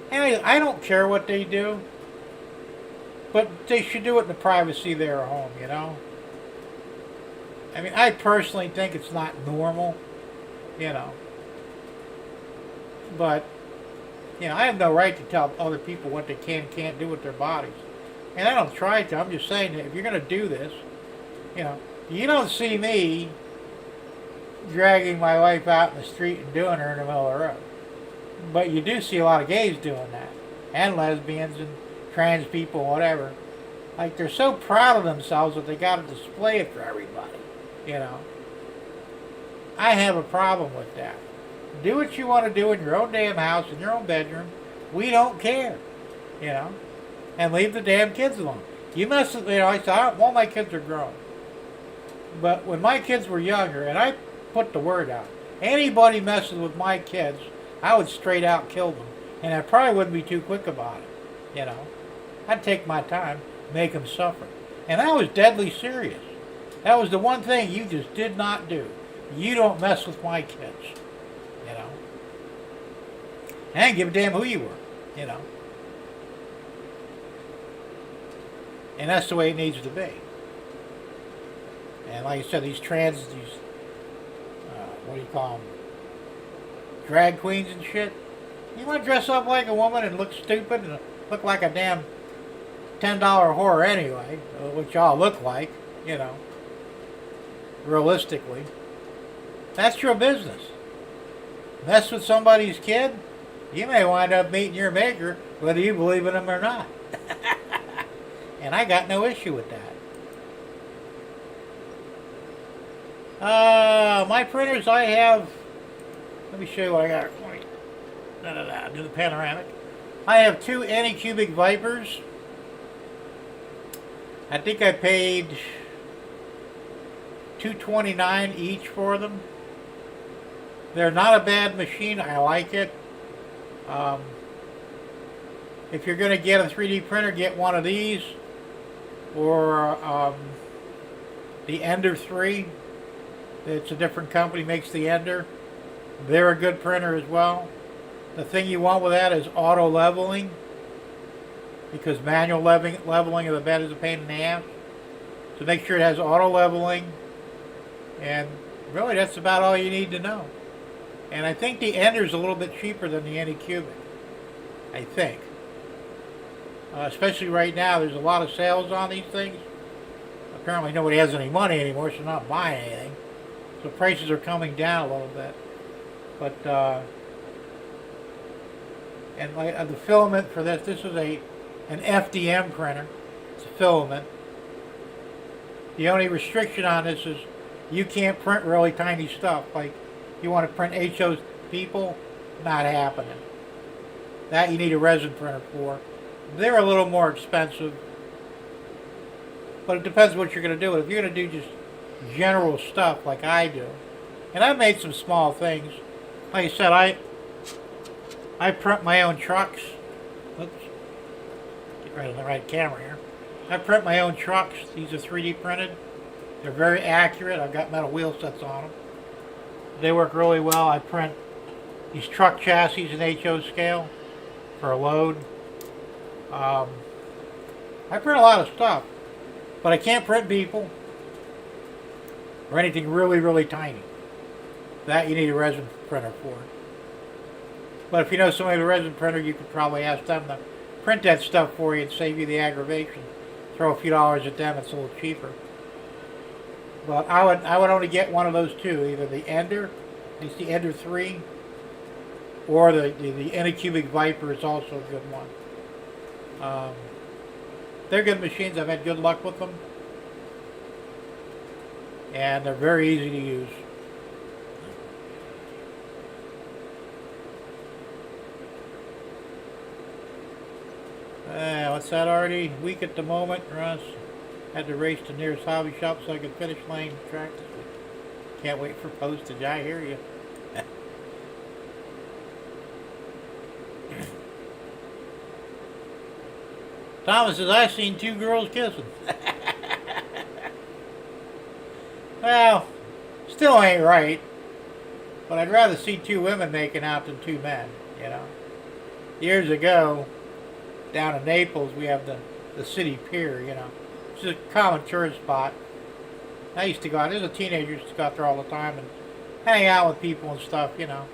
Anyway, I don't care what they do. But they should do it in the privacy of their home, you know? I mean, I personally think it's not normal, you know? But, you know, I have no right to tell other people what they can and can't do with their bodies. And I don't try to. I'm just saying that if you're going to do this, you know, you don't see me dragging my wife out in the street and doing her in the middle of the road. But you do see a lot of gays doing that. And lesbians and trans people, whatever. Like, they're so proud of themselves that they got to display it for everybody, you know. I have a problem with that. Do what you want to do in your own damn house, in your own bedroom. We don't care, you know. And leave the damn kids alone. You must, you know, I said, all my kids are grown. But when my kids were younger, and I put the word out, anybody messes with my kids, I would straight out kill them. And I probably wouldn't be too quick about it, you know. I'd take my time, make them suffer. And I was deadly serious. That was the one thing you just did not do. You don't mess with my kids, you know. I didn't give a damn who you were, you know. And that's the way it needs to be. And like I said, these what do you call them? Drag queens and shit. You want to dress up like a woman and look stupid and look like a damn $10 whore anyway, which y'all look like, you know, realistically. That's your business. Mess with somebody's kid, you may wind up meeting your maker, whether you believe in him or not. And I got no issue with that. My printers I have, let me show you what I got. Do the panoramic. I have two Anycubic Vipers. I think I paid $229 each for them. They're not a bad machine. I like it. If you're going to get a 3D printer, get one of these or the Ender 3. It's a different company makes the Ender. They're a good printer as well. The thing you want with that is auto leveling, because manual leveling of the bed is a pain in the ass. So make sure it has auto leveling, and really that's about all you need to know. And I think the Ender is a little bit cheaper than the Anycubic. I think. Especially right now, there's a lot of sales on these things. Apparently nobody has any money anymore, so they're not buying anything. So prices are coming down a little bit. But and like the filament for this is an FDM printer. It's a filament. The only restriction on this is you can't print really tiny stuff. Like you want to print HO's people, not happening. That you need a resin printer for. They're a little more expensive, but it depends what you're going to do. If you're going to do just general stuff like I do, And I've made some small things. Like I said, I print my own trucks. Oops. Get right on the right camera here. I print my own trucks. These are 3D printed. They're very accurate. I've got metal wheel sets on them. They work really well. I print these truck chassis in HO scale for a load. I print a lot of stuff, but I can't print people or anything really, really tiny. That you need a resin printer for. But if you know somebody with a resin printer, you could probably ask them to print that stuff for you and save you the aggravation. Throw a few dollars at them, it's a little cheaper. But I would only get one of those two, either the Ender, at least the Ender 3, or the Anycubic Viper is also a good one. They're good machines. I've had good luck with them. And they're very easy to use. What's that already? Week at the moment, Russ. Had to race to nearest hobby shop so I could finish laying track this week. Can't wait for postage. I hear you. Thomas says, I've seen two girls kissing. Well, still ain't right. But I'd rather see two women making out than two men, you know. Years ago, down in Naples, we have the city pier, you know. It's a common tourist spot. I used to go out, as a teenager, used to go out there all the time and hang out with people and stuff, you know.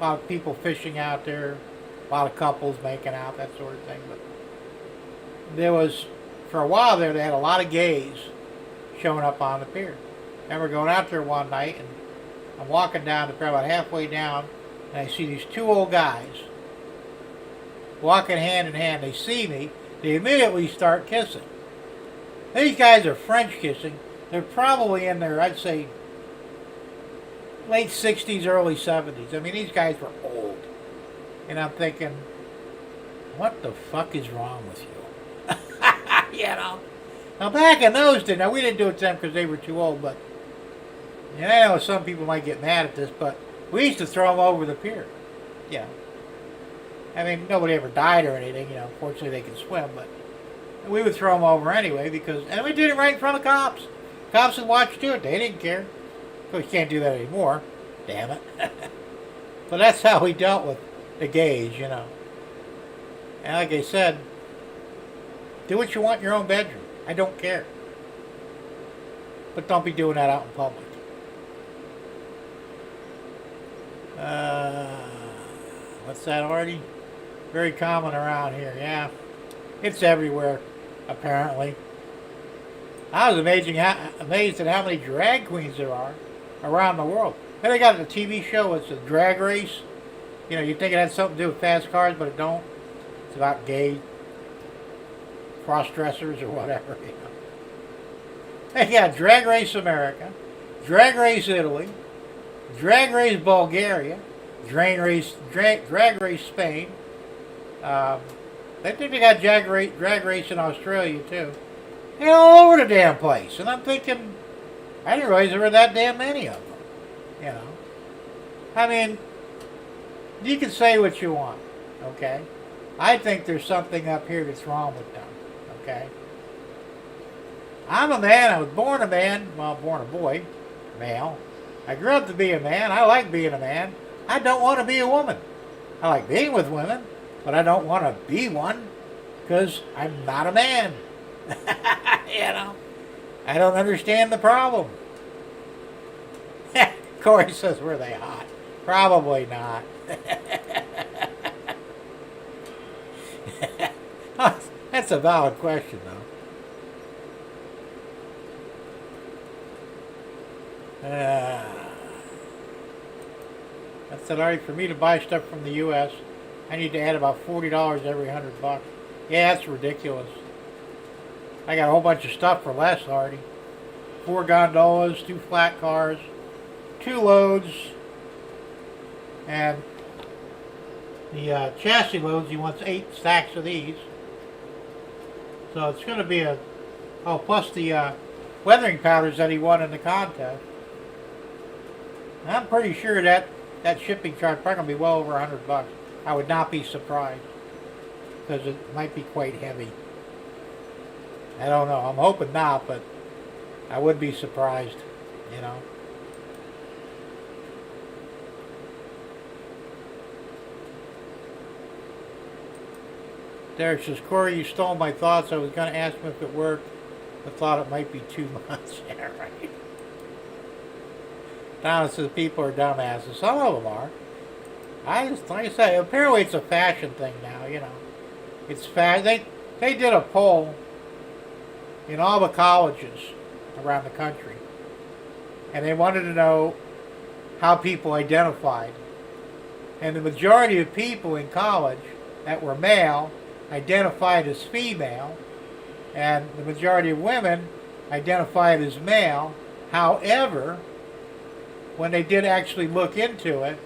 A lot of people fishing out there, a lot of couples making out, that sort of thing. But there was, for a while there, they had a lot of gays showing up on the pier. I remember going out there one night, and I'm walking down the pier, about halfway down, and I see these two old guys walking hand in hand. They see me, they immediately start kissing. These guys are French kissing. They're probably in their, I'd say, late 60s, early 70s. I mean, these guys were old. And I'm thinking, what the fuck is wrong with you? You know? Now, back in those days, now we didn't do it to them because they were too old, but, and I know some people might get mad at this, but we used to throw them over the pier. Yeah. I mean, nobody ever died or anything, you know. Fortunately, they can swim, but we would throw them over anyway because, and we did it right in front of cops. Cops would watch do it. They didn't care. Of course, you can't do that anymore. Damn it. But that's how we dealt with the gays, you know. And like I said, do what you want in your own bedroom. I don't care. But don't be doing that out in public. What's that, Artie? Very common around here, yeah. It's everywhere, apparently. I was amazed at how many drag queens there are around the world. And they got a TV show, it's a drag race. You know, you'd think it had something to do with fast cars, but it don't. It's about gay cross-dressers or whatever, you know. They got Drag Race America, Drag Race Italy, Drag Race Bulgaria, Drag Race Spain. They think they got drag race in Australia too. And all over the damn place. And I'm thinking, I didn't realize there were that damn many of them. You know. I mean, you can say what you want, okay? I think there's something up here that's wrong with them, okay? I'm a man. I was born a man. Well, born a boy, male. I grew up to be a man. I like being a man. I don't want to be a woman. I like being with women, but I don't want to be one because I'm not a man. You know, I don't understand the problem. Corey says, were they hot? Probably not. That's a valid question, though. That's alright. For me to buy stuff from the U.S., I need to add about $40 every $100. Yeah, that's ridiculous. I got a whole bunch of stuff for less already. 4 gondolas, 2 flat cars, 2 loads, and the chassis loads, he wants 8 stacks of these. So it's going to be plus the weathering powders that he won in the contest. I'm pretty sure that shipping charge probably gonna be well over $100. I would not be surprised because it might be quite heavy. I don't know. I'm hoping not, but I would be surprised. You know. Derek says, Corey, you stole my thoughts. I was going to ask him if it worked, but thought it might be 2 months. Yeah, right. Donna says, people are dumbasses. Some of them are. Like I say, apparently it's a fashion thing now, you know. It's fashion. They did a poll in all the colleges around the country, and they wanted to know how people identified. And the majority of people in college that were male identified as female, and the majority of women identified as male. However, when they did actually look into it,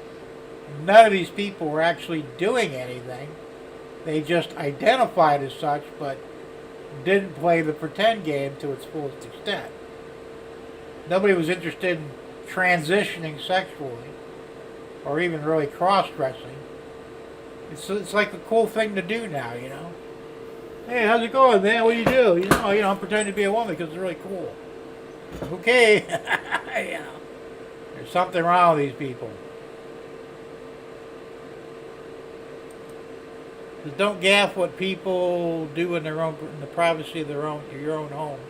none of these people were actually doing anything. They just identified as such, but didn't play the pretend game to its fullest extent. Nobody was interested in transitioning sexually, or even really cross-dressing. It's like a cool thing to do now, you know. Hey, how's it going, man? What do? You know, I'm pretending to be a woman because it's really cool. Okay, you know, there's something wrong with these people. Just don't gaff what people do in the privacy of your own home.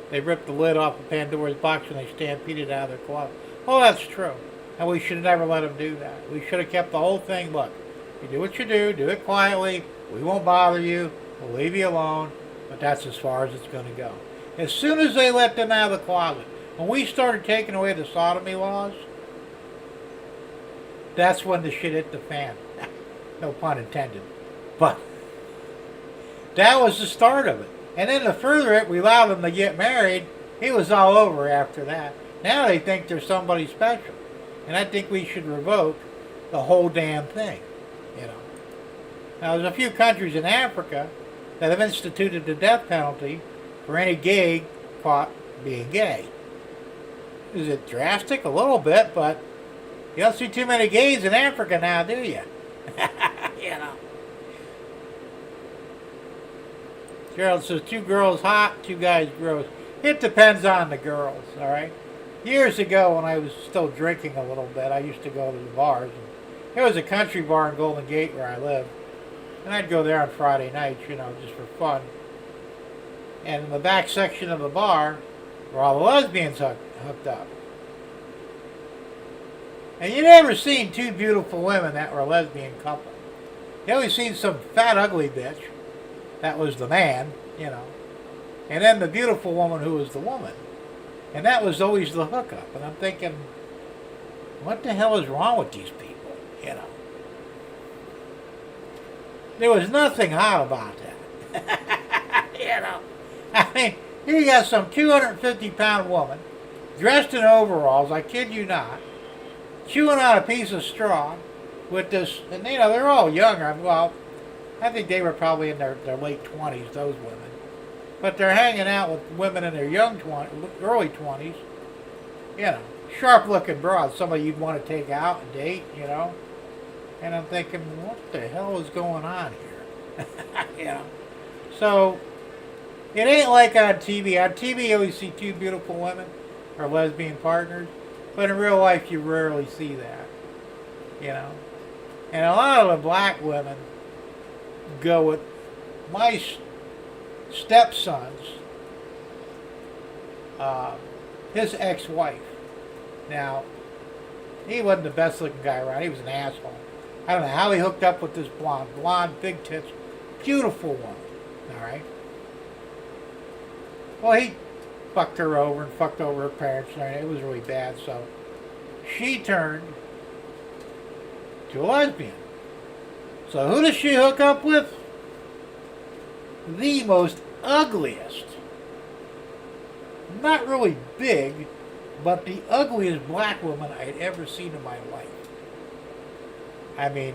They rip the lid off of Pandora's box and they stampede out of their closet. Oh, that's true. And we should have never let them do that. We should have kept the whole thing. Look, you do what you do it quietly. We won't bother you. We'll leave you alone. But that's as far as it's going to go. As soon as they let them out of the closet, when we started taking away the sodomy laws, that's when the shit hit the fan. No pun intended. But that was the start of it. And then to further it, we allowed them to get married. It was all over after that. Now they think they're somebody special. And I think we should revoke the whole damn thing. You know. Now there's a few countries in Africa that have instituted the death penalty for any gay caught being gay. Is it drastic? A little bit, but you don't see too many gays in Africa now, do you? You know. Gerald says 2 girls hot, 2 guys gross. It depends on the girls, all right? Years ago when I was still drinking a little bit, I used to go to the bars. And there was a country bar in Golden Gate where I lived. And I'd go there on Friday nights, you know, just for fun. And in the back section of the bar were all the lesbians hooked up. And you never seen 2 beautiful women that were a lesbian couple. You always seen some fat, ugly bitch. That was the man, you know. And then the beautiful woman who was the woman. And that was always the hookup. And I'm thinking, what the hell is wrong with these people, you know? There was nothing hot about that. You know. I mean, here you got some 250-pound woman, dressed in overalls, I kid you not, chewing on a piece of straw with this, and you know, they're all younger. Well, I think they were probably in their late 20s, those women. But they're hanging out with women in their early 20s. You know, sharp-looking broads, somebody you'd want to take out and date, you know. And I'm thinking, what the hell is going on here? You know. So, it ain't like on TV. On TV, you always see 2 beautiful women or lesbian partners. But in real life, you rarely see that. You know. And a lot of the black women go with my stepson's, his ex-wife. Now, he wasn't the best looking guy around. He was an asshole. I don't know how he hooked up with this blonde, big tits, beautiful woman. All right. Well, he fucked her over and fucked over her parents. And it was really bad. So she turned to a lesbian. So who does she hook up with? The most ugliest, not really big, but the ugliest black woman I'd ever seen in my life. I mean,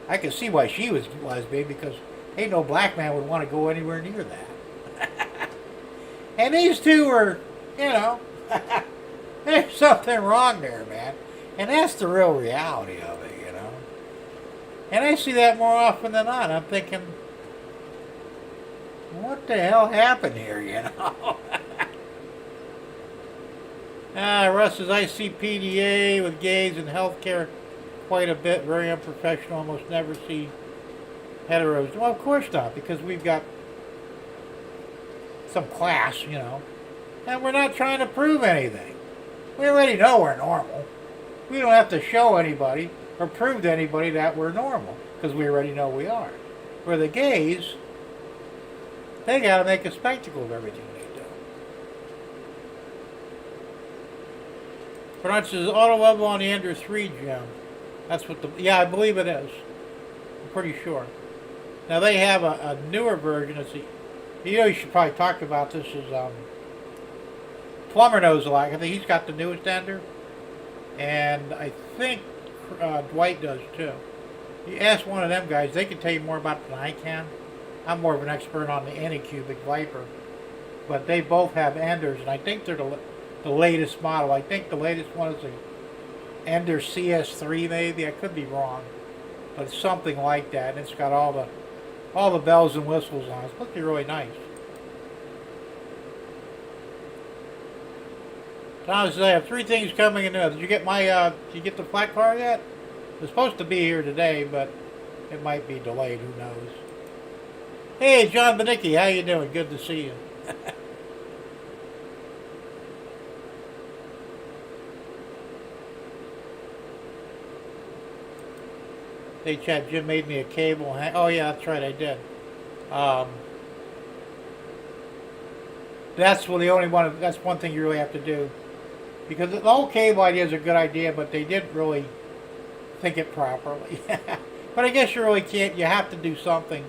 I could see why she was lesbian, because ain't no black man would want to go anywhere near that. And these 2 were, you know, There's something wrong there, man. And that's the real reality of it, you know. And I see that more often than not. I'm thinking, what the hell happened here, you know? Russ says, I see PDA with gays in healthcare quite a bit. Very unprofessional. Almost never see heteros. Well, of course not, because we've got some class, you know. And we're not trying to prove anything. We already know we're normal. We don't have to show anybody or prove to anybody that we're normal, because we already know we are. For the gays, they got to make a spectacle of everything they do. Bernard says, auto level on the Ender 3 gem. That's what yeah, I believe it is. I'm pretty sure. Now they have a newer version. You should probably talk about this. Plumber knows a lot. I think he's got the newest Ender. And I think Dwight does too. You ask one of them guys, they can tell you more about it than I can. I'm more of an expert on the Anycubic Viper. But they both have Enders, and I think they're the latest model. I think the latest one is the Ender CS3 maybe. I could be wrong. But it's something like that. And it's got all the bells and whistles on it. It's supposed to be really nice. Thomas says, I have 3 things coming in. Did you get did you get the flat car yet? It's supposed to be here today, but it might be delayed. Who knows? Hey, John Benicki, how you doing? Good to see you. Hey, chat. Jim made me a cable. Oh yeah, that's right. I did. That's the only one. That's one thing you really have to do. Because the whole cable idea is a good idea, but they didn't really think it properly. But I guess you really can't. You have to do something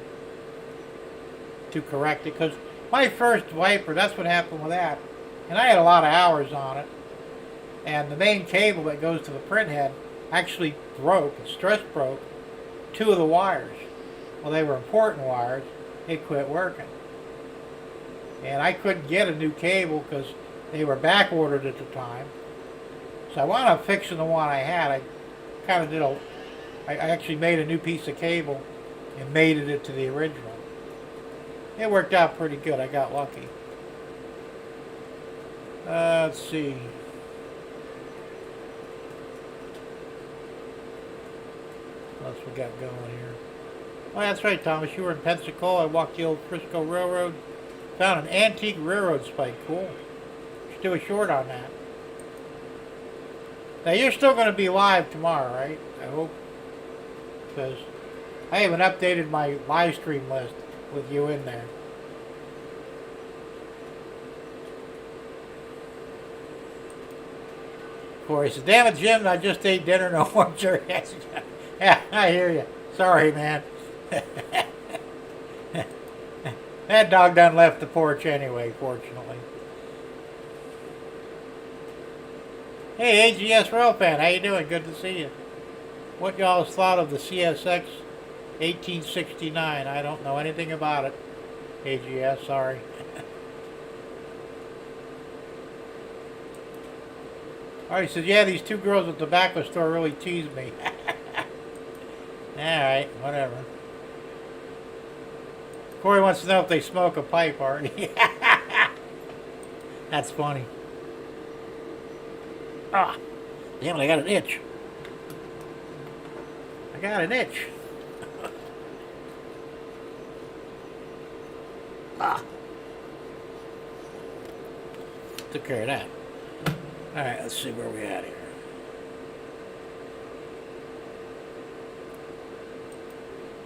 to correct it. Because my first Viper, that's what happened with that. And I had a lot of hours on it. And the main cable that goes to the printhead actually broke. The stress broke 2 of the wires. Well, they were important wires. It quit working. And I couldn't get a new cable because they were back ordered at the time. So I wound up fixing the one I had. I kind of I actually made a new piece of cable and mated it to the original. It worked out pretty good. I got lucky. Let's see. What else we got going here? Oh, that's right, Thomas. You were in Pensacola. I walked the old Frisco Railroad. Found an antique railroad spike. Cool. Should do a short on that. Now, you're still going to be live tomorrow, right? I hope. Because I haven't updated my live stream list with you in there. Corey says, damn it, Jim, I just ate dinner, no more jerky. Yeah, I hear you. Sorry, man. That dog done left the porch anyway, fortunately. Hey, AGS Rail fan, how you doing? Good to see you. What y'all's thought of the CSX 1869? I don't know anything about it. AGS, sorry. Alright, he says, yeah, these 2 girls at the tobacco store really teased me. Alright, whatever. Corey wants to know if they smoke a pipe already. That's funny. Ah, damn it, I got an itch. I got an itch. Took care of that. Alright, let's see where we're at here.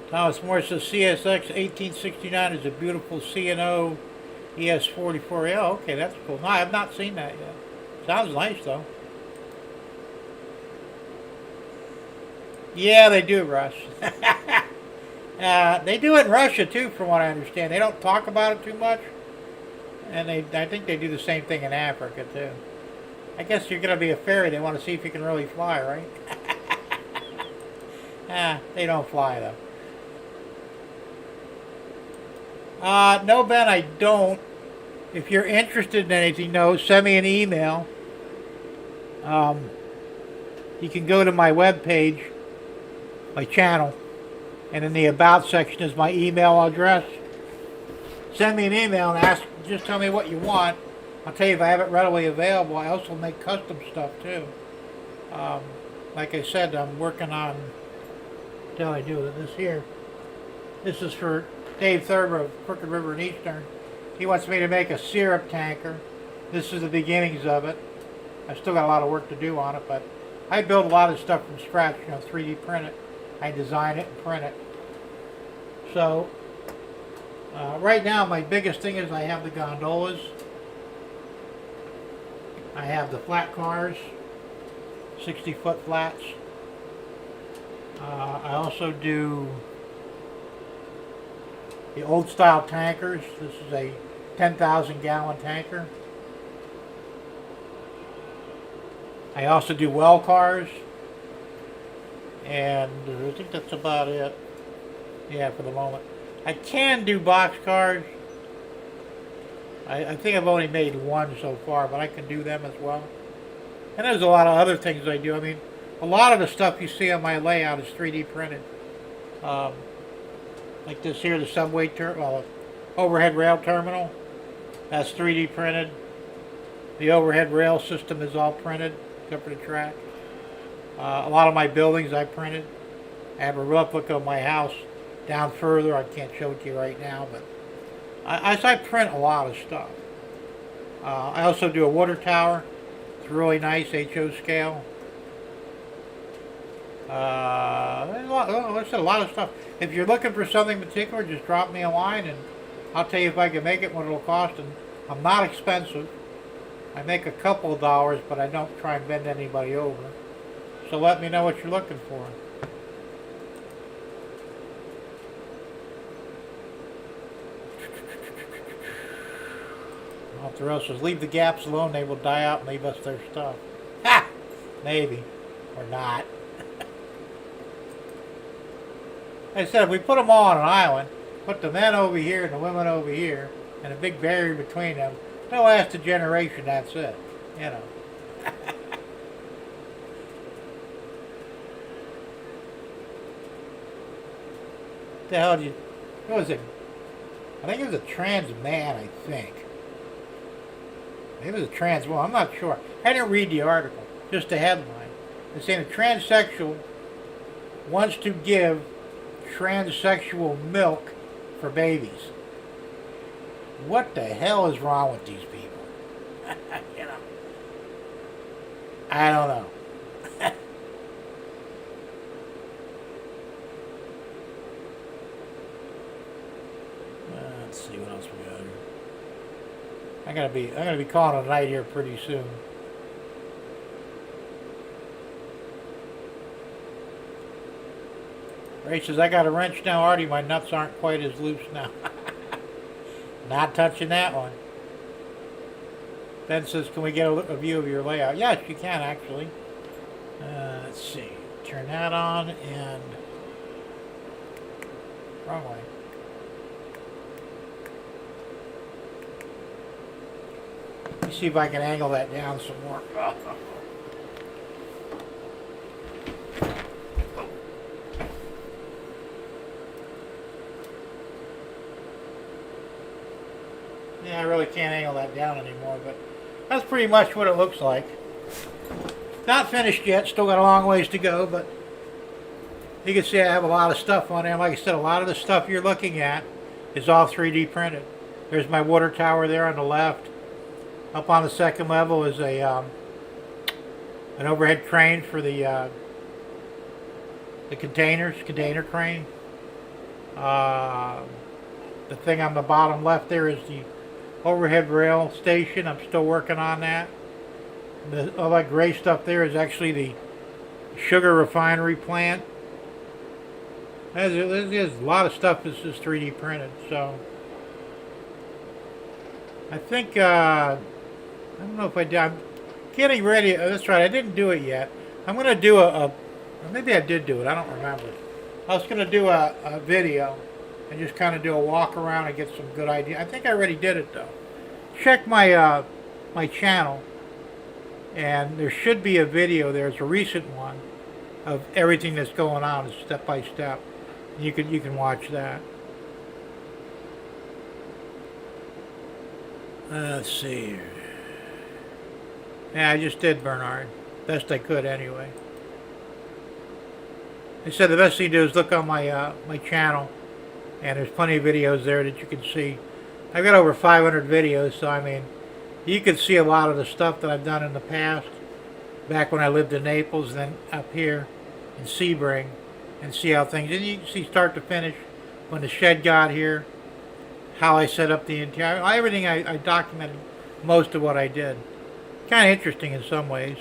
Thomas Morris says CSX 1869 is a beautiful C&O ES44. Yeah, okay, that's cool. No, I have not seen that yet. Sounds nice, though. Yeah, they do, Russ. They do it in Russia, too, from what I understand. They don't talk about it too much. And I think they do the same thing in Africa, too. I guess you're going to be a fairy. They want to see if you can really fly, right? They don't fly, though. No, Ben, I don't. If you're interested in anything, no, send me an email. You can go to my webpage, my channel, and in the About section is my email address. Send me an email and ask, just tell me what you want. I'll tell you if I have it readily available. I also make custom stuff too. Like I said, I'm working on, till I do this here. This is for Dave Thurber of Crooked River and Eastern. He wants me to make a syrup tanker. This is the beginnings of it. I still got a lot of work to do on it, but I build a lot of stuff from scratch, 3D print it. I design it and print it. So, right now my biggest thing is I have the gondolas. I have the flat cars, 60-foot flats. I also do the old style tankers. This is a 10,000 gallon tanker. I also do well cars. And I think that's about it. Yeah, for the moment. I can do box cars. I think I've only made one so far, but I can do them as well. And there's a lot of other things I do. I mean, a lot of the stuff you see on my layout is 3D printed. Like this here, the subway overhead rail terminal. That's 3D printed. The overhead rail system is all printed, except for the track. A lot of my buildings I printed. I have a replica of my house down further. I can't show it to you right now, but I print a lot of stuff. I also do a water tower. It's really nice, HO scale. There's a lot of stuff. If you're looking for something particular, just drop me a line and I'll tell you if I can make it, what it'll cost. And I'm not expensive. I make a couple of dollars, but I don't try and bend anybody over. So let me know what you're looking for. Well, if the rest says leave the gaps alone, they will die out and leave us their stuff. Ha! Maybe. Or not. Like I said, if we put them all on an island, put the men over here and the women over here, and a big barrier between them, they'll last a generation, that's it. You know. What the hell did you... What was it? I think it was a trans man, I think. Maybe it was a trans woman, I'm not sure. I didn't read the article, just the headline. It's saying a transsexual wants to give transsexual milk for babies. What the hell is wrong with these people? You know. I don't know. Let's see what else we got here. I'm gonna be calling it a night here pretty soon. Ray says, I got a wrench now, Artie. My nuts aren't quite as loose now. Not touching that one. Ben says, can we get a view of your layout? Yes, you can actually. Let's see. Turn that on and... Wrong way. Let me see if I can angle that down some more. Yeah, I really can't angle that down anymore, but that's pretty much what it looks like. Not finished yet, still got a long ways to go, but you can see I have a lot of stuff on there. Like I said, a lot of the stuff you're looking at is all 3D printed. There's my water tower there on the left. Up on the second level is a an overhead crane for the container crane. The thing on the bottom left there is the overhead rail station. I'm still working on that. All that gray stuff there is actually the sugar refinery plant. There's a lot of stuff that's just 3D printed. So I think I don't know if I did. I'm getting ready. That's right. I didn't do it yet. I'm going to do maybe I did do it. I don't remember. I was going to do a video and just kind of do a walk around and get some good ideas. I think I already did it though. Check my my channel And there should be a video. There's a recent one of everything that's going on, step by step. You can watch that. Let's see. Yeah, I just did, Bernard. Best I could, anyway. I said the best thing to do is look on my my channel, and there's plenty of videos there that you can see. I've got over 500 videos, so I mean, you can see a lot of the stuff that I've done in the past, back when I lived in Naples, and then up here in Sebring, and see how things, and you can see start to finish, when the shed got here, how I set up the interior, everything. I documented most of what I did. Kind of interesting in some ways.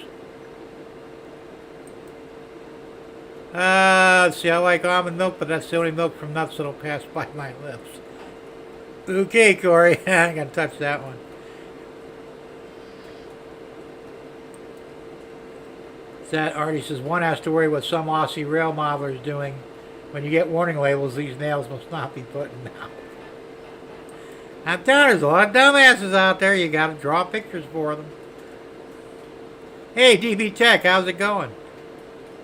Let's see, I like almond milk, but that's the only milk from nuts that'll pass by my lips. Okay, Corey, I ain't gonna touch that one. That Artie says, one has to worry what some Aussie rail modeler is doing. When you get warning labels, these nails must not be put in now. I'm telling you, there's a lot of dumbasses out there. You gotta draw pictures for them. Hey, DB Tech, how's it going?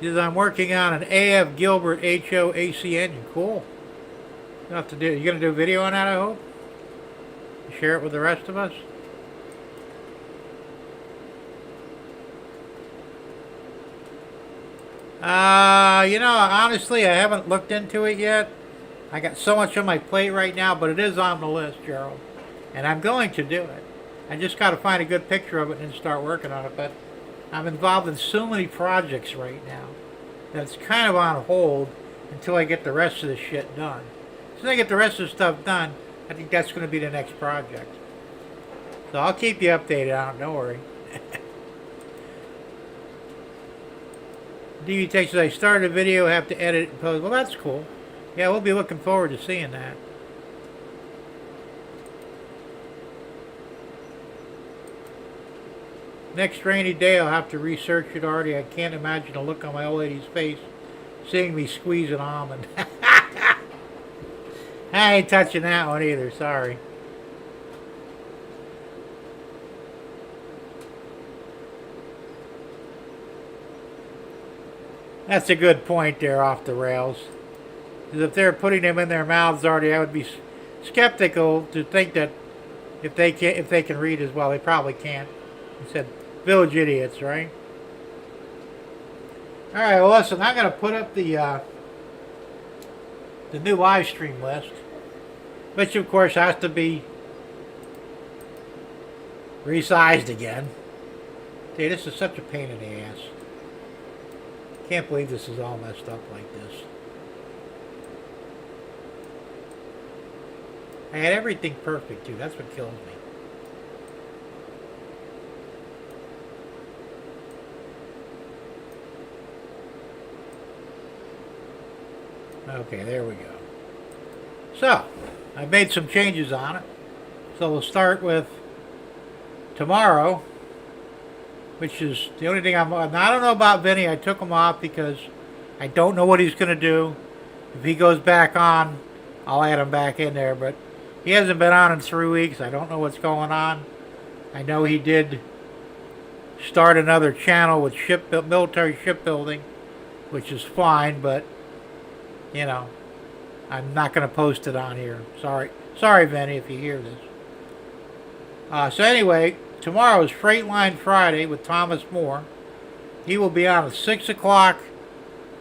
He says, I'm working on an AF Gilbert HO-AC engine. Cool. You have to do. You gonna do a video on that, I hope? Share it with the rest of us? You know, honestly, I haven't looked into it yet. I got so much on my plate right now, but it is on the list, Gerald. And I'm going to do it. I just got to find a good picture of it and start working on it. But I'm involved in so many projects right now that it's kind of on hold until I get the rest of the shit done. As soon as I get the rest of the stuff done, I think that's going to be the next project. So I'll keep you updated on it, don't worry. DV Tech says, I started a video, have to edit it and post. Well, that's cool. Yeah, we'll be looking forward to seeing that. Next rainy day, I'll have to research it already. I can't imagine the look on my old lady's face seeing me squeeze an almond. I ain't touching that one either, sorry. That's a good point there, off the rails. Because if they're putting them in their mouths already, I would be skeptical to think that if they can read as well. They probably can't. He said, village idiots, right? All right. Well, listen. I'm going to put up the new live stream list, which of course has to be resized again. Dude, this is such a pain in the ass. Can't believe this is all messed up like this. I had everything perfect too. That's what kills me. Okay, there we go. So, I made some changes on it. So we'll start with tomorrow, which is the only thing I don't know about Vinny. I took him off because I don't know what he's going to do. If he goes back on, I'll add him back in there. But he hasn't been on in 3 weeks. I don't know what's going on. I know he did start another channel with military shipbuilding, which is fine, but, you know, I'm not going to post it on here. Sorry, Vinny, if you hear this. So anyway, tomorrow is Freightline Friday with Thomas Moore. He will be on at 6 o'clock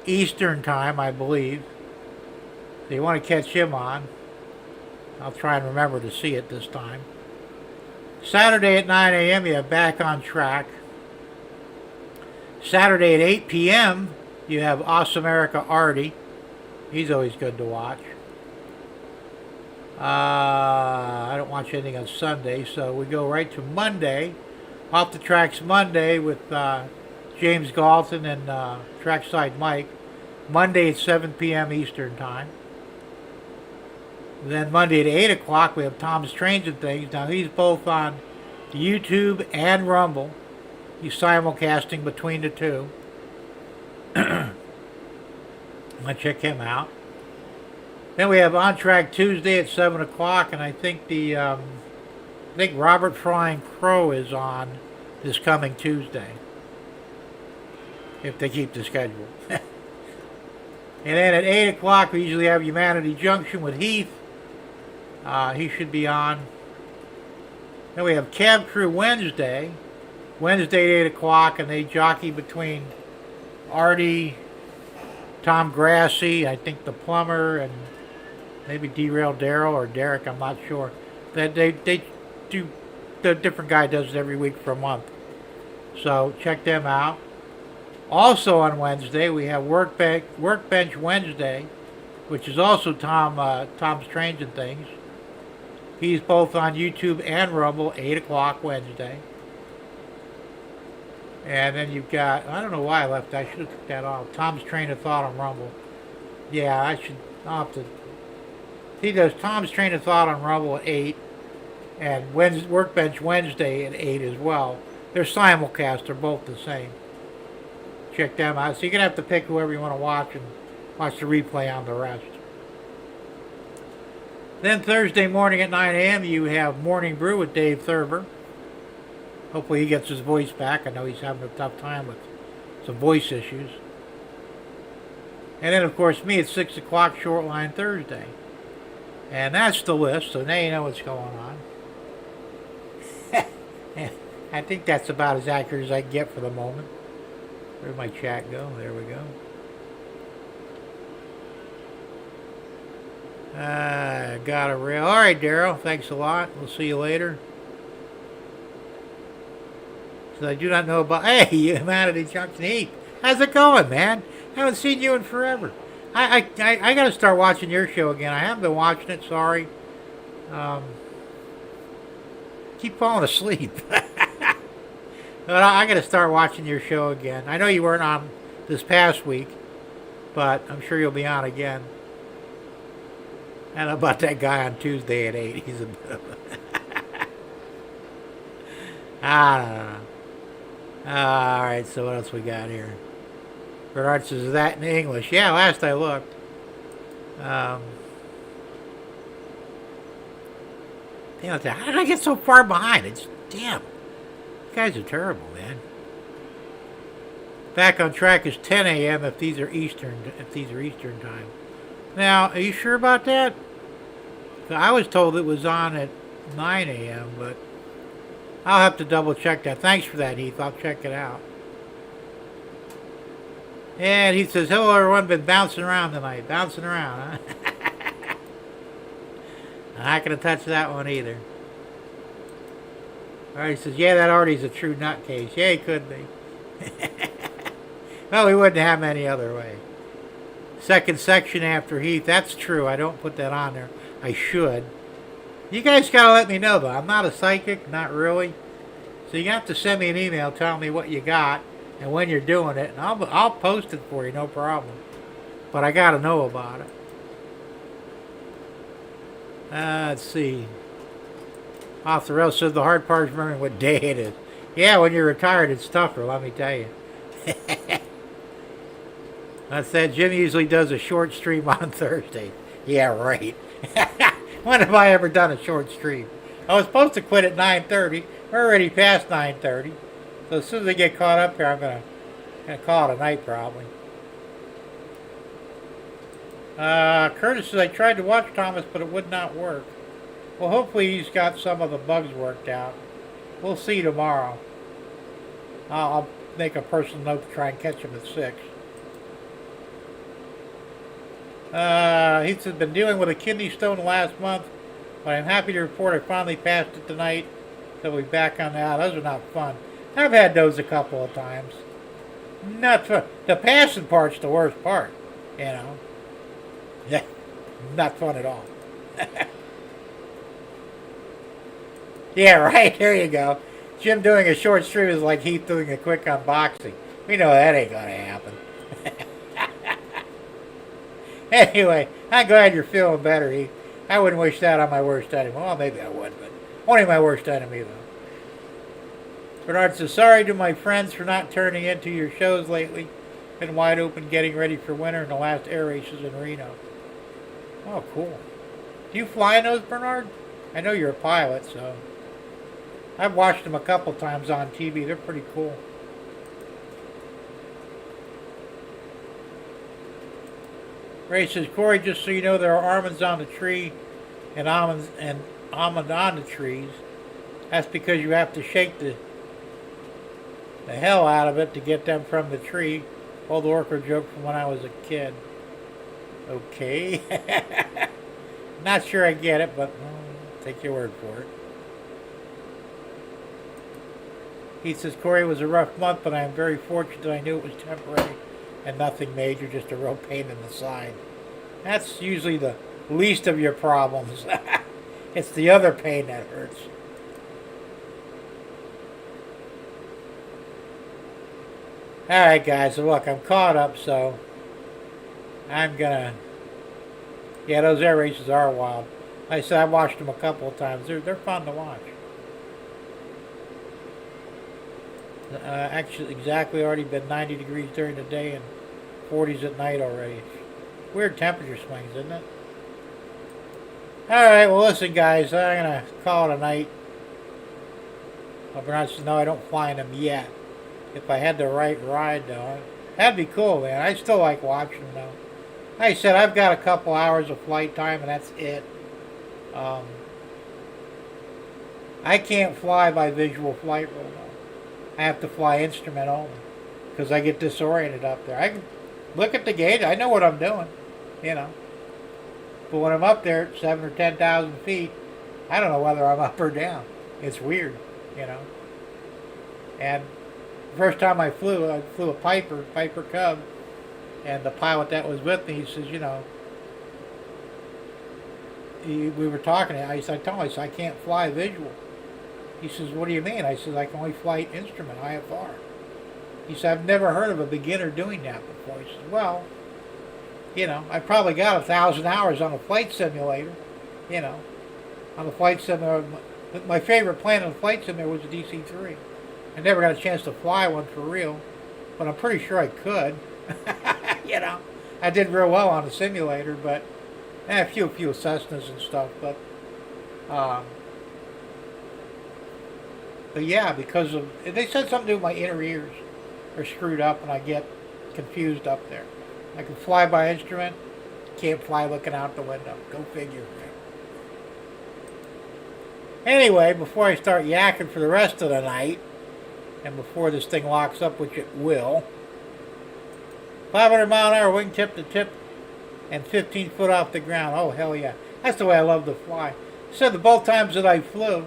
Eastern time, I believe. So you want to catch him on. I'll try and remember to see it this time. Saturday at 9 a.m. you have Back on Track. Saturday at 8 p.m. you have Awesome America Artie. He's always good to watch. I don't watch anything on Sunday, so we go right to Monday. Off the Tracks Monday with James Galton and Trackside Mike. Monday at 7 p.m. Eastern time. Then Monday at 8 o'clock we have Tom's Trains and Things. Now he's both on YouTube and Rumble. He's simulcasting between the two. I'm going to check him out. Then we have On Track Tuesday at 7 o'clock, and I think Robert Flying Crow is on this coming Tuesday, if they keep the schedule. And then at 8 o'clock, we usually have Humanity Junction with Heath. He should be on. Then we have Cab Crew Wednesday at 8 o'clock, and they jockey between Artie, Tom Grassi, I think the plumber, and maybe Derail Daryl or Derek, I'm not sure. They do, the different guy does it every week for a month. So check them out. Also on Wednesday, we have Workbench Wednesday, which is also Tom's Trains and Things. He's both on YouTube and Rumble, 8 o'clock Wednesday. And then you've got, I don't know why I left that. I should have took that off. Tom's Train of Thought on Rumble. Yeah, I'll have to. He does Tom's Train of Thought on Rumble at 8. And Workbench Wednesday at 8 as well. They're simulcast. They're both the same. Check them out. So you're going to have to pick whoever you want to watch and watch the replay on the rest. Then Thursday morning at 9 a.m. you have Morning Brew with Dave Thurber. Hopefully he gets his voice back. I know he's having a tough time with some voice issues. And then, of course, me at 6 o'clock, Shortline Thursday. And that's the list, so now you know what's going on. I think that's about as accurate as I can get for the moment. Where'd my chat go? There we go. Got a rail. All right, Daryl. Thanks a lot. We'll see you later. So I do not know about. Hey, Humanity Junction Heath. How's it going, man? Haven't seen you in forever. I got to start watching your show again. I haven't been watching it. Sorry. Keep falling asleep. But I got to start watching your show again. I know you weren't on this past week, but I'm sure you'll be on again. And about that guy on Tuesday at 8. He's a bit of a... I don't know. Alright, so what else we got here? Bernard says, is that in English? Yeah, last I looked. Damn it, how did I get so far behind? It's damn. You guys are terrible, man. Back on track is 10 a.m. if these are Eastern time. Now, are you sure about that? I was told it was on at 9 a.m., but I'll have to double check that. Thanks for that, Heath. I'll check it out. And he says, hello, everyone. Been bouncing around tonight. Bouncing around, huh? I'm not going to touch that one either. All right, he says, yeah, that Artie's a true nutcase. Yeah, he could be. Well, we wouldn't have him any other way. Second section after Heath. That's true. I don't put that on there. I should. You guys got to let me know, though. I'm not a psychic. Not really. So you have to send me an email telling me what you got and when you're doing it. And I'll post it for you. No problem. But I got to know about it. Let's see. Off the rail says the hard part is remembering what day it is. Yeah, when you're retired, it's tougher, let me tell you. That's that. Jim usually does a short stream on Thursday. Yeah, right. When have I ever done a short stream? I was supposed to quit at 9:30. We're already past 9:30. So as soon as I get caught up here, I'm gonna call it a night probably. Curtis says, I tried to watch Thomas, but it would not work. Well, hopefully he's got some of the bugs worked out. We'll see tomorrow. I'll make a personal note to try and catch him at 6. He's been dealing with a kidney stone last month, but I'm happy to report I finally passed it tonight. So we'll be back on that. Those are not fun. I've had those a couple of times. Not fun. The passing part's the worst part, you know. Yeah, not fun at all. Yeah, right. There you go. Jim doing a short stream is like Heath doing a quick unboxing. We know that ain't gonna happen. Anyway, I'm glad you're feeling better, Heath. I wouldn't wish that on my worst enemy. Well, maybe I would, but only my worst enemy, though. Bernard says, sorry to my friends for not turning into your shows lately. Been wide open getting ready for winter in the last air races in Reno. Oh, cool. Do you fly in those, Bernard? I know you're a pilot, so. I've watched them a couple times on TV. They're pretty cool. Ray says, Corey, just so you know, there are almonds on the tree and almonds and almond on the trees. That's because you have to shake the hell out of it to get them from the tree. Old Orca joke from when I was a kid. Okay. Not sure I get it, but I'll take your word for it. He says, Corey, it was a rough month, but I am very fortunate that I knew it was temporary and nothing major, just a real pain in the side. That's usually the least of your problems. It's the other pain that hurts. Alright guys, so look, I'm caught up, so I'm gonna... Yeah, those air races are wild. Like I said, I've watched them a couple of times. They're fun to watch. Actually, exactly already been 90 degrees during the day and 40s at night already. Weird temperature swings, isn't it? Alright, well listen guys, I'm going to call it a night. No, I don't fly in them yet. If I had the right ride though, that'd be cool, man. I still like watching them though. Like I said, I've got a couple hours of flight time and that's it. I can't fly by visual flight rule though. I have to fly instrument only because I get disoriented up there. I can look at the gauge. I know what I'm doing, you know. But when I'm up there at 7,000 or 10,000 feet, I don't know whether I'm up or down. It's weird, you know. And the first time I flew a Piper Cub, and the pilot that was with me, he says, you know, we were talking. I told him, I can't fly visual. He says, what do you mean? I said, I can only fly instrument, IFR. He said, I've never heard of a beginner doing that before. He said, well, you know, I probably got 1,000 hours on a flight simulator, you know. On the flight simulator, my favorite plane on the flight simulator was a DC-3. I never got a chance to fly one for real, but I'm pretty sure I could. You know, I did real well on the simulator, but a few Cessnas and stuff, but yeah, because of, they said something to do with my inner ears are screwed up and I get confused up there. I can fly by instrument, can't fly looking out the window. Go figure. Anyway, before I start yakking for the rest of the night, and before this thing locks up, which it will, 500 mile an hour wingtip to tip and 15 foot off the ground. Oh, hell yeah. That's the way I love to fly. So both times that I flew,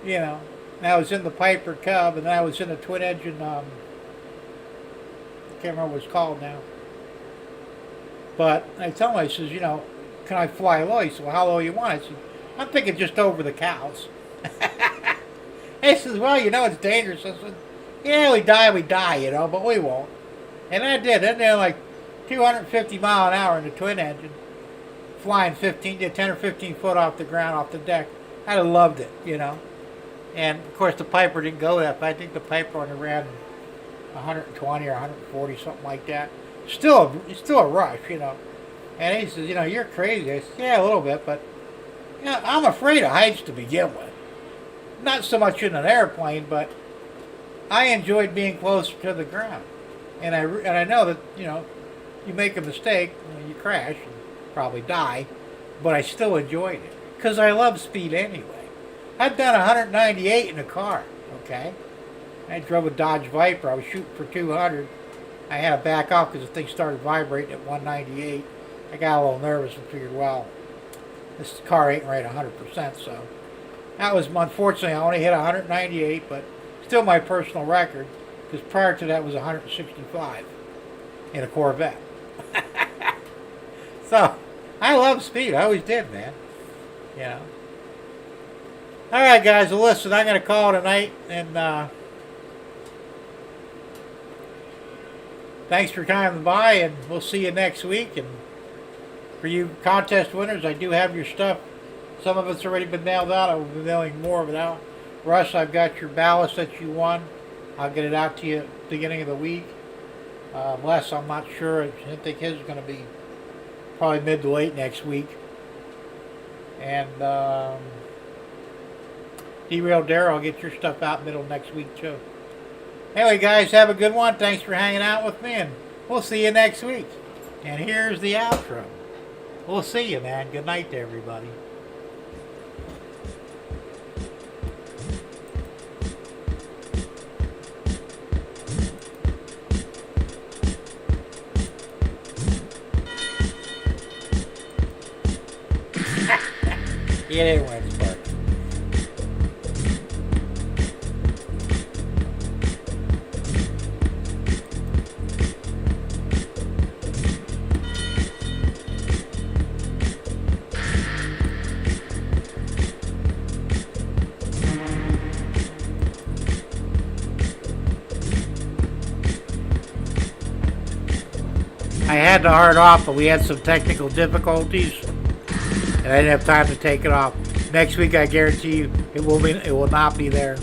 you know, and I was in the Piper Cub, and then I was in a twin engine, I can't remember what it's called now. But I told him, I says, you know, can I fly low? He said, well, how low you want? I said, I'm thinking just over the cows. He says, well, you know, it's dangerous. I said, yeah, we die, you know, but we won't. And I did. And they're like 250 mile an hour in the twin engine, flying 10 or 15 foot off the ground, off the deck. I'd have loved it, you know. And, of course, the Piper didn't go that fast. I think the Piper only ran 120 or 140, something like that. It's still a rush, you know. And he says, you know, you're crazy. I said, yeah, a little bit, but, you know, I'm afraid of heights to begin with. Not so much in an airplane, but I enjoyed being closer to the ground. And I know that, you know, you make a mistake, you crash and probably die, but I still enjoyed it because I love speed anyway. I've done 198 in a car, okay? I drove a Dodge Viper. I was shooting for 200. I had to back off because the thing started vibrating at 198. I got a little nervous and figured, well, this car ain't right 100%, so that was, unfortunately, I only hit 198, but still my personal record, because prior to that was 165 in a Corvette. So, I love speed. I always did, man. You know. Alright, guys, well, listen, I'm going to call it a night, and thanks for coming by, and we'll see you next week. And for you contest winners, I do have your stuff. Some of it's already been mailed out. I will be mailing more of it out. Russ, I've got your ballast that you won. I'll get it out to you at the beginning of the week. Les, I'm not sure. I think his is going to be probably mid to late next week. And Derail Daryl will get your stuff out middle of next week too. Anyway, guys, have a good one. Thanks for hanging out with me, and we'll see you next week. And here's the outro. We'll see you, man. Good night to everybody. Yeah, they went spark. I had to hard off, but we had some technical difficulties, and I didn't have time to take it off. Next week, I guarantee you, it will not be there.